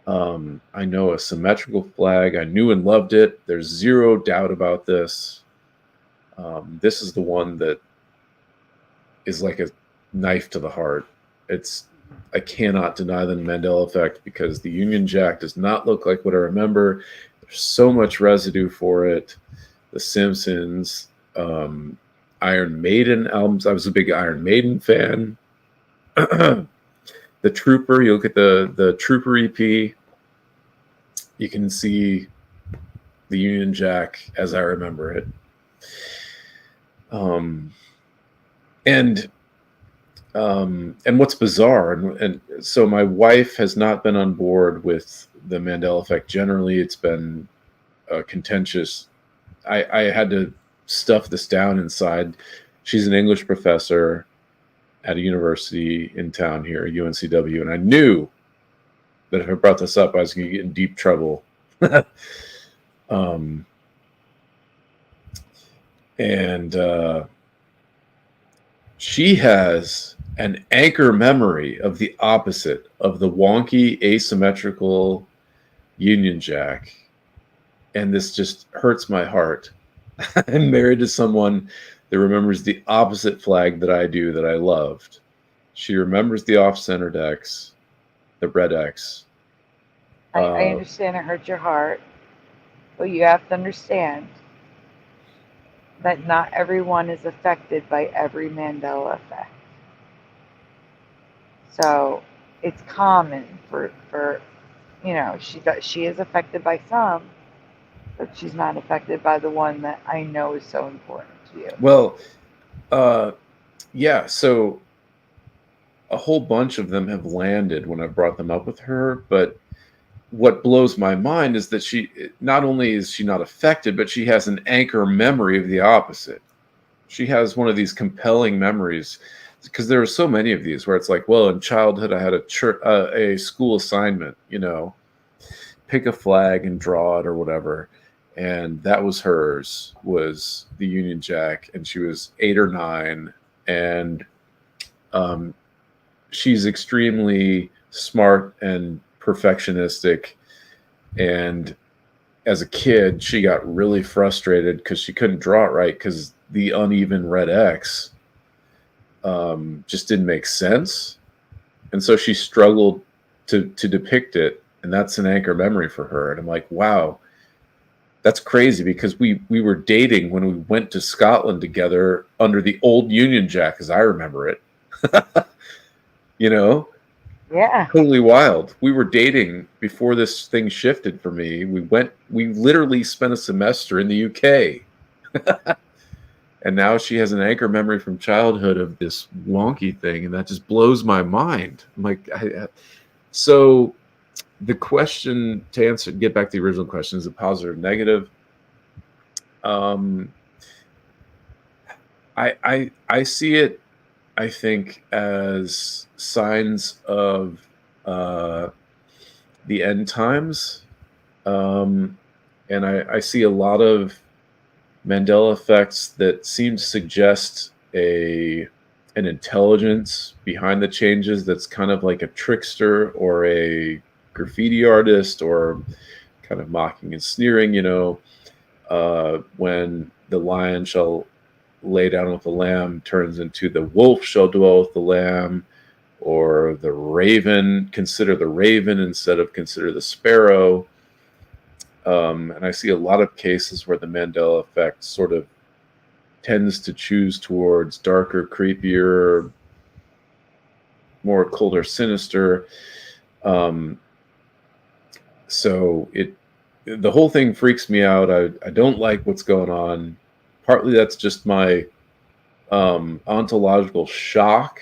I know a symmetrical flag. I knew and loved it. There's zero doubt about this. This is the one that is like a knife to the heart. I cannot deny the Mandela effect, because the Union Jack does not look like what I remember. There's so much residue for it. The Simpsons, Iron Maiden albums. I was a big Iron Maiden fan. The Trooper, you look at the Trooper EP, you can see the Union Jack as I remember it. And what's bizarre, and so my wife has not been on board with the Mandela effect. Generally, it's been contentious. I had to stuff this down inside. She's an English professor at a university in town here, UNCW, and I knew that if I brought this up, I was going to get in deep trouble. She has an anchor memory of the opposite of the wonky, asymmetrical Union Jack. And this just hurts my heart. I'm married to someone that remembers the opposite flag that I do, that I loved. She remembers the off-centered X, the red X. I understand it hurts your heart, but you have to understand that not everyone is affected by every Mandela effect. So it's common for she is affected by some, but she's not affected by the one that I know is so important to you. Well, yeah, so a whole bunch of them have landed when I brought them up with her, but what blows my mind is that she not only is she not affected, but she has an anchor memory of the opposite. She has one of these compelling memories, because there are so many of these where it's like, well, in childhood I had a school assignment, pick a flag and draw it or whatever. and that was hers, was the Union Jack, and she was 8 or 9, and she's extremely smart and perfectionistic, and as a kid she got really frustrated because she couldn't draw it right because the uneven red X just didn't make sense, and so she struggled to depict it, and that's an anchor memory for her. And I'm like, wow, that's crazy, because we were dating when we went to Scotland together under the old Union Jack, as I remember it. You know, Yeah. totally wild. We were dating before this thing shifted for me. We literally spent a semester in the UK. And now she has an anchor memory from childhood of this wonky thing, and that just blows my mind. I'm like, so the question, to get back to the original question, is it positive or negative? I see it, I think, as signs of the end times, and I see a lot of Mandela effects that seem to suggest an intelligence behind the changes that's kind of like a trickster or a graffiti artist, or kind of mocking and sneering, when the lion shall lay down with the lamb turns into the wolf shall dwell with the lamb, or the raven, consider the raven instead of consider the sparrow. And I see a lot of cases where the Mandela effect sort of tends to choose towards darker, creepier, more occult or sinister. So the whole thing freaks me out. I don't like what's going on. Partly that's just my ontological shock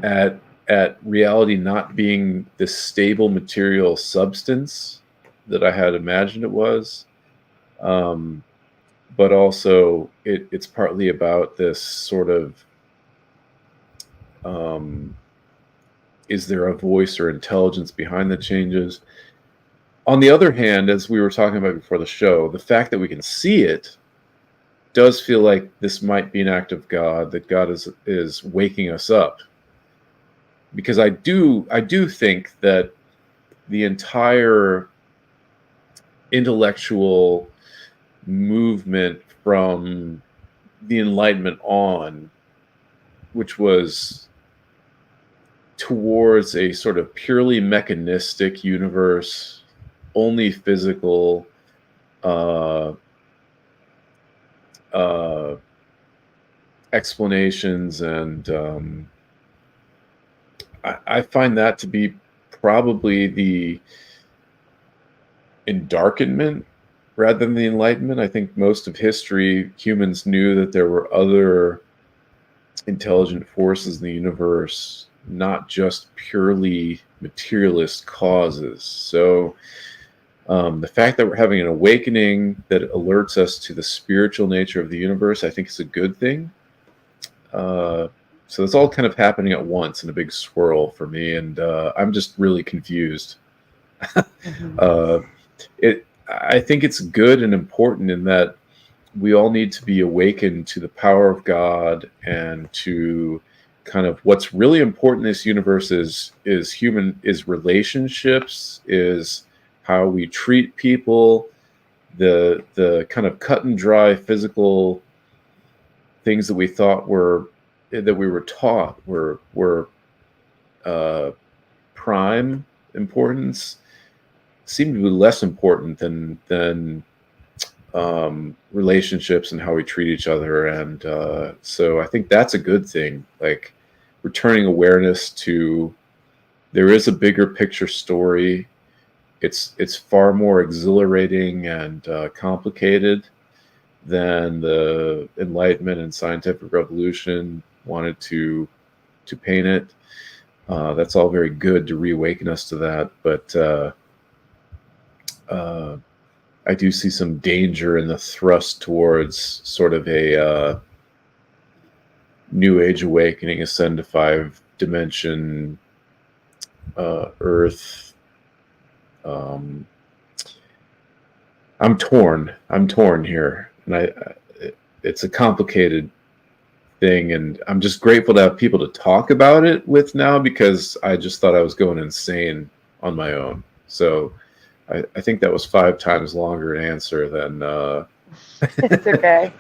at reality not being this stable material substance that I had imagined it was. But also it's partly about this sort of, is there a voice or intelligence behind the changes? On the other hand, as we were talking about before the show, the fact that we can see it does feel like this might be an act of God, that God is waking us up. Because I do think that the entire intellectual movement from the Enlightenment on, which was towards a sort of purely mechanistic universe, only physical, explanations, and I find that to be probably the endarkenment rather than the Enlightenment. I think most of history, humans knew that there were other intelligent forces in the universe, not just purely materialist causes. So the fact that we're having an awakening that alerts us to the spiritual nature of the universe, I think is a good thing. So it's all kind of happening at once in a big swirl for me, and I'm just really confused. I think it's good and important in that we all need to be awakened to the power of God, and to kind of what's really important in this universe is relationships, is how we treat people, the kind of cut and dry physical things that we thought that we were taught were prime importance seem to be less important than relationships and how we treat each other. And so I think that's a good thing, like returning awareness to there is a bigger picture story. It's far more exhilarating and complicated than the Enlightenment and scientific revolution wanted to paint it. That's all very good to reawaken us to that, but I do see some danger in the thrust towards sort of a new age awakening, ascend to 5-dimension Earth, I'm torn. I'm torn here, and it's a complicated thing, and I'm just grateful to have people to talk about it with now, because I just thought I was going insane on my own. So I think that was 5 times longer an answer than. It's okay.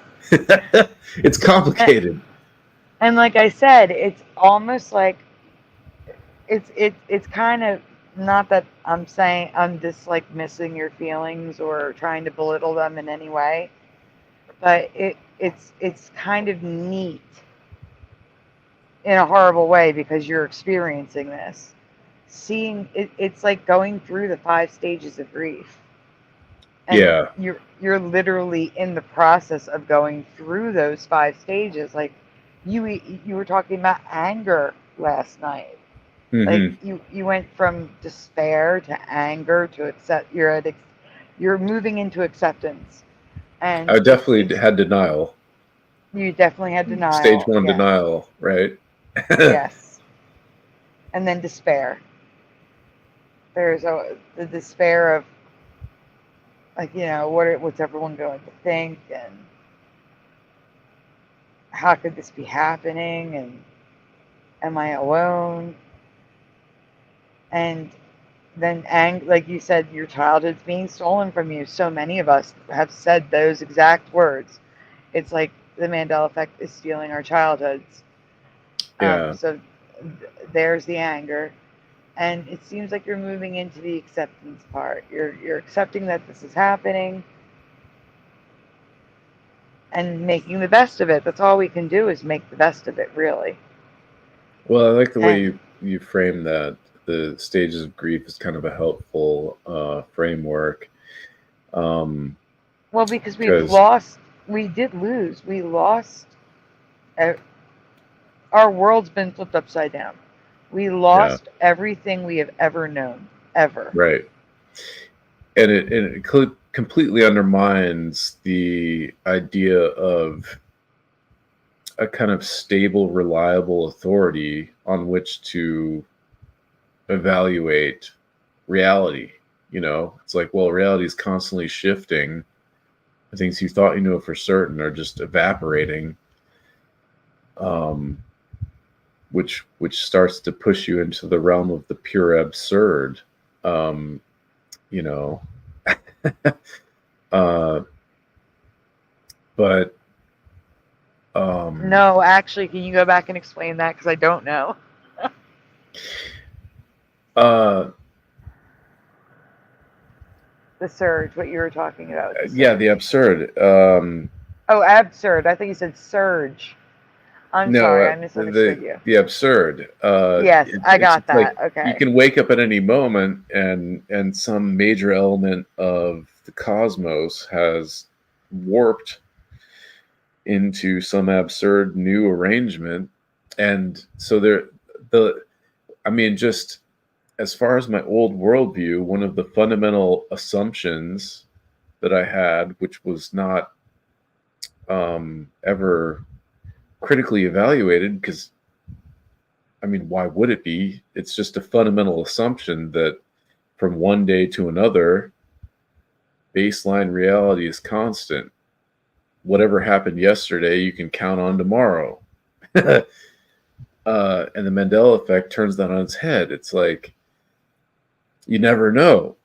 It's complicated. And like I said, it's almost like it's kind of, not that I'm saying I'm just like missing your feelings or trying to belittle them in any way, but it's kind of neat in a horrible way, because you're experiencing this. Seeing it, it's like going through the 5 stages of grief. And Yeah. you're literally in the process of going through those 5 stages. Like you were talking about anger last night. Like you went from despair to anger to accept. You're moving into acceptance, and I definitely had denial. you definitely had denial. Stage 1 yes. denial, right? Yes. And then despair. There's the despair of, like, what's everyone going to think, and how could this be happening, and am I alone? And then, like you said, your childhood's being stolen from you. So many of us have said those exact words. It's like the Mandela effect is stealing our childhoods. Yeah. So there's the anger. And it seems like you're moving into the acceptance part. You're accepting that this is happening and making the best of it. That's all we can do, is make the best of it, really. Well, I like the way you frame that. The stages of grief is kind of a helpful framework. Well, because we lost. We lost. Our world's been flipped upside down. We lost everything we have ever known, ever. Right. And it completely undermines the idea of a kind of stable, reliable authority on which to evaluate reality. It's like, well, reality is constantly shifting. The things you thought you knew for certain are just evaporating. Which starts to push you into the realm of the pure absurd. But no, actually, can you go back and explain that, because I don't know. The surge, what you were talking about. The absurd. Oh, absurd. I think you said surge. I'm sorry, I misunderstood you. The absurd. Yes, I got that. Like, okay. You can wake up at any moment, and some major element of the cosmos has warped into some absurd new arrangement, and so just as far as my old worldview, one of the fundamental assumptions that I had, which was not ever critically evaluated, because why would it be? It's just a fundamental assumption that from one day to another, baseline reality is constant. Whatever happened yesterday, you can count on tomorrow. And the Mandela effect turns that on its head. It's like, you never know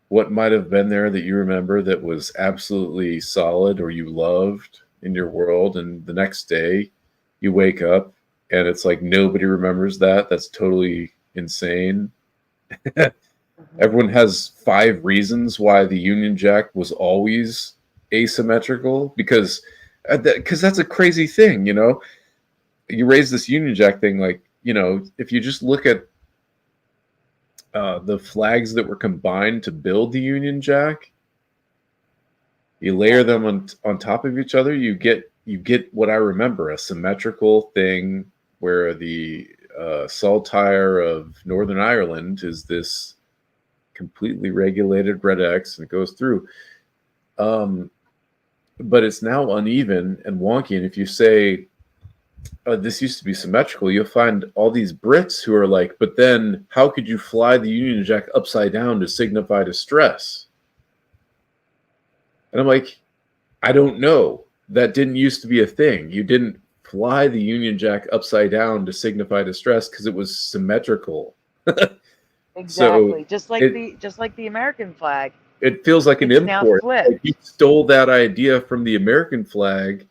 what might have been there that you remember that was absolutely solid or you loved in your world, and the next day you wake up and it's like nobody remembers that. That's totally insane. Everyone has 5 reasons why the Union Jack was always asymmetrical, because that's a crazy thing. You raise this Union Jack thing, like, if you just look at the flags that were combined to build the Union Jack, you layer them on top of each other, you get what I remember, a symmetrical thing where the saltire of Northern Ireland is this completely regulated red X, and it goes through. But it's now uneven and wonky, and if you say, this used to be symmetrical, you'll find all these Brits who are like, but then how could you fly the Union Jack upside down to signify distress? And I'm like, I don't know. That didn't used to be a thing. You didn't fly the Union Jack upside down to signify distress because it was symmetrical. So Exactly. Just like it the American flag. it feels like an It's now import. flipped. Like you stole that idea from the American flag.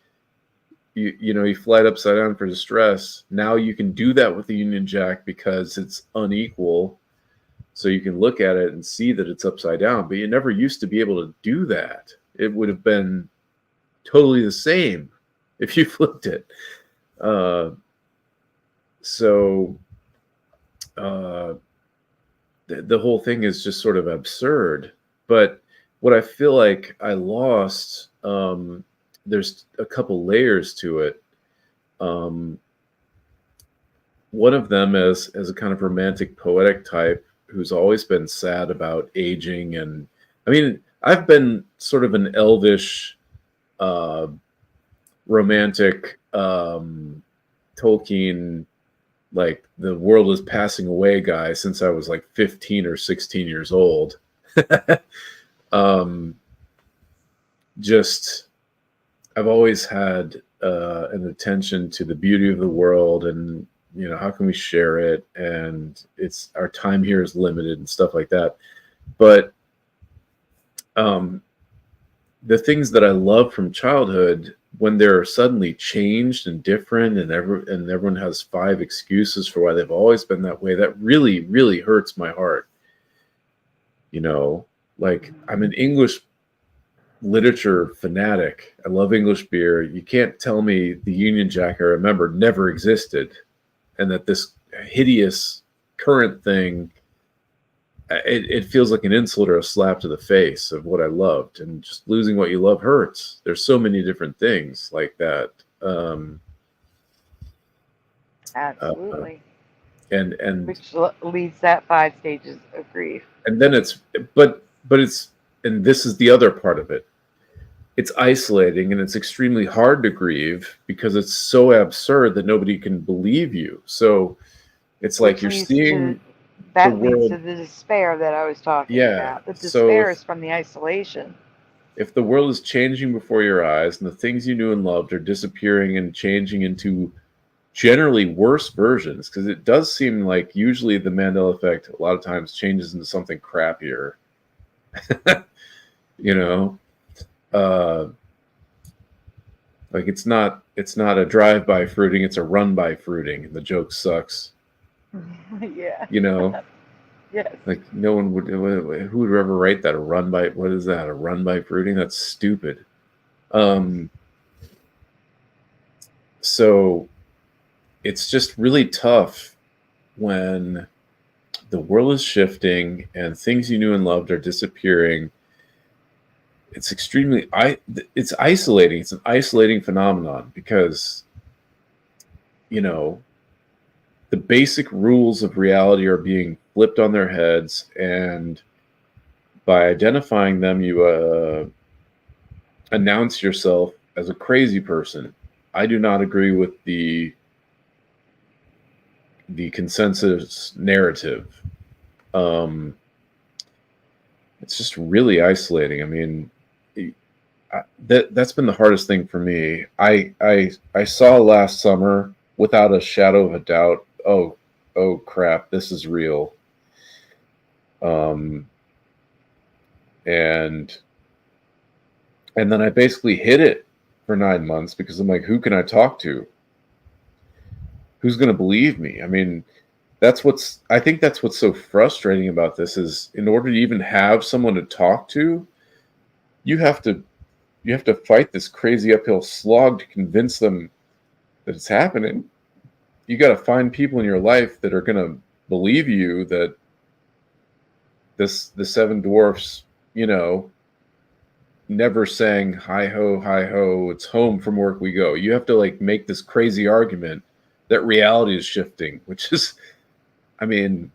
You fly it upside down for distress. Now you can do that with the Union Jack because it's unequal. So you can look at it and see that it's upside down. But you never used to be able to do that. It would have been totally the same if you flipped it. So the whole thing is just sort of absurd. But what I feel like I lost, there's a couple layers to it. One of them as a kind of romantic poetic type who's always been sad about aging. And I mean, I've been sort of an elvish romantic Tolkien, like the world is passing away guy since I was like 15 or 16 years old. Just I've always had an attention to the beauty of the world, and how can we share it, and it's our time here is limited and stuff like that. But the things that I love from childhood, when they're suddenly changed and different, and everyone has 5 excuses for why they've always been that way, that really, really hurts my heart. Like I'm an English literature fanatic. I love English beer. You can't tell me the Union Jack I remember never existed, and that this hideous current thing, it feels like an insult or a slap to the face of what I loved. And just losing what you love hurts. There's so many different things like that. Absolutely. And which leads that 5 stages of grief. And then but it's, and this is the other part of it. It's isolating, and it's extremely hard to grieve because it's so absurd that nobody can believe you. So it's like you're seeing that leads to the despair that I was talking about. The despair is from the isolation. If the world is changing before your eyes and the things you knew and loved are disappearing and changing into generally worse versions, because it does seem like usually the Mandela effect a lot of times changes into something crappier. Like it's not a drive-by fruiting, it's a run-by fruiting, and the joke sucks. Yeah. Yes. Like no one would, who would ever write that? A run-by, what is that? A run-by fruiting? That's stupid. So it's just really tough when the world is shifting and things you knew and loved are disappearing. It's it's isolating. It's an isolating phenomenon because, the basic rules of reality are being flipped on their heads, and by identifying them, you announce yourself as a crazy person. I do not agree with the consensus narrative. It's just really isolating. I mean, that's been the hardest thing for me. I saw last summer without a shadow of a doubt, oh crap, this is real. And then I basically hid it for 9 months because I'm like, who can I talk to? Who's going to believe me? I mean, I think that's what's so frustrating about this is, in order to even have someone to talk to, you have to fight this crazy uphill slog to convince them that it's happening. You got to find people in your life that are going to believe you that the 7 dwarfs, never sang hi ho, it's home from work we go. You have to make this crazy argument that reality is shifting, which is, I mean,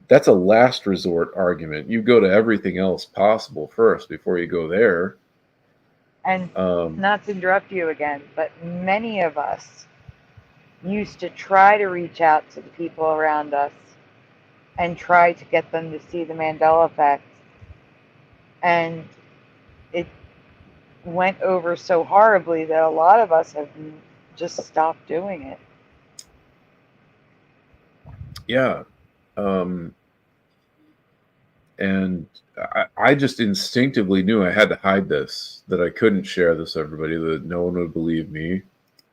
that's a last resort argument. You go to everything else possible first before you go there. And not to interrupt you again, but many of us used to try to reach out to the people around us and try to get them to see the Mandela effect. And went over so horribly that a lot of us have just stopped doing it. Yeah. And I just instinctively knew I had to hide this, that I couldn't share this with everybody, that no one would believe me.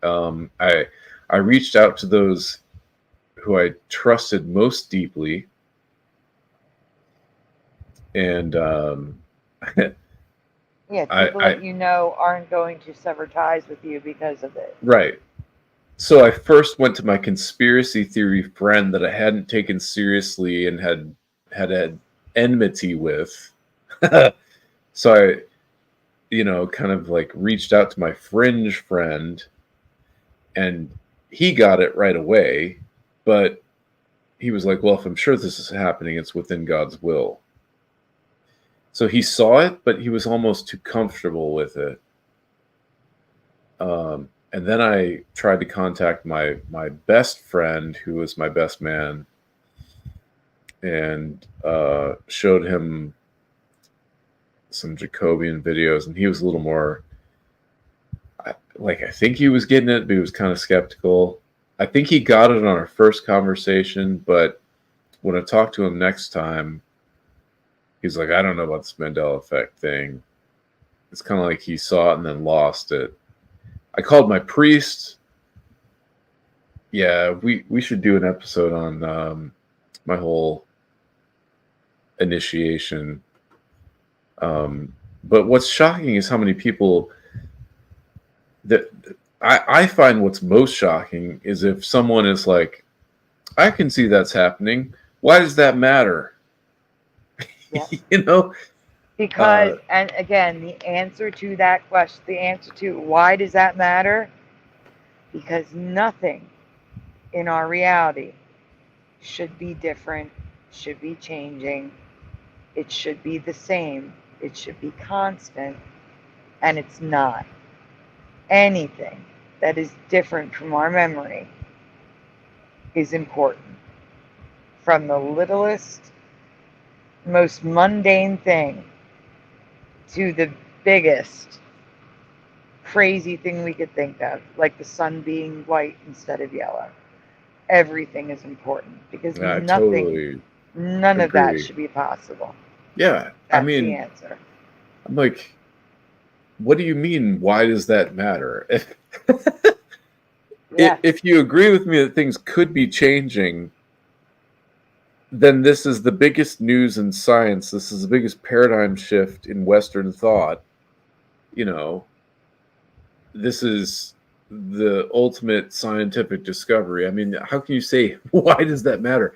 I reached out to those who I trusted most deeply, and Yeah, I, people I that you know aren't going to sever ties with you because of it. right. So I first went to my conspiracy theory friend that I hadn't taken seriously and had enmity with. So I, kind of like reached out to my fringe friend, and he got it right away, but he was like, well, if I'm sure this is happening, it's within God's will. So he saw it, but he was almost too comfortable with it. And then I tried to contact my best friend, who was my best man, and showed him some Jacobian videos, and he was a little more, I think he was getting it, but he was kind of skeptical. I think he got it on our first conversation, but when I talked to him next time, he's like, I don't know about this Mandela effect thing. It's kind of like he saw it and then lost it. I called my priest. Yeah, we should do an episode on my whole initiation. But what's shocking is how many people that I find what's most shocking is if someone is like, I can see that's happening. Why does that matter? Yeah. Because, and again, the answer to that question, the answer to why does that matter? Because nothing in our reality should be different, should be changing. It should be the same. It should be constant. And it's not. Anything that is different from our memory is important. From the littlest, most mundane thing to the biggest crazy thing we could think of, like the sun being white instead of yellow. Everything is important because I totally none of that should be possible. Yeah, That's the answer. I'm like, what do you mean? Why does that matter? If you agree with me that things could be changing, then this is the biggest news in science. This is the biggest paradigm shift in Western thought. This is the ultimate scientific discovery. I mean, how can you say, why does that matter?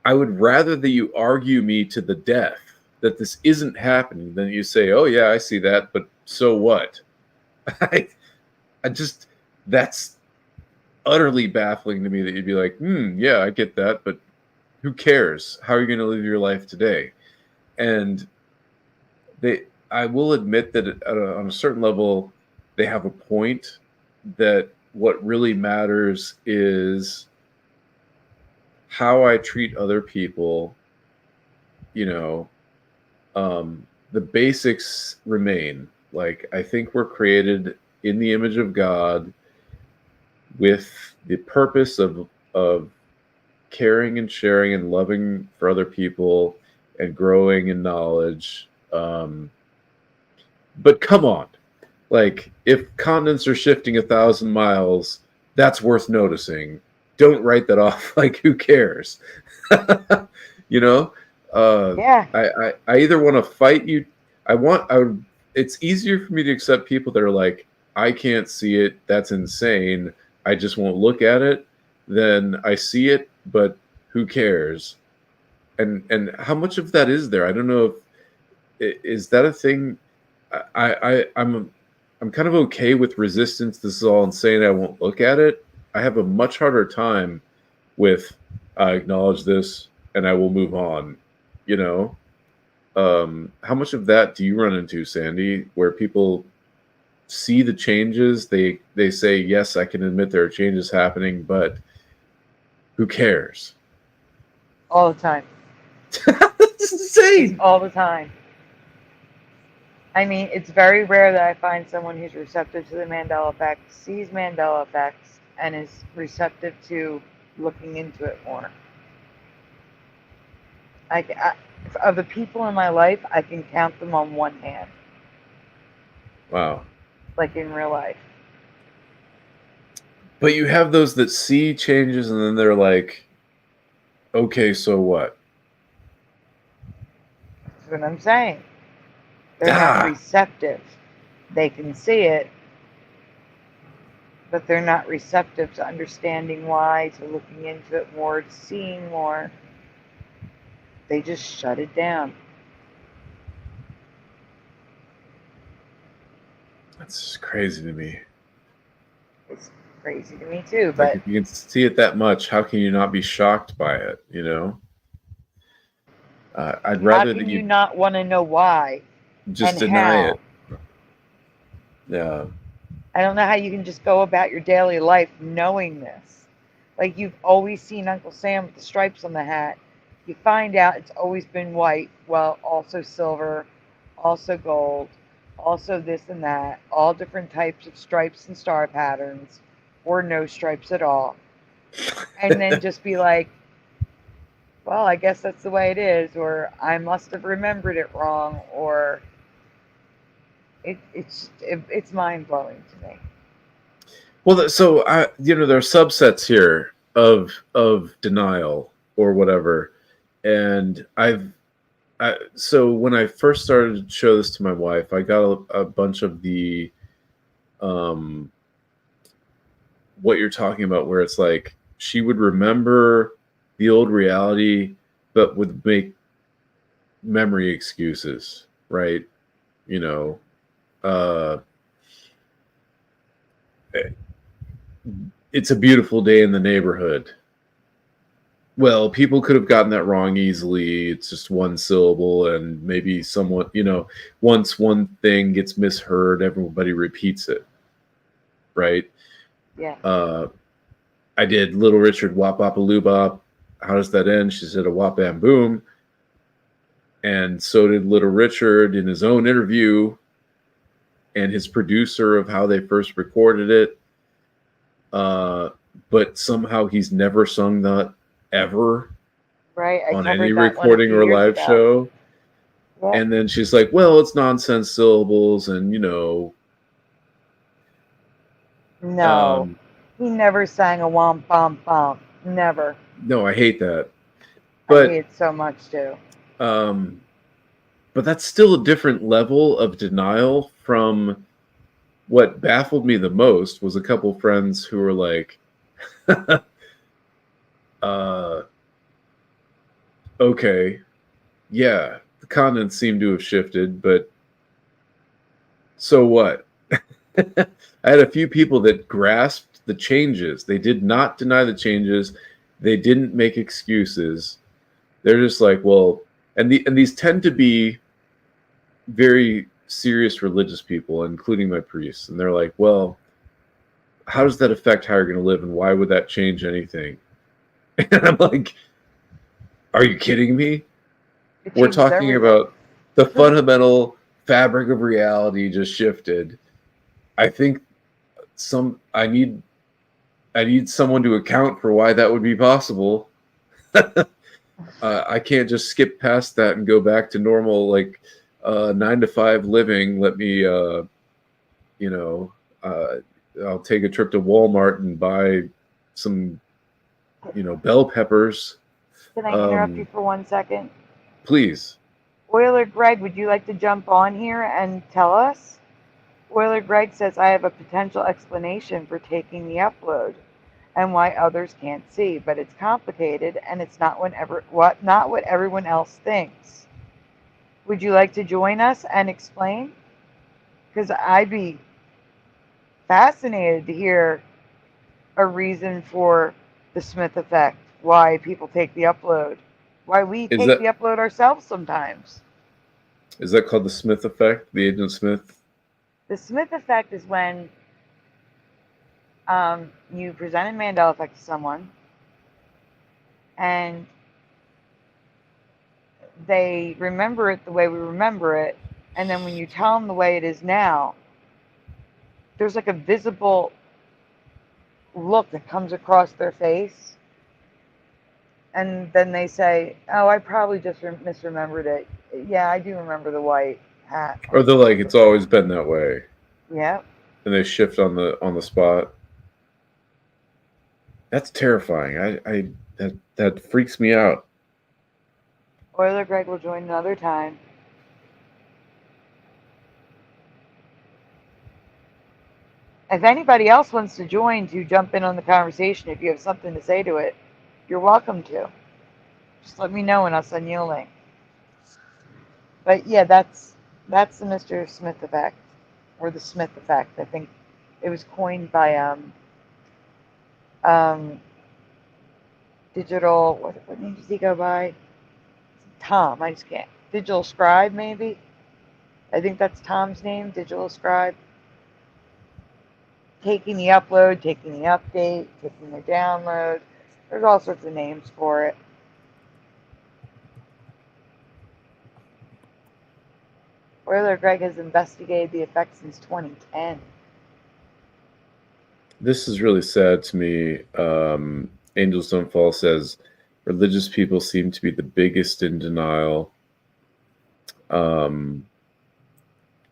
I would rather that you argue me to the death that this isn't happening than you say, oh, yeah, I see that, but so what? I just, that's utterly baffling to me that you'd be like, yeah, I get that, but who cares? How are you going to live your life today? And I will admit that on a certain level, they have a point, that what really matters is how I treat other people. The basics remain. Like, I think we're created in the image of God with the purpose of caring and sharing and loving for other people and growing in knowledge. But come on, like, if continents are shifting 1,000 miles, that's worth noticing. Don't write that off like, who cares? Yeah. I either want to fight you. It's easier for me to accept people that are like, I can't see it, that's insane, I just won't look at it, than I see it, but who cares? And how much of that is there? I don't know if is that a thing. I'm kind of okay with resistance. This is all insane, I won't look at it. I have a much harder time with, I acknowledge this and I will move on. How much of that do you run into, Sandy, where people see the changes, they say, yes, I can admit there are changes happening, but who cares? All the time. It's insane. All the time. I mean, it's very rare that I find someone who's receptive to the Mandela effect, sees Mandela effects, and is receptive to looking into it more. Of the people in my life, I can count them on one hand, Wow. like in real life. But you have those that see changes and then they're like, okay, so what? That's what I'm saying. They're not Ah, receptive. They can see it, but they're not receptive to understanding why, to looking into it more, to seeing more. They just shut it down. that's crazy to me. It's crazy to me too, Like, but if you can see it that much, how can you not be shocked by it, you know? I'd how rather that can you you not want to know why just and deny how? it. Yeah. I don't know how you can just go about your daily life knowing this. Like, you've always seen Uncle Sam with the stripes on the hat. You find out it's always been white, well, also silver, also gold, also this and that, all different types of stripes and star patterns, or no stripes at all. And then just be like, well, I guess that's the way it is, or I must have remembered it wrong, or it's mind blowing to me. Well, so there are subsets here of denial or whatever, and so when I first started to show this to my wife, I got a bunch of the what you're talking about, where it's like she would remember the old reality, but would make memory excuses, right? You know, uh, it's a beautiful day in the neighborhood. Well, people could have gotten that wrong easily. It's just one syllable, and maybe someone, once one thing gets misheard, everybody repeats it, right? Yeah. I did Little Richard Wop Bop a Loo Bop. How does that end? She said a whop bam boom. And so did Little Richard in his own interview, and his producer of how they first recorded it. But somehow he's never sung that ever Right. I on any covered that one a recording few or years live ago. show. Yeah. And then she's like, well, it's nonsense syllables, and No. He never sang a womp bump bump. Never. no, I hate that. I hate But it so much too. but that's still a different level of denial from what baffled me the most was a couple friends who were like, okay, yeah, the continents seem to have shifted, but so what? I had a few people that grasped the changes. They did not deny the changes. They didn't make excuses. They're just like, well, and these tend to be very serious religious people, including my priests. And they're like, well, how does that affect how you're going to live, and why would that change anything? And I'm like, are you kidding me? It We're changes talking everything. about the fundamental fabric of reality just shifted. I think I need someone to account for why that would be possible. I can't just skip past that and go back to normal, like 9 to 5 living. Let me, I'll take a trip to Walmart and buy some, bell peppers. Can I interrupt you for 1 second? Please. Oiler Greg, would you like to jump on here and tell us? Oiler Greg says, I have a potential explanation for taking the upload and why others can't see, but it's complicated and it's not what everyone else thinks. Would you like to join us and explain? Because I'd be fascinated to hear a reason for the Smith effect, why people take the upload, why we Is take the upload ourselves sometimes. Is that called the Smith effect? The Agent Smith? The Smith effect is when you present a Mandela effect to someone and they remember it the way we remember it, And then when you tell them the way it is now, there's like a visible look that comes across their face. And then they say, oh, I probably just misremembered it. Yeah, I do remember the white hat. Or they're like, it's always been that way. Yeah. And they shift on the spot. That's terrifying. That freaks me out. Oiler Greg will join another time. If anybody else wants to join to jump in on the conversation, if you have something to say to it, you're welcome to. Just let me know and I'll send you a link. But yeah, that's the Mr. Smith effect, or the Smith effect. I think it was coined by digital. What name does he go by? Tom. I just can't. Digital Scribe, maybe. I think that's Tom's name. Digital Scribe. Taking the upload, taking the update, taking the download. There's all sorts of names for it. Oiler Greg has investigated the effect since 2010. This is really sad to me. Angels Don't Fall says, religious people seem to be the biggest in denial.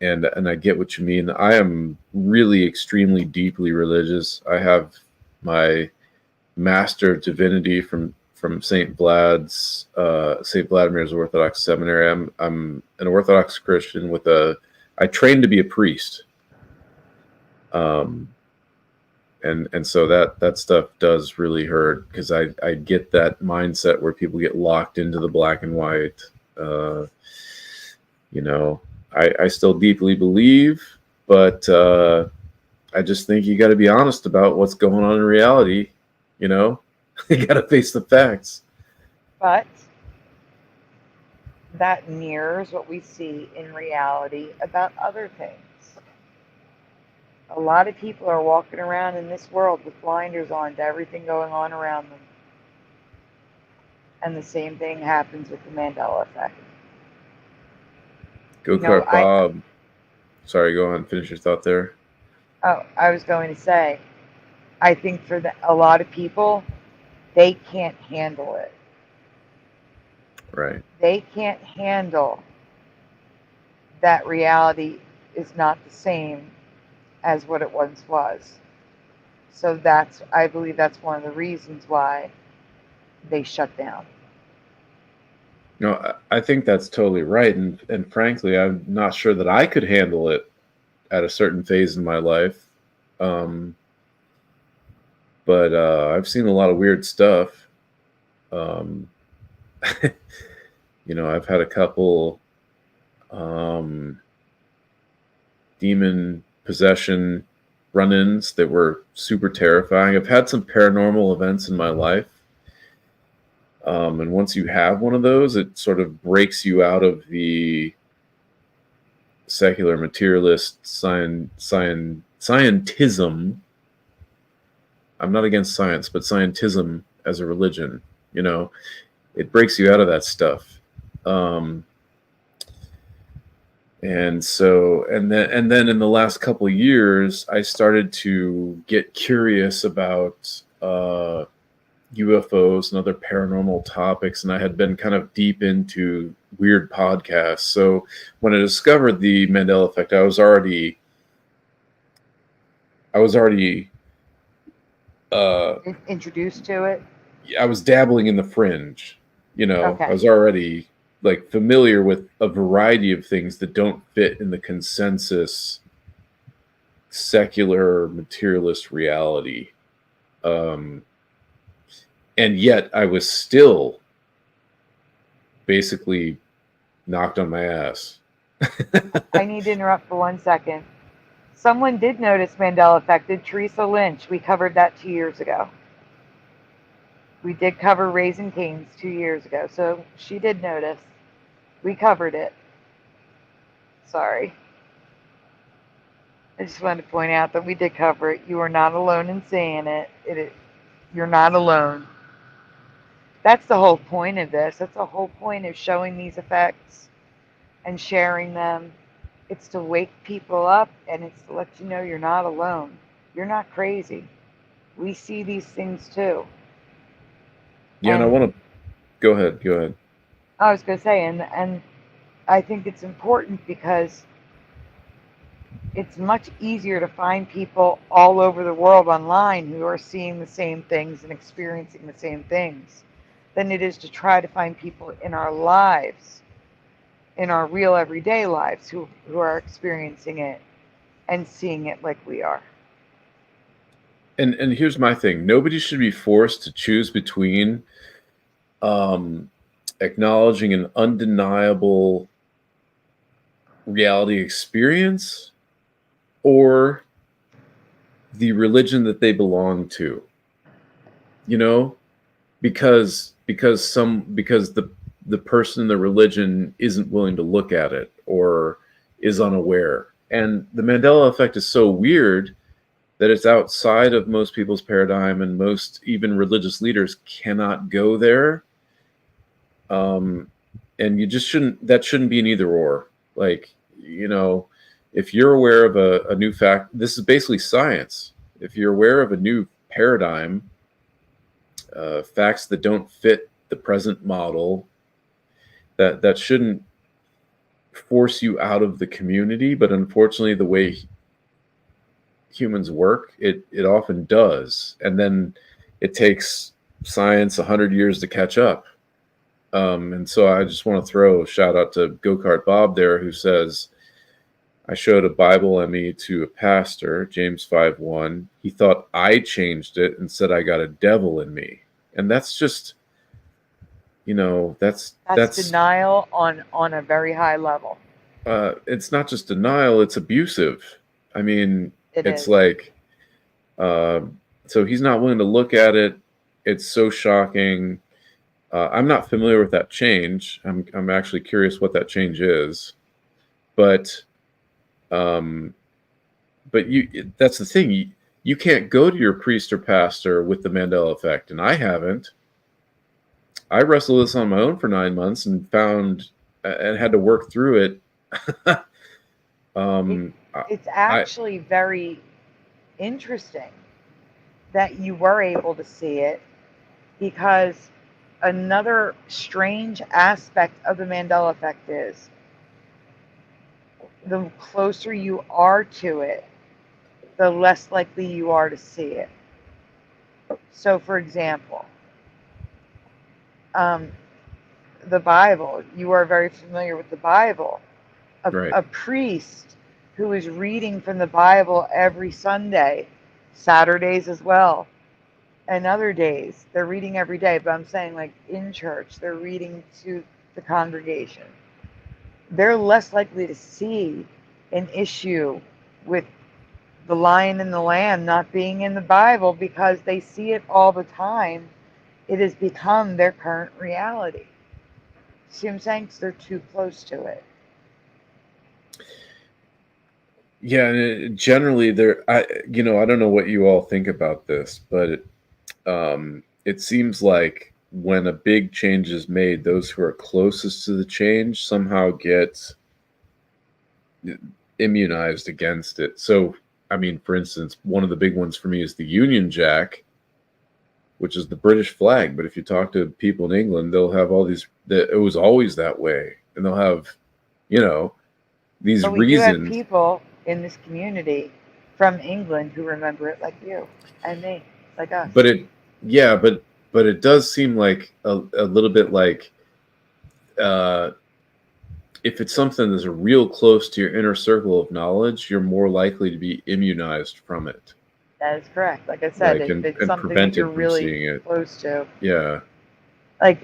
And I get what you mean. I am really extremely deeply religious. I have my Master of Divinity from St. Vlad's, St. Vladimir's Orthodox Seminary. I'm an Orthodox Christian with I trained to be a priest. And so that stuff does really hurt, because I get that mindset where people get locked into the black and white. I still deeply believe, but I just think you got to be honest about what's going on in reality. You got to face the facts. But that mirrors what we see in reality about other things. A lot of people are walking around in this world with blinders on to everything going on around them. And the same thing happens with the Mandela effect. Go kart Bob. Sorry, go on. Finish your thought there. Oh, I was going to say, I think for a lot of people, they can't handle it. Right. They can't handle that reality is not the same as what it once was. So I believe that's one of the reasons why they shut down. No, I think that's totally right. And frankly, I'm not sure that I could handle it at a certain phase in my life. But I've seen a lot of weird stuff. I've had a couple demon possession run-ins that were super terrifying. I've had some paranormal events in my life. And once you have one of those, it sort of breaks you out of the secular materialist scientism. I'm not against science, but scientism as a religion, it breaks you out of that stuff. And then in the last couple of years, I started to get curious about UFOs and other paranormal topics, and I had been kind of deep into weird podcasts. So when I discovered the Mandela effect, I was already introduced to it. I was dabbling in the fringe, Okay. I was already familiar with a variety of things that don't fit in the consensus secular materialist reality. And yet I was still basically knocked on my ass. I need to interrupt for 1 second. Someone did notice Mandela affected Teresa Lynch. We covered that 2 years ago. We did cover Raising Cane's 2 years ago, so she did notice. We covered it. Sorry. I just wanted to point out that we did cover it. You are not alone in saying it. You're not alone. That's the whole point of this. That's the whole point of showing these effects and sharing them It's to wake people up, and it's to let you know you're not alone. You're not crazy. We see these things too. Yeah, and I And want to go ahead. Go ahead. I was going to say, and I think it's important because it's much easier to find people all over the world online who are seeing the same things and experiencing the same things than it is to try to find people in our lives, in our real everyday lives, who are experiencing it and seeing it like we are. And here's my thing: nobody should be forced to choose between acknowledging an undeniable reality experience or the religion that they belong to. You know, because the person in the religion isn't willing to look at it or is unaware. And the Mandela effect is so weird that it's outside of most people's paradigm, and most even religious leaders cannot go there. And you just shouldn't. That shouldn't be an either or. Like, you know, if you're aware of a new fact, this is basically science. If you're aware of a new paradigm, facts that don't fit the present model, that shouldn't force you out of the community. But unfortunately, the way humans work, it often does, and then it takes science 100 years to catch up. And so I just want to throw a shout out to Go-Kart Bob there, who says, I showed a Bible ME to a pastor, James 5:1. He thought I changed it and said I got a devil in me. And that's just, you know, that's denial on a very high level. It's not just denial, it's abusive. I mean, it's like, so he's not willing to look at it. It's so shocking. I'm not familiar with that change. I'm actually curious what that change is, but that's the thing. You can't go to your priest or pastor with the Mandela effect, and I haven't. I wrestled this on my own for 9 months and found and had to work through it. It's actually very interesting that you were able to see it, because another strange aspect of the Mandela effect is the closer you are to it, the less likely you are to see it. So, for example, the Bible, you are very familiar with the Bible. A priest who is reading from the Bible every Sunday, Saturdays as well, and other days. They're reading every day, but I'm saying, like, in church, they're reading to the congregation. They're less likely to see an issue with the lion and the lamb not being in the Bible, because they see it all the time. It has become their current reality. See what I'm saying? 'Cause they're too close to it. Yeah, and generally, I don't know what you all think about this, but it seems like when a big change is made, those who are closest to the change somehow get immunized against it. So, I mean, for instance, one of the big ones for me is the Union Jack, which is the British flag. But if you talk to people in England, they'll have all these, it was always that way. And they'll have, these but we reasons. do have people in this community from England who remember it like you and me, like us. But it does seem like a little bit like, if it's something that's real close to your inner circle of knowledge, you're more likely to be immunized from it. That is correct. Like I said, Like, if it's something that you're really close to. Yeah. Like,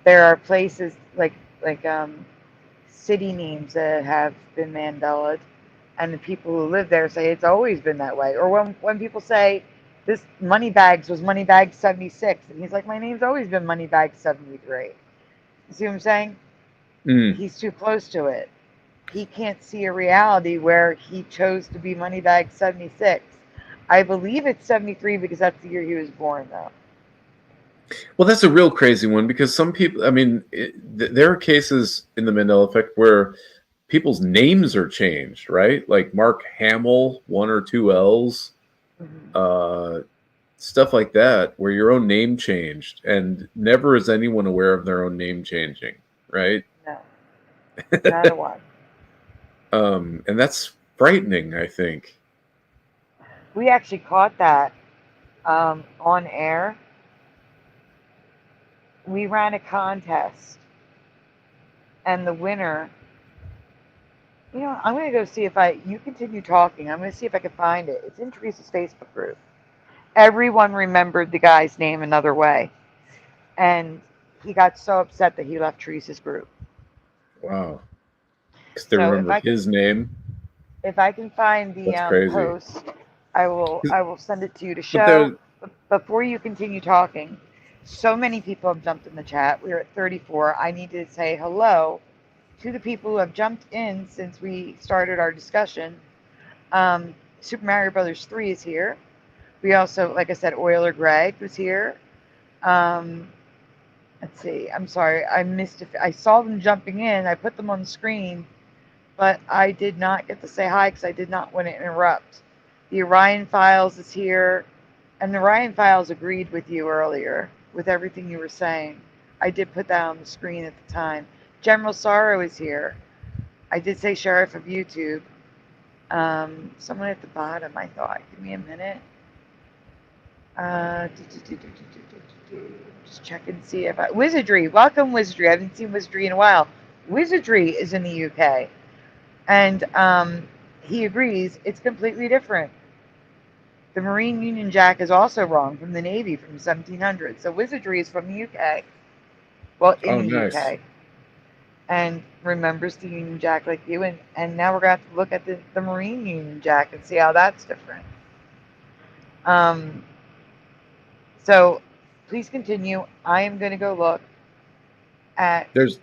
there are places like city names that have been Mandela'd, and the people who live there say it's always been that way. Or when people say this Moneybags was Moneybags 76, and he's like, my name's always been Moneybags 73. You see what I'm saying? He's too close to it. He can't see a reality where he chose to be Moneybags 76. I believe it's 73 because that's the year he was born, though. Well, that's a real crazy one, because some people, I mean, there are cases in the Mandela effect where people's names are changed, right? Like Mark Hamill, 1 or 2 L's, stuff like that, where your own name changed, and never is anyone aware of their own name changing, right? No, not a one. And that's frightening, I think. We actually caught that on air. We ran a contest, and the winner, you know, I'm going to go see if you continue talking. I'm going to see if I can find it. It's in Teresa's Facebook group. Everyone remembered the guy's name another way. And he got so upset that he left Teresa's group. Wow. Because they So remember his name. If I can find the That's crazy. post, I will send it to you to show. Before you continue talking, so many people have jumped in the chat. We're at 34. I need to say hello to the people who have jumped in since we started our discussion. Super Mario Brothers 3 is here. We also, like I said, Oiler Greg was here. Let's see. I'm sorry. I missed it. I saw them jumping in. I put them on the screen, but I did not get to say hi because I did not want to interrupt. The Orion Files is here. And the Orion Files agreed with you earlier with everything you were saying. I did put that on the screen at the time. General Sorrow is here. I did say Sheriff of YouTube. Someone at the bottom, I thought. Give me a minute. Just check and see if Wizardry. Welcome, Wizardry. I haven't seen Wizardry in a while. Wizardry is in the UK. And he agrees it's completely different. The Marine Union Jack is also wrong, from the Navy from 1700. So Wizardry is from the UK. Well, in the UK. And remembers the Union Jack like you. And now we're going to have to look at the Marine Union Jack and see how that's different. So please continue. I am going to go look at There's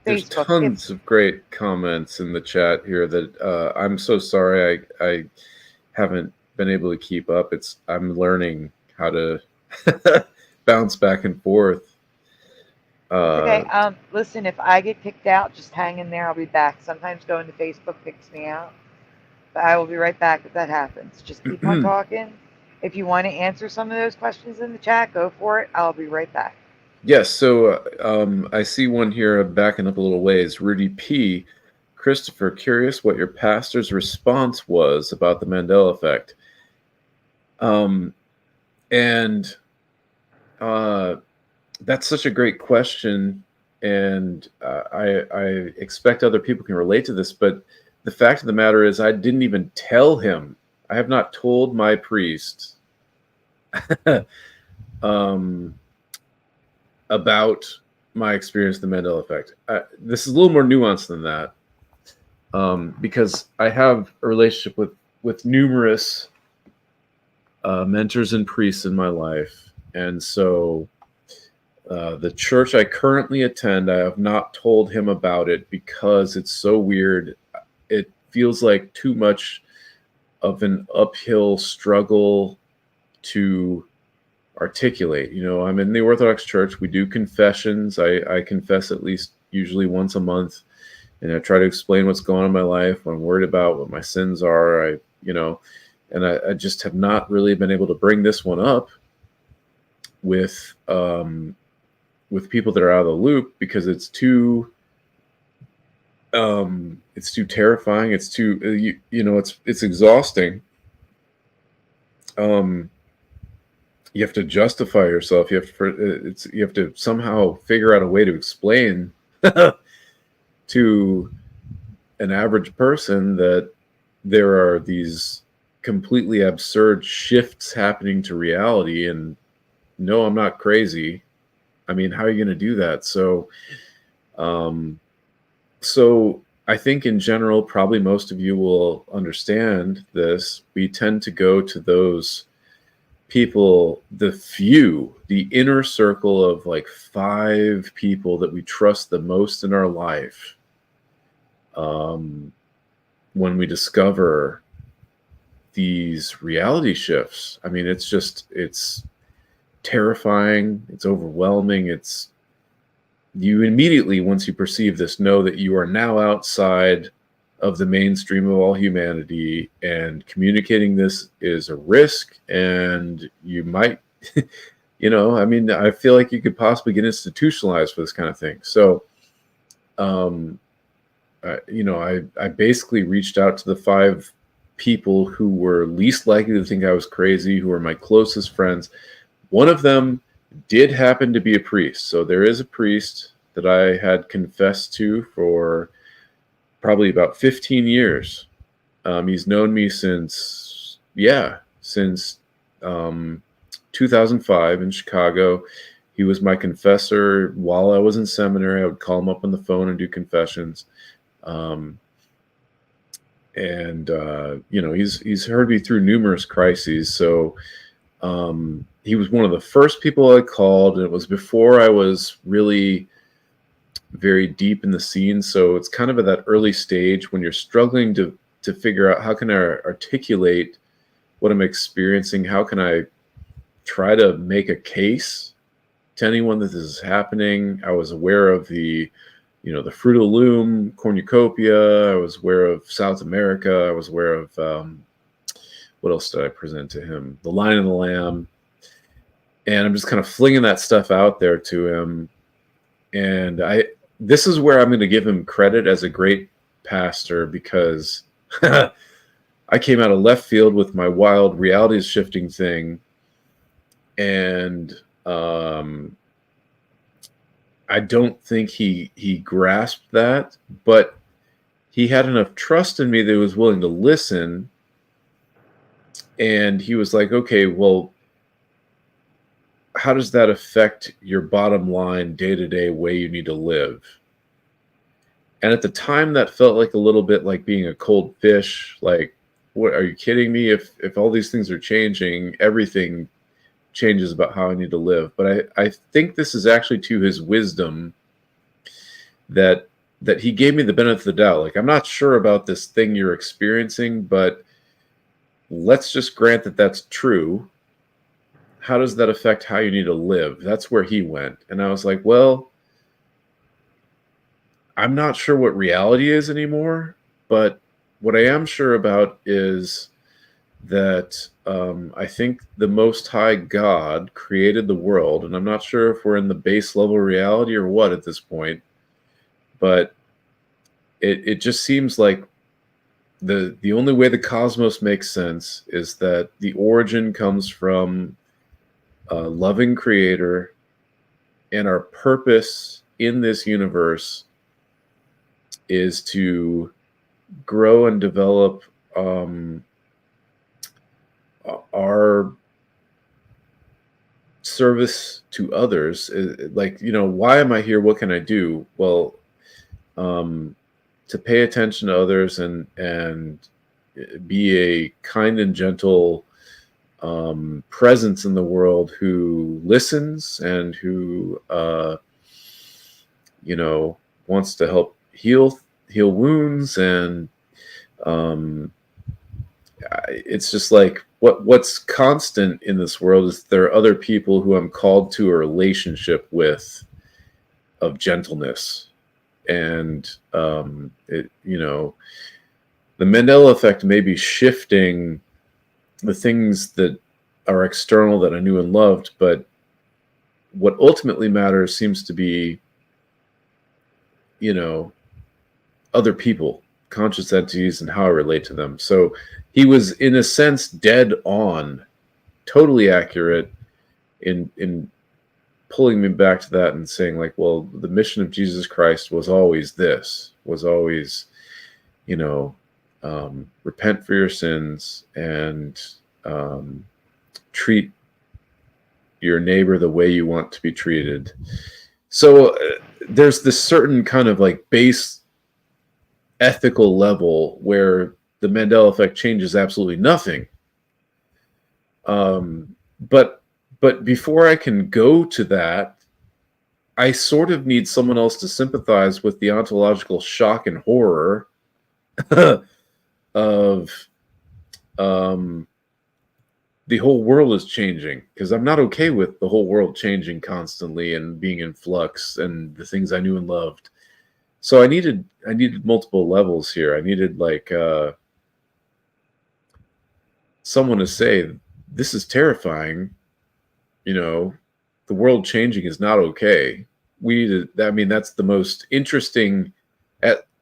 Facebook. tons of great comments in the chat here that I'm so sorry I haven't been able to keep up. I'm learning how to bounce back and forth. Okay. Listen, if I get kicked out, just hang in there. I'll be back. Sometimes going to Facebook kicks me out. But I will be right back if that happens. Just keep on talking. If you want to answer some of those questions in the chat, go for it. I'll be right back. Yes, so I see one here backing up a little ways. Rudy P. Christopher, curious what your pastor's response was about the Mandela effect. That's such a great question, and I expect other people can relate to this, but the fact of the matter is I didn't even tell him. I have not told my priest about my experience of the Mandela effect. This is a little more nuanced than that, because I have a relationship with numerous mentors and priests in my life, and so the church I currently attend, I have not told him about it because it's so weird. It feels like too much of an uphill struggle to articulate. You know, I'm in the Orthodox Church. We do confessions. I confess at least usually once a month, and I try to explain what's going on in my life, what I'm worried about, what my sins are. I just have not really been able to bring this one up with people that are out of the loop because it's too terrifying. It's too it's exhausting. You have to justify yourself. You have to somehow figure out a way to explain to an average person that there are these completely absurd shifts happening to reality. And no, I'm not crazy. I mean, how are you going to do that? So I think in general, probably most of you will understand this. We tend to go to those people, the inner circle of like 5 people that we trust the most in our life. When we discover these reality shifts, I mean, it's terrifying. It's overwhelming. you immediately, once you perceive this, know that you are now outside of the mainstream of all humanity, and communicating this is a risk, and you might, I mean, I feel like you could possibly get institutionalized for this kind of thing. So, I basically reached out to the 5 people who were least likely to think I was crazy, who were my closest friends. One of them did happen to be a priest. So there is a priest that I had confessed to for probably about 15 years. He's known me since 2005 in Chicago. He was my confessor while I was in seminary. I would call him up on the phone and do confessions. He's heard me through numerous crises. So he was one of the first people I called, and it was before I was really very deep in the scene. So it's kind of at that early stage when you're struggling to figure out, how can I articulate what I'm experiencing? How can I try to make a case to anyone that this is happening? I was aware of the Fruit of the Loom, cornucopia. I was aware of South America. I was aware of, what else did I present to him? The Lion and the Lamb. And I'm just kind of flinging that stuff out there to him. And this is where I'm going to give him credit as a great pastor, because I came out of left field with my wild reality shifting thing. And I don't think he grasped that, but he had enough trust in me that he was willing to listen. And he was like, okay, well, how does that affect your bottom line, day-to-day way you need to live? And at the time, that felt like a little bit like being a cold fish. Like, what, are you kidding me? If all these things are changing, everything changes about how I need to live. But I think this is actually to his wisdom that he gave me the benefit of the doubt. Like, I'm not sure about this thing you're experiencing, but let's just grant that that's true. How does that affect how you need to live? That's where he went. And I was like, well, I'm not sure what reality is anymore, but what I am sure about is that I think the Most High God created the world, and I'm not sure if we're in the base level reality or what at this point, but it just seems like the only way the cosmos makes sense is that the origin comes from a loving creator, and our purpose in this universe is to grow and develop our service to others. Like, why am I here? What can I do? Well, to pay attention to others and be a kind and gentle presence in the world who listens and who wants to help heal wounds. And it's just like what's constant in this world is there are other people who I'm called to a relationship with of gentleness. And the Mandela effect may be shifting the things that are external that I knew and loved, but what ultimately matters seems to be, other people, conscious entities, and how I relate to them. So he was, in a sense, dead on, totally accurate in pulling me back to that and saying, like, well, the mission of Jesus Christ was always this, was always, repent for your sins and treat your neighbor the way you want to be treated. So there's this certain kind of like base ethical level where the Mandela effect changes absolutely nothing. But before I can go to that, I sort of need someone else to sympathize with the ontological shock and horror of the whole world is changing, because I'm not okay with the whole world changing constantly and being in flux and the things I knew and loved. So I needed multiple levels here. I needed like someone to say, this is terrifying. You know, the world changing is not okay. We need to, I mean, that's the most interesting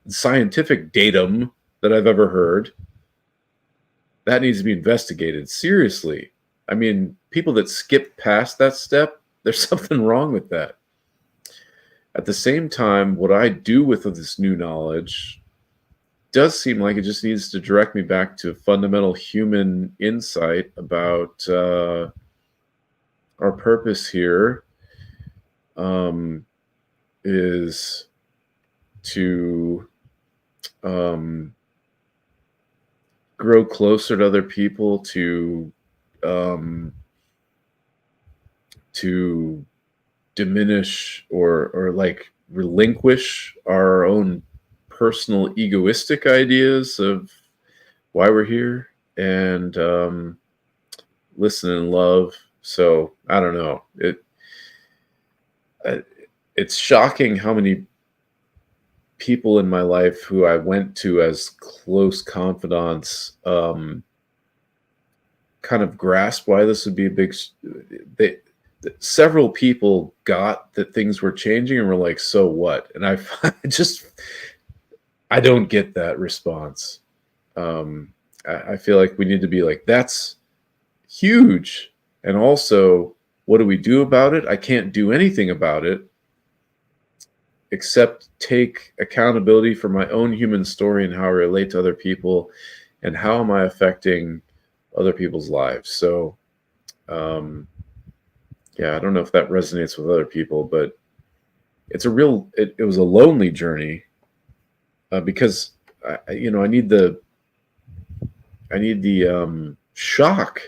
scientific datum that I've ever heard. That needs to be investigated seriously. I mean, people that skip past that step, there's something wrong with that. At the same time, what I do with this new knowledge does seem like it just needs to direct me back to fundamental human insight about our purpose here is to grow closer to other people, to diminish or like relinquish our own personal egoistic ideas of why we're here, and listen and love. So I don't know. It's shocking how many people in my life who I went to as close confidants kind of grasp why this would be a big. Several people got that things were changing and were like, "So what?" And I don't get that response. I feel like we need to be like, "That's huge," and also, what do we do about it? I can't do anything about it except take accountability for my own human story and how I relate to other people, and how am I affecting other people's lives. So, yeah, I don't know if that resonates with other people, but it's it was a lonely journey because I need the shock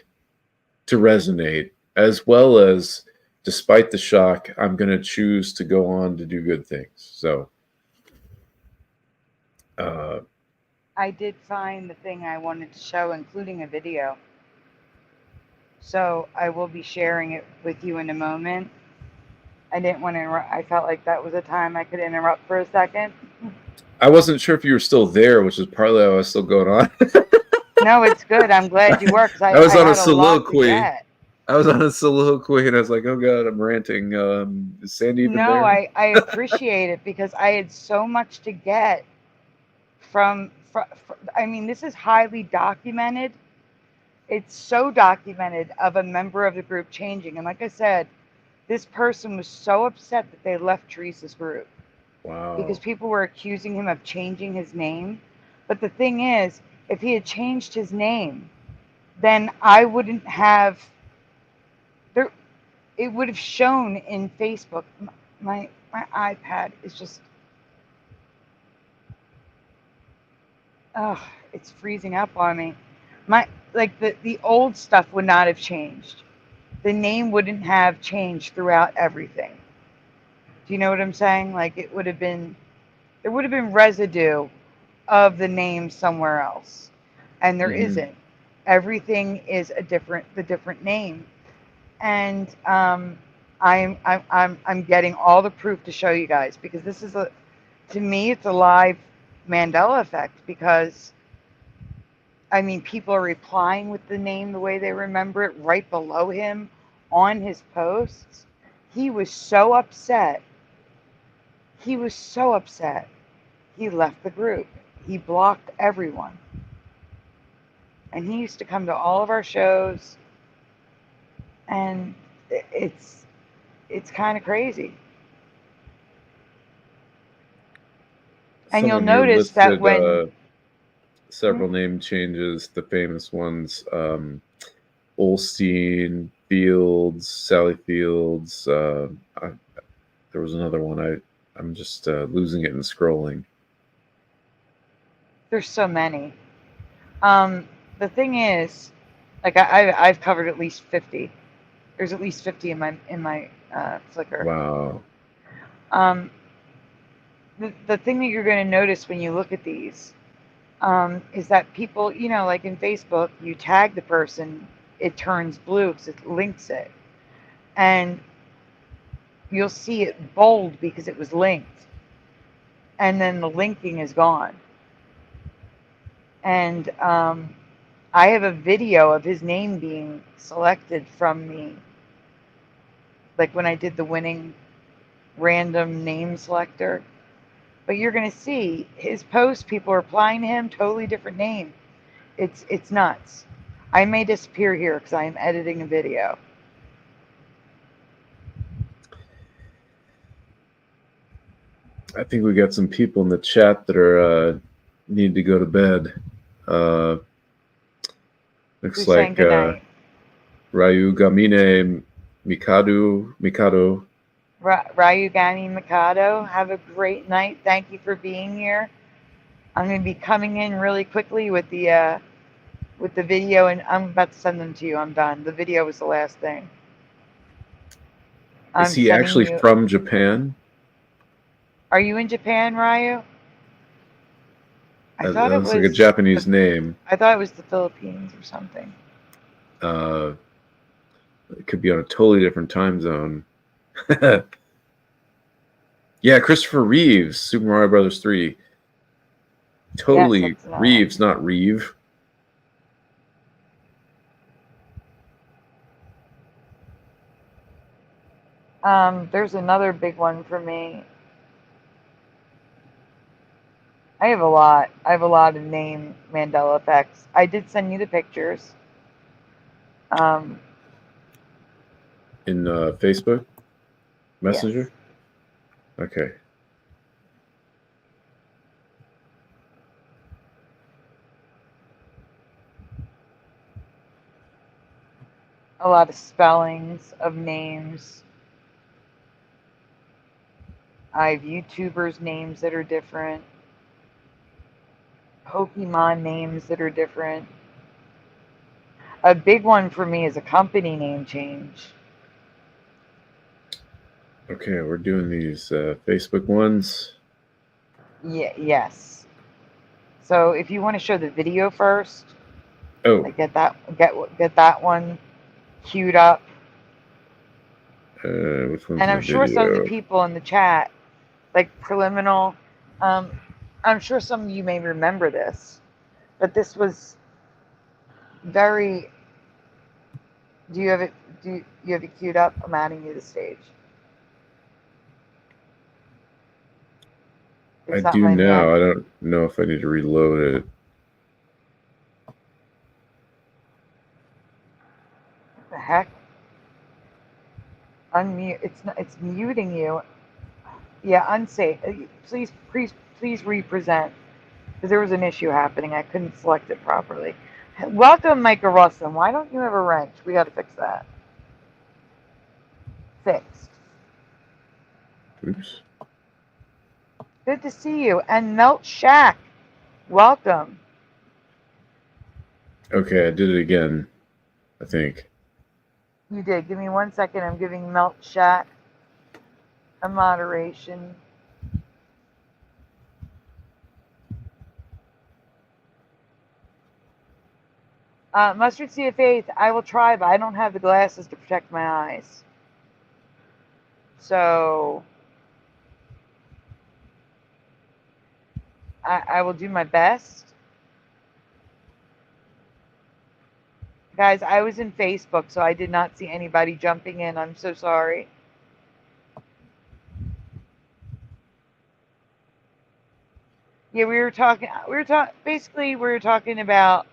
to resonate, as well as, despite the shock, I'm going to choose to go on to do good things. So I did find the thing I wanted to show, including a video. So I will be sharing it with you in a moment. I didn't want to interrupt. I felt like that was a time I could interrupt for a second. I wasn't sure if you were still there, which is partly why I was still going on. No, it's good. I'm glad you were, because I was on had a a lot to soliloquy. get. I was on a soliloquy, and I was like, "Oh God, I'm ranting." Is Sandy even No, there? I appreciate it, because I had so much to get from. I mean, this is highly documented. It's so documented of a member of the group changing, and like I said, this person was so upset that they left Teresa's group because Wow. people were accusing him of changing his name. But the thing is, if he had changed his name, then I wouldn't have there. It would have shown in Facebook. My iPad is just, it's freezing up on me. The old stuff would not have changed. The name wouldn't have changed throughout everything. Do you know what I'm saying? Like, there would have been residue of the name somewhere else, and there Mm-hmm. isn't. Everything is the different name, and I'm getting all the proof to show you guys, because this is to me, it's a live Mandela effect, because I mean, people are replying with the name the way they remember it right below him on his posts. He was so upset. He was so upset. He left the group. He blocked everyone. And he used to come to all of our shows, and it's kind of crazy. And you'll Someone here notice that listed when several name changes, the famous ones: Olstein, Fields, Sally Fields. There was another one. I'm just losing it and scrolling. there's so many. The thing is, like I've covered at least 50. There's at least 50 in my Flickr. Wow. The thing that you're going to notice when you look at these is that people, like in Facebook, you tag the person it turns blue because it links it. And you'll see it bold because it was linked. And then the linking is gone. And I have a video of his name being selected from the, like when I did the winning random name selector. But you're going to see his post, people are applying to him, totally different name. It's nuts. I may disappear here because I am editing a video. I think we got some people in the chat that are need to go to bed. Looks Who's saying like good night? Ryu Gamine Mikado. Ryugani Mikado, have a great night. Thank you for being here. I'm going to be coming in really quickly with the video, and I'm about to send them to you. I'm done. The video was the last thing. Is he actually from Japan? Are you in Japan, Ryu? I thought it was like a Japanese name. I thought it was the Philippines or something. It could be on a totally different time zone. Yeah, Christopher Reeves, Super Mario Brothers 3. Totally yes, Reeves, not Reeve. There's another big one for me. I have a lot. I have a lot of name Mandela effects. I did send you the pictures. In Facebook Messenger? Yes. Okay. A lot of spellings of names. I have YouTubers' names that are different. Pokemon names that are different. A big one for me is a company name change. Okay, we're doing these Facebook ones. Yeah, yes. So if you want to show the video first, like get that one queued up. Which one's and I'm sure video? some of the people in the chat, like Preliminal, I'm sure some of you may remember this, but this was very. Do you have it? Do you have it queued up? I'm adding you to the stage. I do now. I don't know if I need to reload it. What the heck? Unmute. It's muting you. Yeah, unsafe. Please represent, because there was an issue happening. I couldn't select it properly. Welcome, Micah Russell. Why don't you have a wrench? We got to fix that. Fixed. Oops. Good to see you. And Melt Shack, welcome. Okay, I did it again, I think. You did. Give me 1 second. I'm giving Melt Shack a moderation. Mustard Seed of Faith, I will try, but I don't have the glasses to protect my eyes. So I will do my best. Guys, I was in Facebook, so I did not see anybody jumping in. I'm so sorry. Yeah, we were talking about,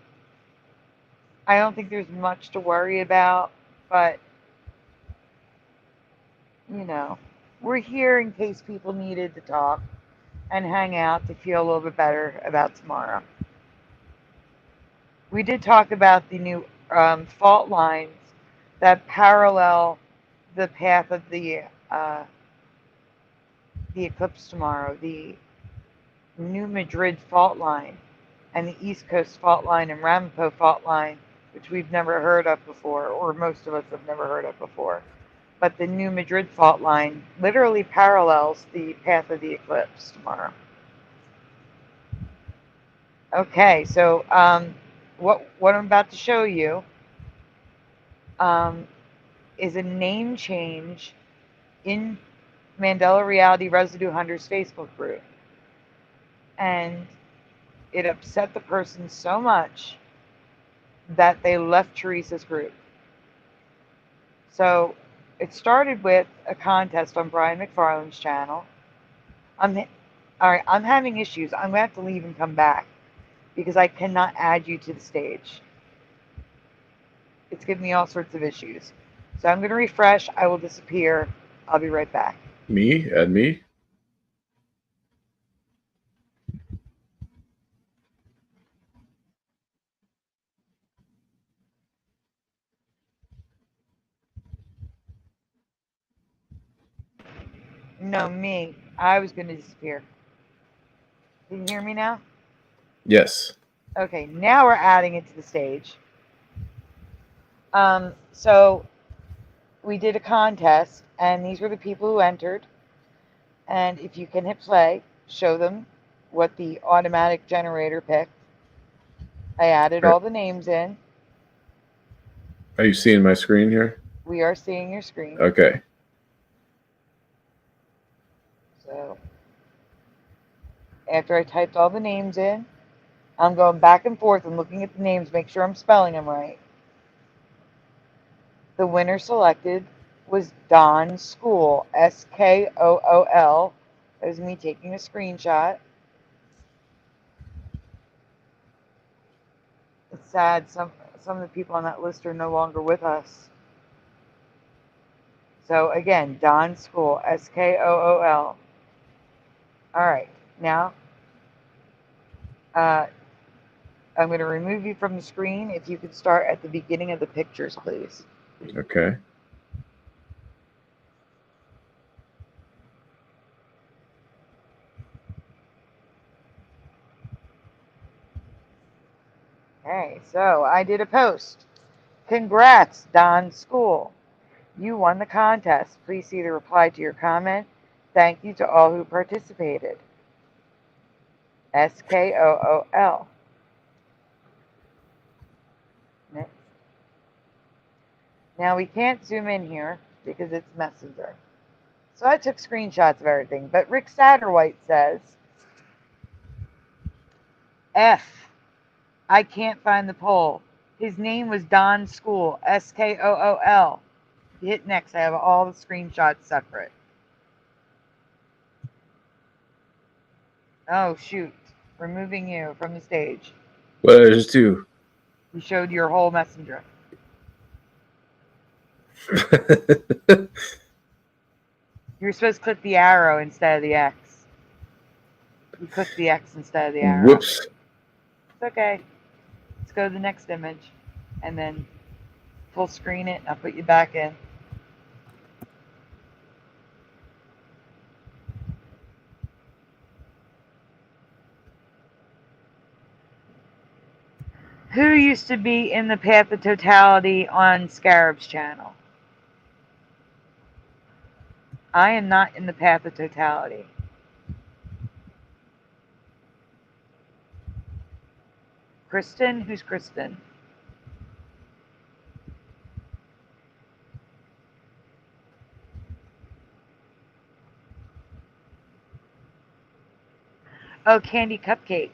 I don't think there's much to worry about, but, you know, we're here in case people needed to talk and hang out to feel a little bit better about tomorrow. We did talk about the new fault lines that parallel the path of the eclipse tomorrow, the New Madrid fault line and the East Coast fault line and Ramapo fault line, which we've never heard of before, or most of us have never heard of before. But the New Madrid fault line literally parallels the path of the eclipse tomorrow. Okay, so what I'm about to show you is a name change in Mandela Reality Residue Hunters Facebook group. And it upset the person so much that they left Teresa's group. So it started with a contest on Brian MacFarlane's channel. All right, I'm having issues. I'm going to have to leave and come back because I cannot add you to the stage. It's giving me all sorts of issues. So I'm going to refresh. I will disappear. I'll be right back. Me? Add me? No, me. I was going to disappear. Can you hear me now? Yes. Okay, now we're adding it to the stage. So we did a contest, and these were the people who entered. And if you can hit play, show them what the automatic generator picked. I added all the names in. Are you seeing my screen here? We are seeing your screen. Okay. So after I typed all the names in, I'm going back and forth and looking at the names, make sure I'm spelling them right. The winner selected was Don School, Skool. That was me taking a screenshot. It's sad some of the people on that list are no longer with us. So again, Don School, Skool. All right, now I'm going to remove you from the screen. If you could start at the beginning of the pictures, please. Okay. Okay, so I did a post. Congrats, Don School. You won the contest. Please see the reply to your comment. Thank you to all who participated. Skool. Next. Now we can't zoom in here because it's Messenger. So I took screenshots of everything. But Rick Satterwhite says, F. I can't find the poll. His name was Don School, Skool. Hit next. I have all the screenshots separate. Oh, shoot. Removing you from the stage. What did I just do? You showed your whole messenger. You're supposed to click the arrow instead of the X. You click the X instead of the arrow. Whoops. It's okay. Let's go to the next image. And then full screen it. And I'll put you back in. Who used to be in the Path of Totality on Scarab's channel? I am not in the Path of Totality. Kristen? Who's Kristen? Oh, Candy Cupcakes.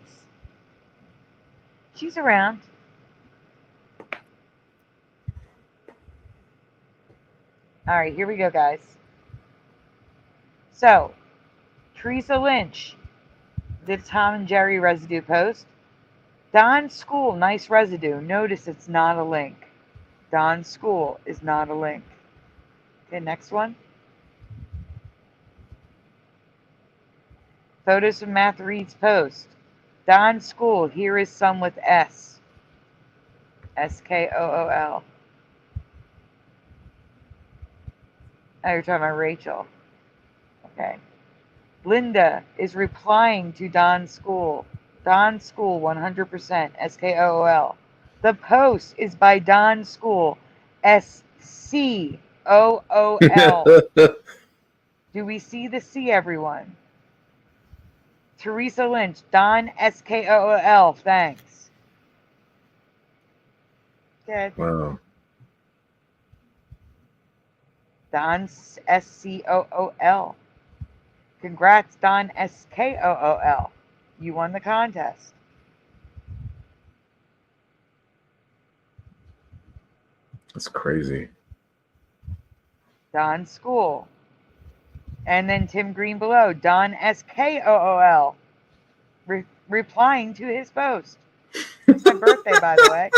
She's around. All right, here we go, guys. So, Teresa Lynch did Tom and Jerry residue post. Don School, nice residue. Notice it's not a link. Don School is not a link. Okay, next one. Photos from Matt Reed's post. Don School, here is some with S. Skool. Oh, you're talking about Rachel. Okay. Linda is replying to Don School. Don School, 100%. Skool. The post is by Don School. Skool. Do we see the C, everyone? Teresa Lynch. Don Skool. Thanks. Good. Wow. Don SCOOL. Congrats, Don SKOOL. You won the contest. That's crazy. Don School. And then Tim Green below, Don SKOOL. Replying to his post. It's my birthday, by the way.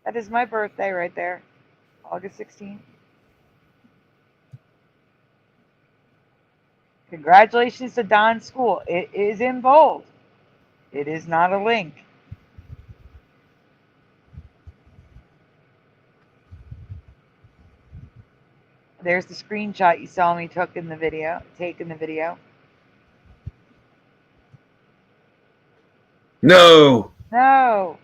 That is my birthday right there. August 16th. Congratulations to Don School. It is in bold. It is not a link. There's the screenshot you saw me take in the video. No. No.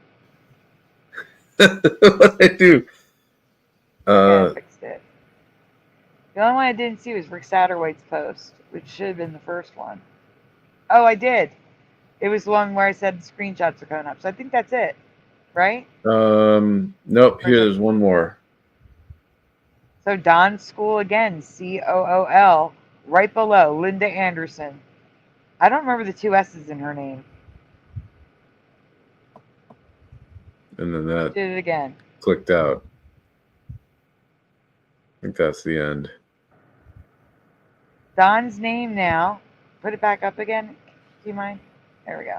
What did I do? I fixed it. The only one I didn't see was Rick Satterwhite's post, which should have been the first one. Oh, I did. It was the one where I said the screenshots are coming up. So I think that's it, right? Nope. Here, there's one more. So Don School again, COOL, right below Linda Anderson. I don't remember the two S's in her name. And then that Did it again. clicked out. I think that's the end. Don's name now. Put it back up again. Do you mind? There we go.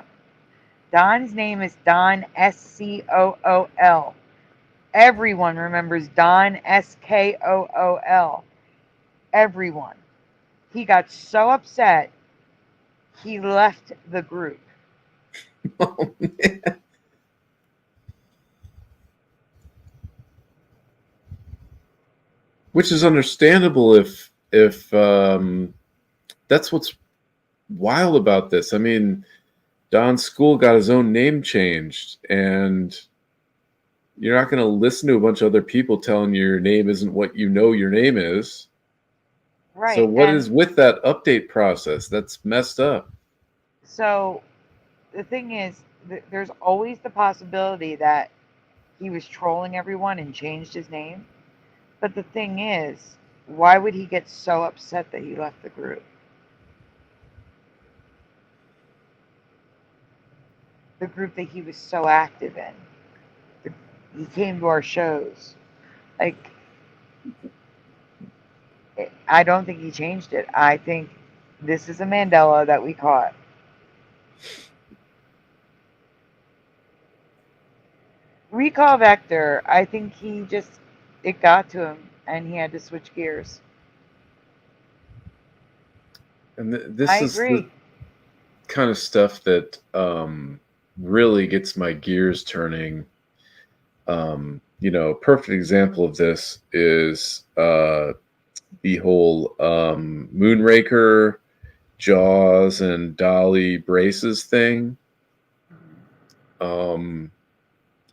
Don's name is Don SCOOL. Everyone remembers Don SKOOL. Everyone. He got so upset, he left the group. Oh, man. Which is understandable if that's what's wild about this. I mean, Don School got his own name changed, and you're not going to listen to a bunch of other people telling you your name isn't what you know your name is. Right. So what is with that update process? That's messed up. So the thing is, there's always the possibility that he was trolling everyone and changed his name. But the thing is, why would he get so upset that he left the group? The group that he was so active in. He came to our shows. Like, I don't think he changed it. I think this is a Mandela that we caught. Recall Vector, I think it got to him and he had to switch gears. And this I is agree. the kind of stuff that really gets my gears turning. A perfect example of this is the whole Moonraker, Jaws, and Dolly braces thing.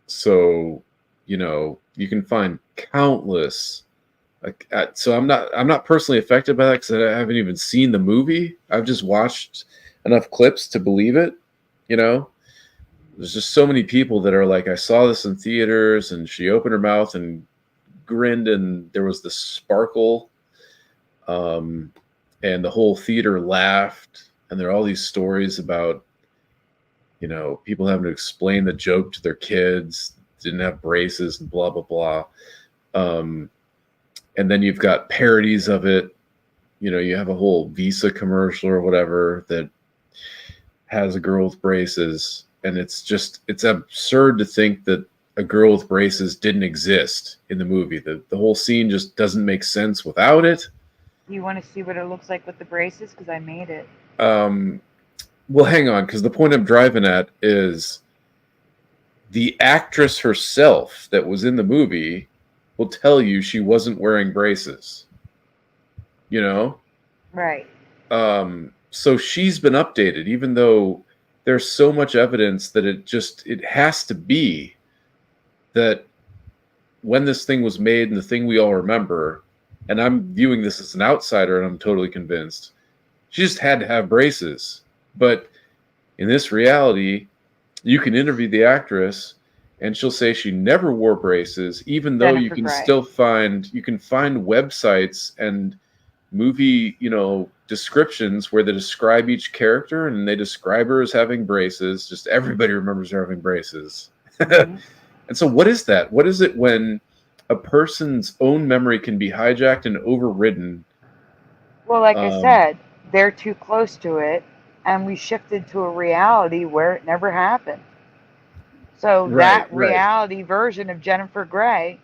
So you can find countless. So I'm not personally affected by that because I haven't even seen the movie. I've just watched enough clips to believe it. There's just so many people that are like, I saw this in theaters, and she opened her mouth and grinned, and there was this sparkle, and the whole theater laughed. And there are all these stories about people having to explain the joke to their kids, didn't have braces, and blah blah blah. And then you've got parodies of it. You have a whole Visa commercial or whatever that has a girl with braces. And it's absurd to think that a girl with braces didn't exist in the movie. The whole scene just doesn't make sense without it. You want to see what it looks like with the braces? Because I made it. Well, hang on, because the point I'm driving at is the actress herself that was in the movie will tell you she wasn't wearing braces. Right. So she's been updated, even though there's so much evidence that it has to be that when this thing was made and the thing we all remember, and I'm viewing this as an outsider and I'm totally convinced, she just had to have braces. But in this reality, you can interview the actress and she'll say she never wore braces, even though you Jennifer can Grey. still find websites and movie, descriptions where they describe each character, and they describe her as having braces. Just everybody remembers her having braces. Mhm. And so what is that? What is it when a person's own memory can be hijacked and overridden? Well, like I said, they're too close to it, and we shifted to a reality where it never happened. So Right. that reality version of Jennifer Grey,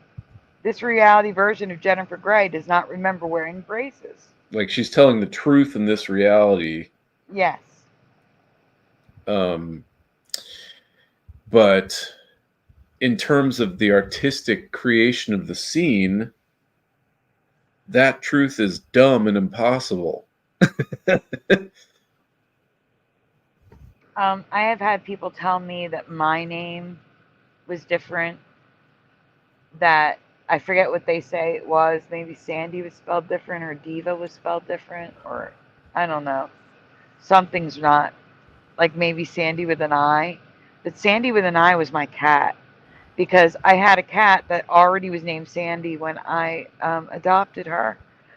this reality version of Jennifer Grey does not remember wearing braces. Like she's telling the truth in this reality. Yes. But in terms of the artistic creation of the scene, that truth is dumb and impossible. I have had people tell me that my name was different, that I forget what they say it was. Maybe Sandy was spelled different, or Diva was spelled different, or I don't know. Something's not. Like maybe Sandy with an I. But Sandy with an I was my cat, because I had a cat that already was named Sandy when I adopted her.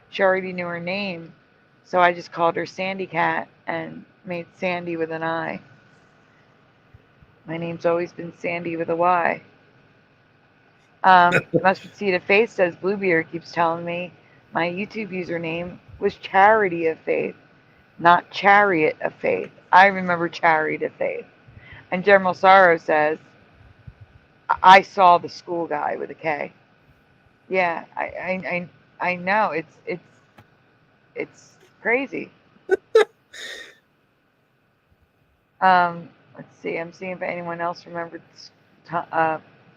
She already knew her name, so I just called her Sandy Cat and made Sandy with an I. My name's always been Sandy with a Y. Mustard Seed of Faith says, Bluebeard keeps telling me my YouTube username was Charity of Faith, not Chariot of Faith. I remember Chariot of Faith. And General Sorrow says, I saw the school guy with a K. Yeah, I know. It's crazy. Let's see. I'm seeing if anyone else remembered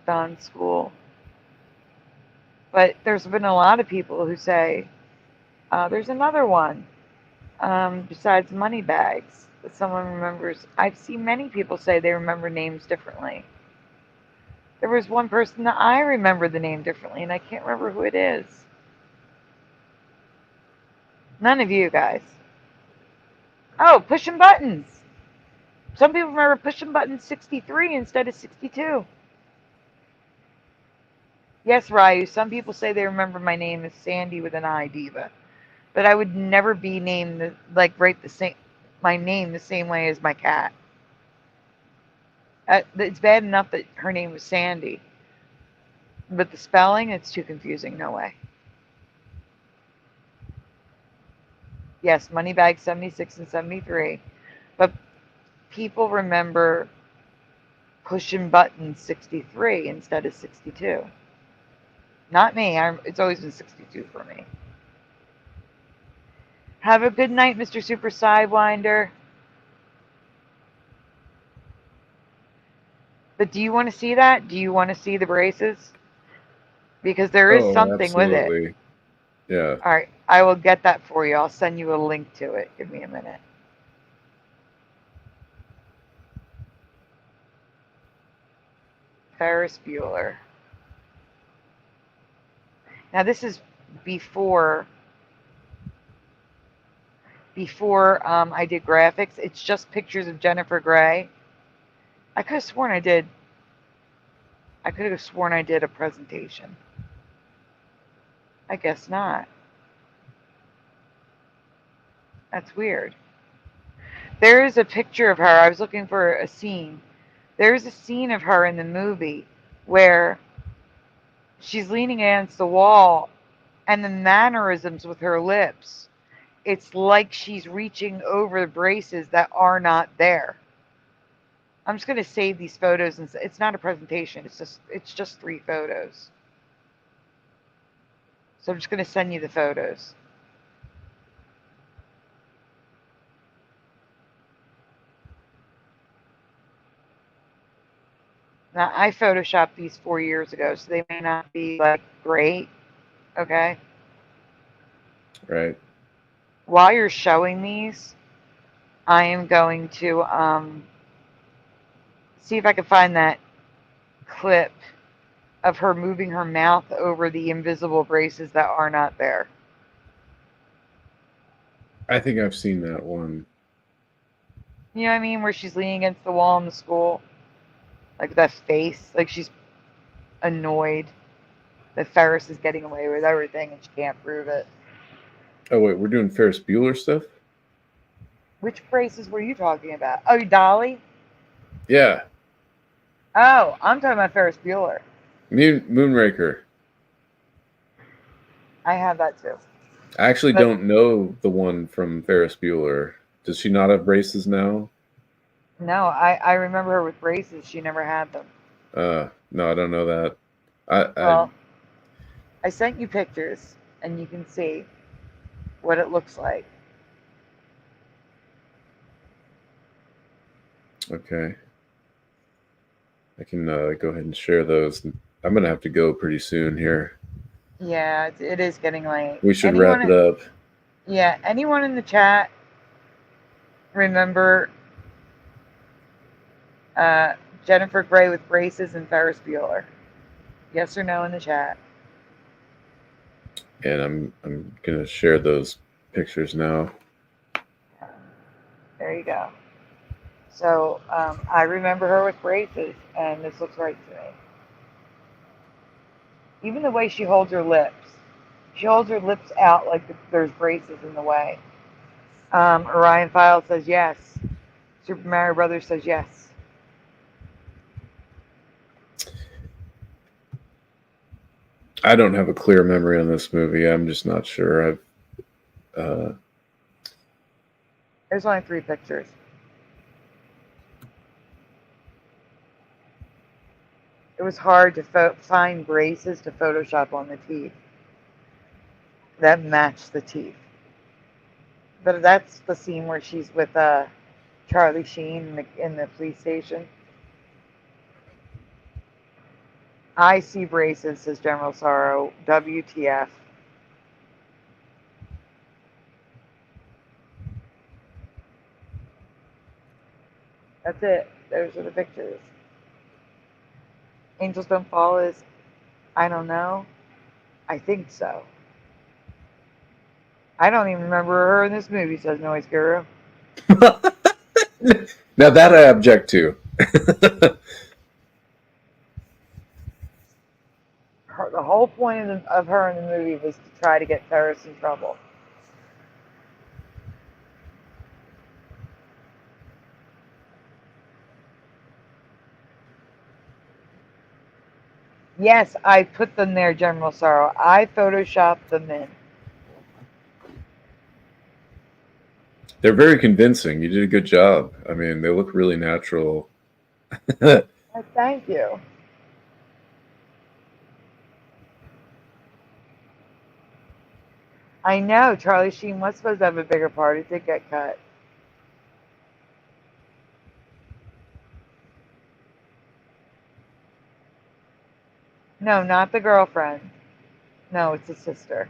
Don's school. But there's been a lot of people who say, there's another one, besides Moneybags, that someone remembers. I've seen many people say they remember names differently. There was one person that I remember the name differently, and I can't remember who it is. None of you guys. Oh, Pushing Buttons. Some people remember Pushing Buttons 63 instead of 62. Yes, Ryu, some people say they remember my name as Sandy with an I, Diva. But I would never be named, my name the same way as my cat. It's bad enough that her name was Sandy. But the spelling, it's too confusing. No way. Yes, Moneybag 76 and 73. But people remember Pushing Button 63 instead of 62. Not me. It's always been 62 for me. Have a good night, Mr. Super Sidewinder. But do you want to see that? Do you want to see the braces? Because there is something with it. Yeah. All right. I will get that for you. I'll send you a link to it. Give me a minute. Ferris Bueller. Now this is before I did graphics. It's just pictures of Jennifer Grey. I could have sworn I did a presentation. I guess not. That's weird. There is a picture of her. I was looking for a scene. There's a scene of her in the movie where she's leaning against the wall, and the mannerisms with her lips, it's like she's reaching over braces that are not there. I'm just going to save these photos, and it's not a presentation. It's just 3 photos. So I'm just going to send you the photos. Now, I photoshopped these 4 years ago, so they may not be like great. Okay. Right. While you're showing these, I am going to see if I can find that clip of her moving her mouth over the invisible braces that are not there. I think I've seen that one. You know what I mean? Where she's leaning against the wall in the school. Like that face, like she's annoyed that Ferris is getting away with everything and she can't prove it. Oh wait, we're doing Ferris Bueller stuff? Which braces were you talking about? Oh, Dolly? Yeah. Oh, I'm talking about Ferris Bueller. Moonraker. I have that too. I actually But- don't know the one from Ferris Bueller. Does she not have braces now? No, I remember her with braces. She never had them. No, I don't know that. Well, I sent you pictures, and you can see what it looks like. Okay. I can go ahead and share those. I'm going to have to go pretty soon here. Yeah, it is getting late. We should wrap it up. Yeah, anyone in the chat remember Jennifer Grey with braces and Ferris Bueller? Yes or no in the chat? And I'm going to share those pictures now. There you go. So I remember her with braces, and this looks right to me. Even the way she holds her lips. She holds her lips out like there's braces in the way. Orion File says yes. Super Mario Brothers says yes. I don't have a clear memory on this movie. I'm just not sure. There's only 3 pictures. It was hard to find braces to Photoshop on the teeth that match the teeth. But that's the scene where she's with Charlie Sheen in the police station. I see braces, says General Sorrow. WTF. That's it. Those are the pictures. Angels Don't Fall is, I don't know. I think so. I don't even remember her in this movie, says Noise Guru. Now that I object to. The whole point of her in the movie was to try to get Ferris in trouble. Yes, I put them there, General Sorrow. I photoshopped them in. They're very convincing. You did a good job. I mean, they look really natural. Thank you. I know Charlie Sheen was supposed to have a bigger part. It did get cut. No, not the girlfriend. No, it's a sister.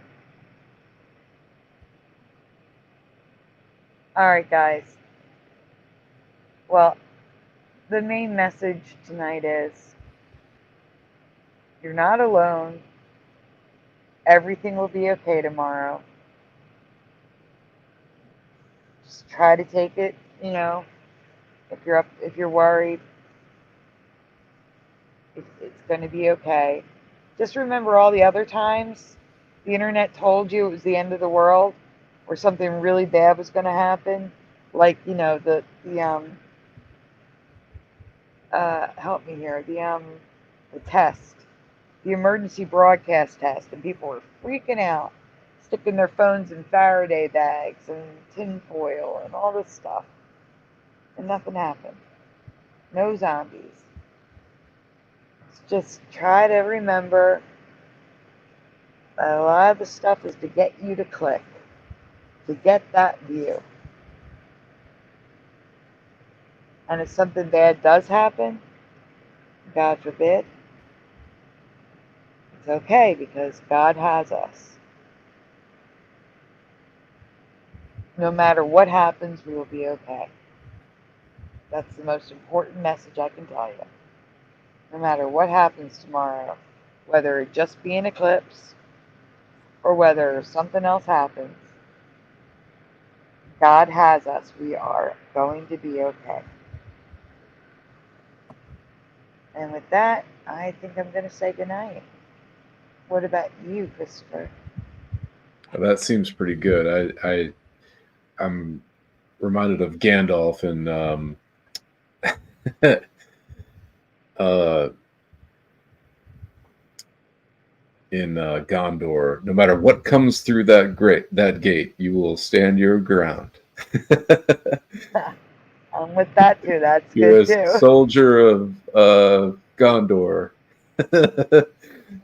All right, guys. Well, the main message tonight is you're not alone. Everything will be okay tomorrow. Just try to take it, you know, if you're worried, it's going to be okay. Just remember all the other times the internet told you it was the end of the world or something really bad was going to happen. Like, you know, help me here, the test, the emergency broadcast test, and people were freaking out, sticking their phones in Faraday bags and tinfoil and all this stuff. And nothing happened. No zombies. Just try to remember that a lot of the stuff is to get you to click, to get that view. And if something bad does happen, God forbid, it's okay because God has us. No matter what happens, we will be okay. That's the most important message I can tell you. No matter what happens tomorrow, whether it just be an eclipse or whether something else happens, God has us. We are going to be okay. And with that, I think I'm going to say goodnight. What about you, Christopher? That seems pretty good. I'm reminded of Gandalf in Gondor. No matter what comes through that gate, you will stand your ground. With that too, that's You're good a too. soldier of Gondor.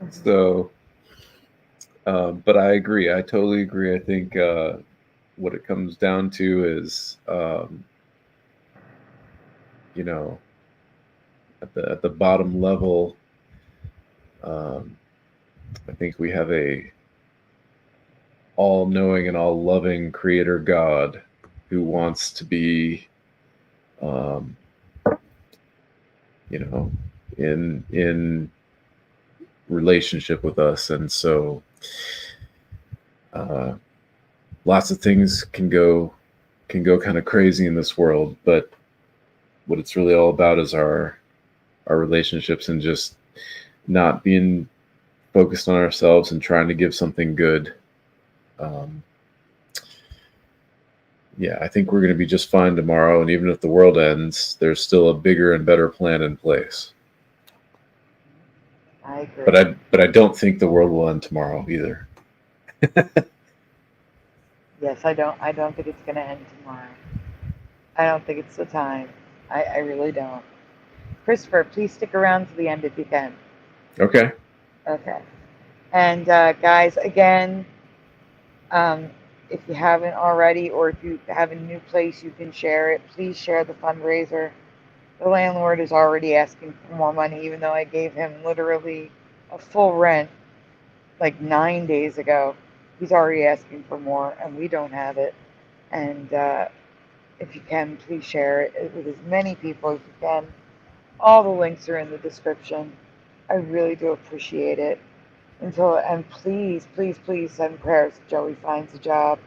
So, but I agree. I totally agree. I think what it comes down to is, you know, at the bottom level, I think we have a all-knowing and all-loving Creator God who wants to be, you know, in relationship with us, and so lots of things can go kind of crazy in this world, but what it's really all about is our relationships, and just not being focused on ourselves and trying to give something good. Yeah, I think we're going to be just fine tomorrow, and even if the world ends, there's still a bigger and better plan in place. I agree. But I don't think the world will end tomorrow either. Yes, I don't think it's going to end tomorrow. I don't think it's the time. I really don't. Christopher, please stick around to the end if you can. Okay. Okay. And guys, again, if you haven't already, or if you have a new place you can share it, please share the fundraiser. The landlord is already asking for more money, even though I gave him literally a full rent like 9 days ago. He's already asking for more, and we don't have it. And if you can, please share it with as many people as you can. All the links are in the description. I really do appreciate it. And please, please, please send prayers if Joey finds a job,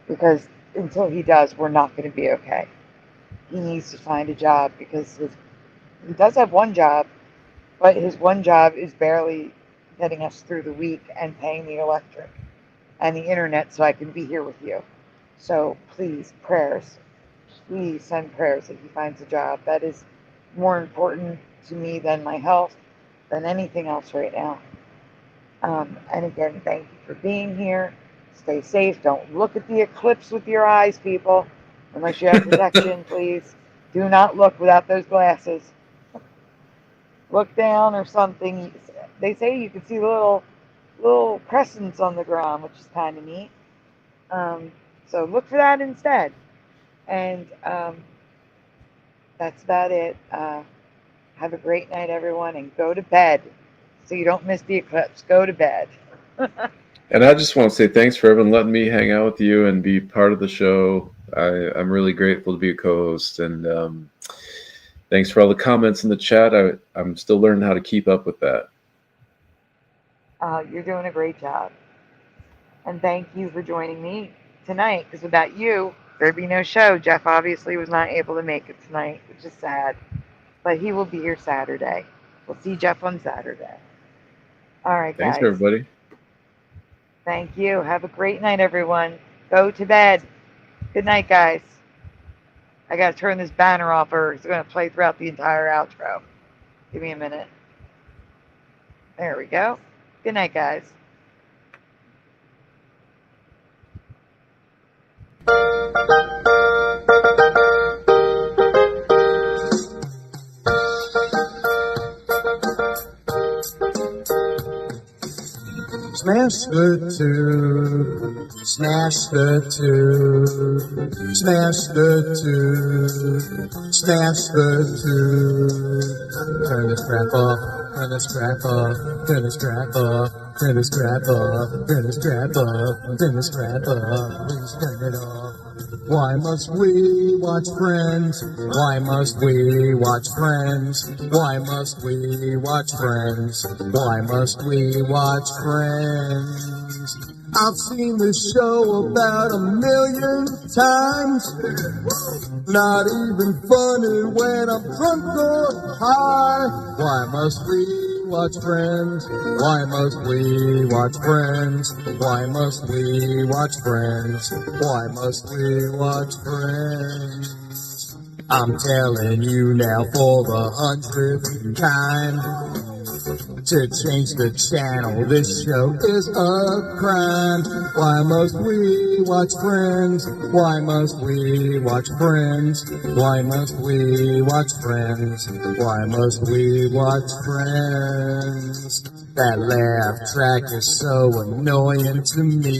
because until he does, we're not going to be okay. He needs to find a job, because he does have one job, but his one job is barely getting us through the week and paying the electric and the internet so I can be here with you. So please, prayers. Please send prayers if he finds a job. That is more important to me than my health, than anything else right now. And again, thank you for being here. Stay safe. Don't look at the eclipse with your eyes, people. Unless you have protection, please. Do not look without those glasses. Look down or something. They say you can see little crescents on the ground, which is kind of neat. So look for that instead. And that's about it. Have a great night, everyone, and go to bed so you don't miss the eclipse. Go to bed. And I just want to say thanks for everyone letting me hang out with you and be part of the show. I'm really grateful to be a co-host, and thanks for all the comments in the chat. I'm still learning how to keep up with that. You're doing a great job. And thank you for joining me tonight, because without you, there'd be no show. Jeff obviously was not able to make it tonight, which is sad. But he will be here Saturday. We'll see Jeff on Saturday. All right, guys. Thanks, everybody. Thank you. Have a great night, everyone. Go to bed. Good night, guys. I got to turn this banner off, or it's going to play throughout the entire outro. Give me a minute. There we go. Good night, guys. Smash the two, smash the two, smash the two, smash the two. Turn this crap off, turn this crap off, turn this crap off, turn this crap off, turn this crap off, turn this crap off, please turn it off. Why must we watch Friends? Why must we watch Friends? Why must we watch Friends? Why must we watch Friends? I've seen this show about 1,000,000 times. Not even funny when I'm drunk or high. Why must we watch Friends? Why must we watch Friends? Why must we watch Friends? Why must we watch Friends? I'm telling you now for the 100th time. To change the channel, this show is a crime. Why must we watch Friends? Why must we watch Friends? Why must we watch Friends? Why must we watch Friends? That laugh track is so annoying to me.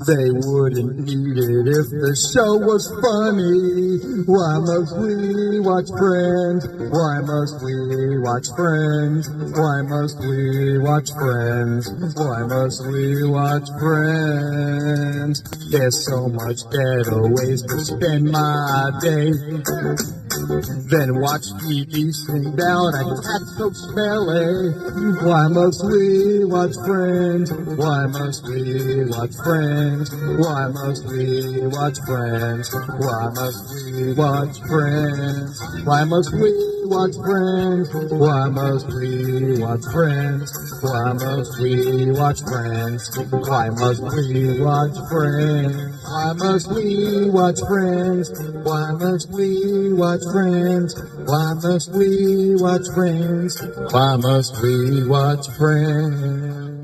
They wouldn't need it if the show was funny. Why must we watch Friends? Why must we watch Friends? Why must we watch Friends? Why must we watch Friends? There's so much better ways to spend my day than watch TV sing down a cat so smelly. Why must we watch Friends? Why must we watch Friends? Why must we watch Friends? Why must we watch Friends? Why must we watch Friends? Why must we watch Friends? Why must we watch Friends? Why must we watch Friends? Why must we watch Friends? Why must we watch Friends? Why must we watch Friends? Why must we watch Friends?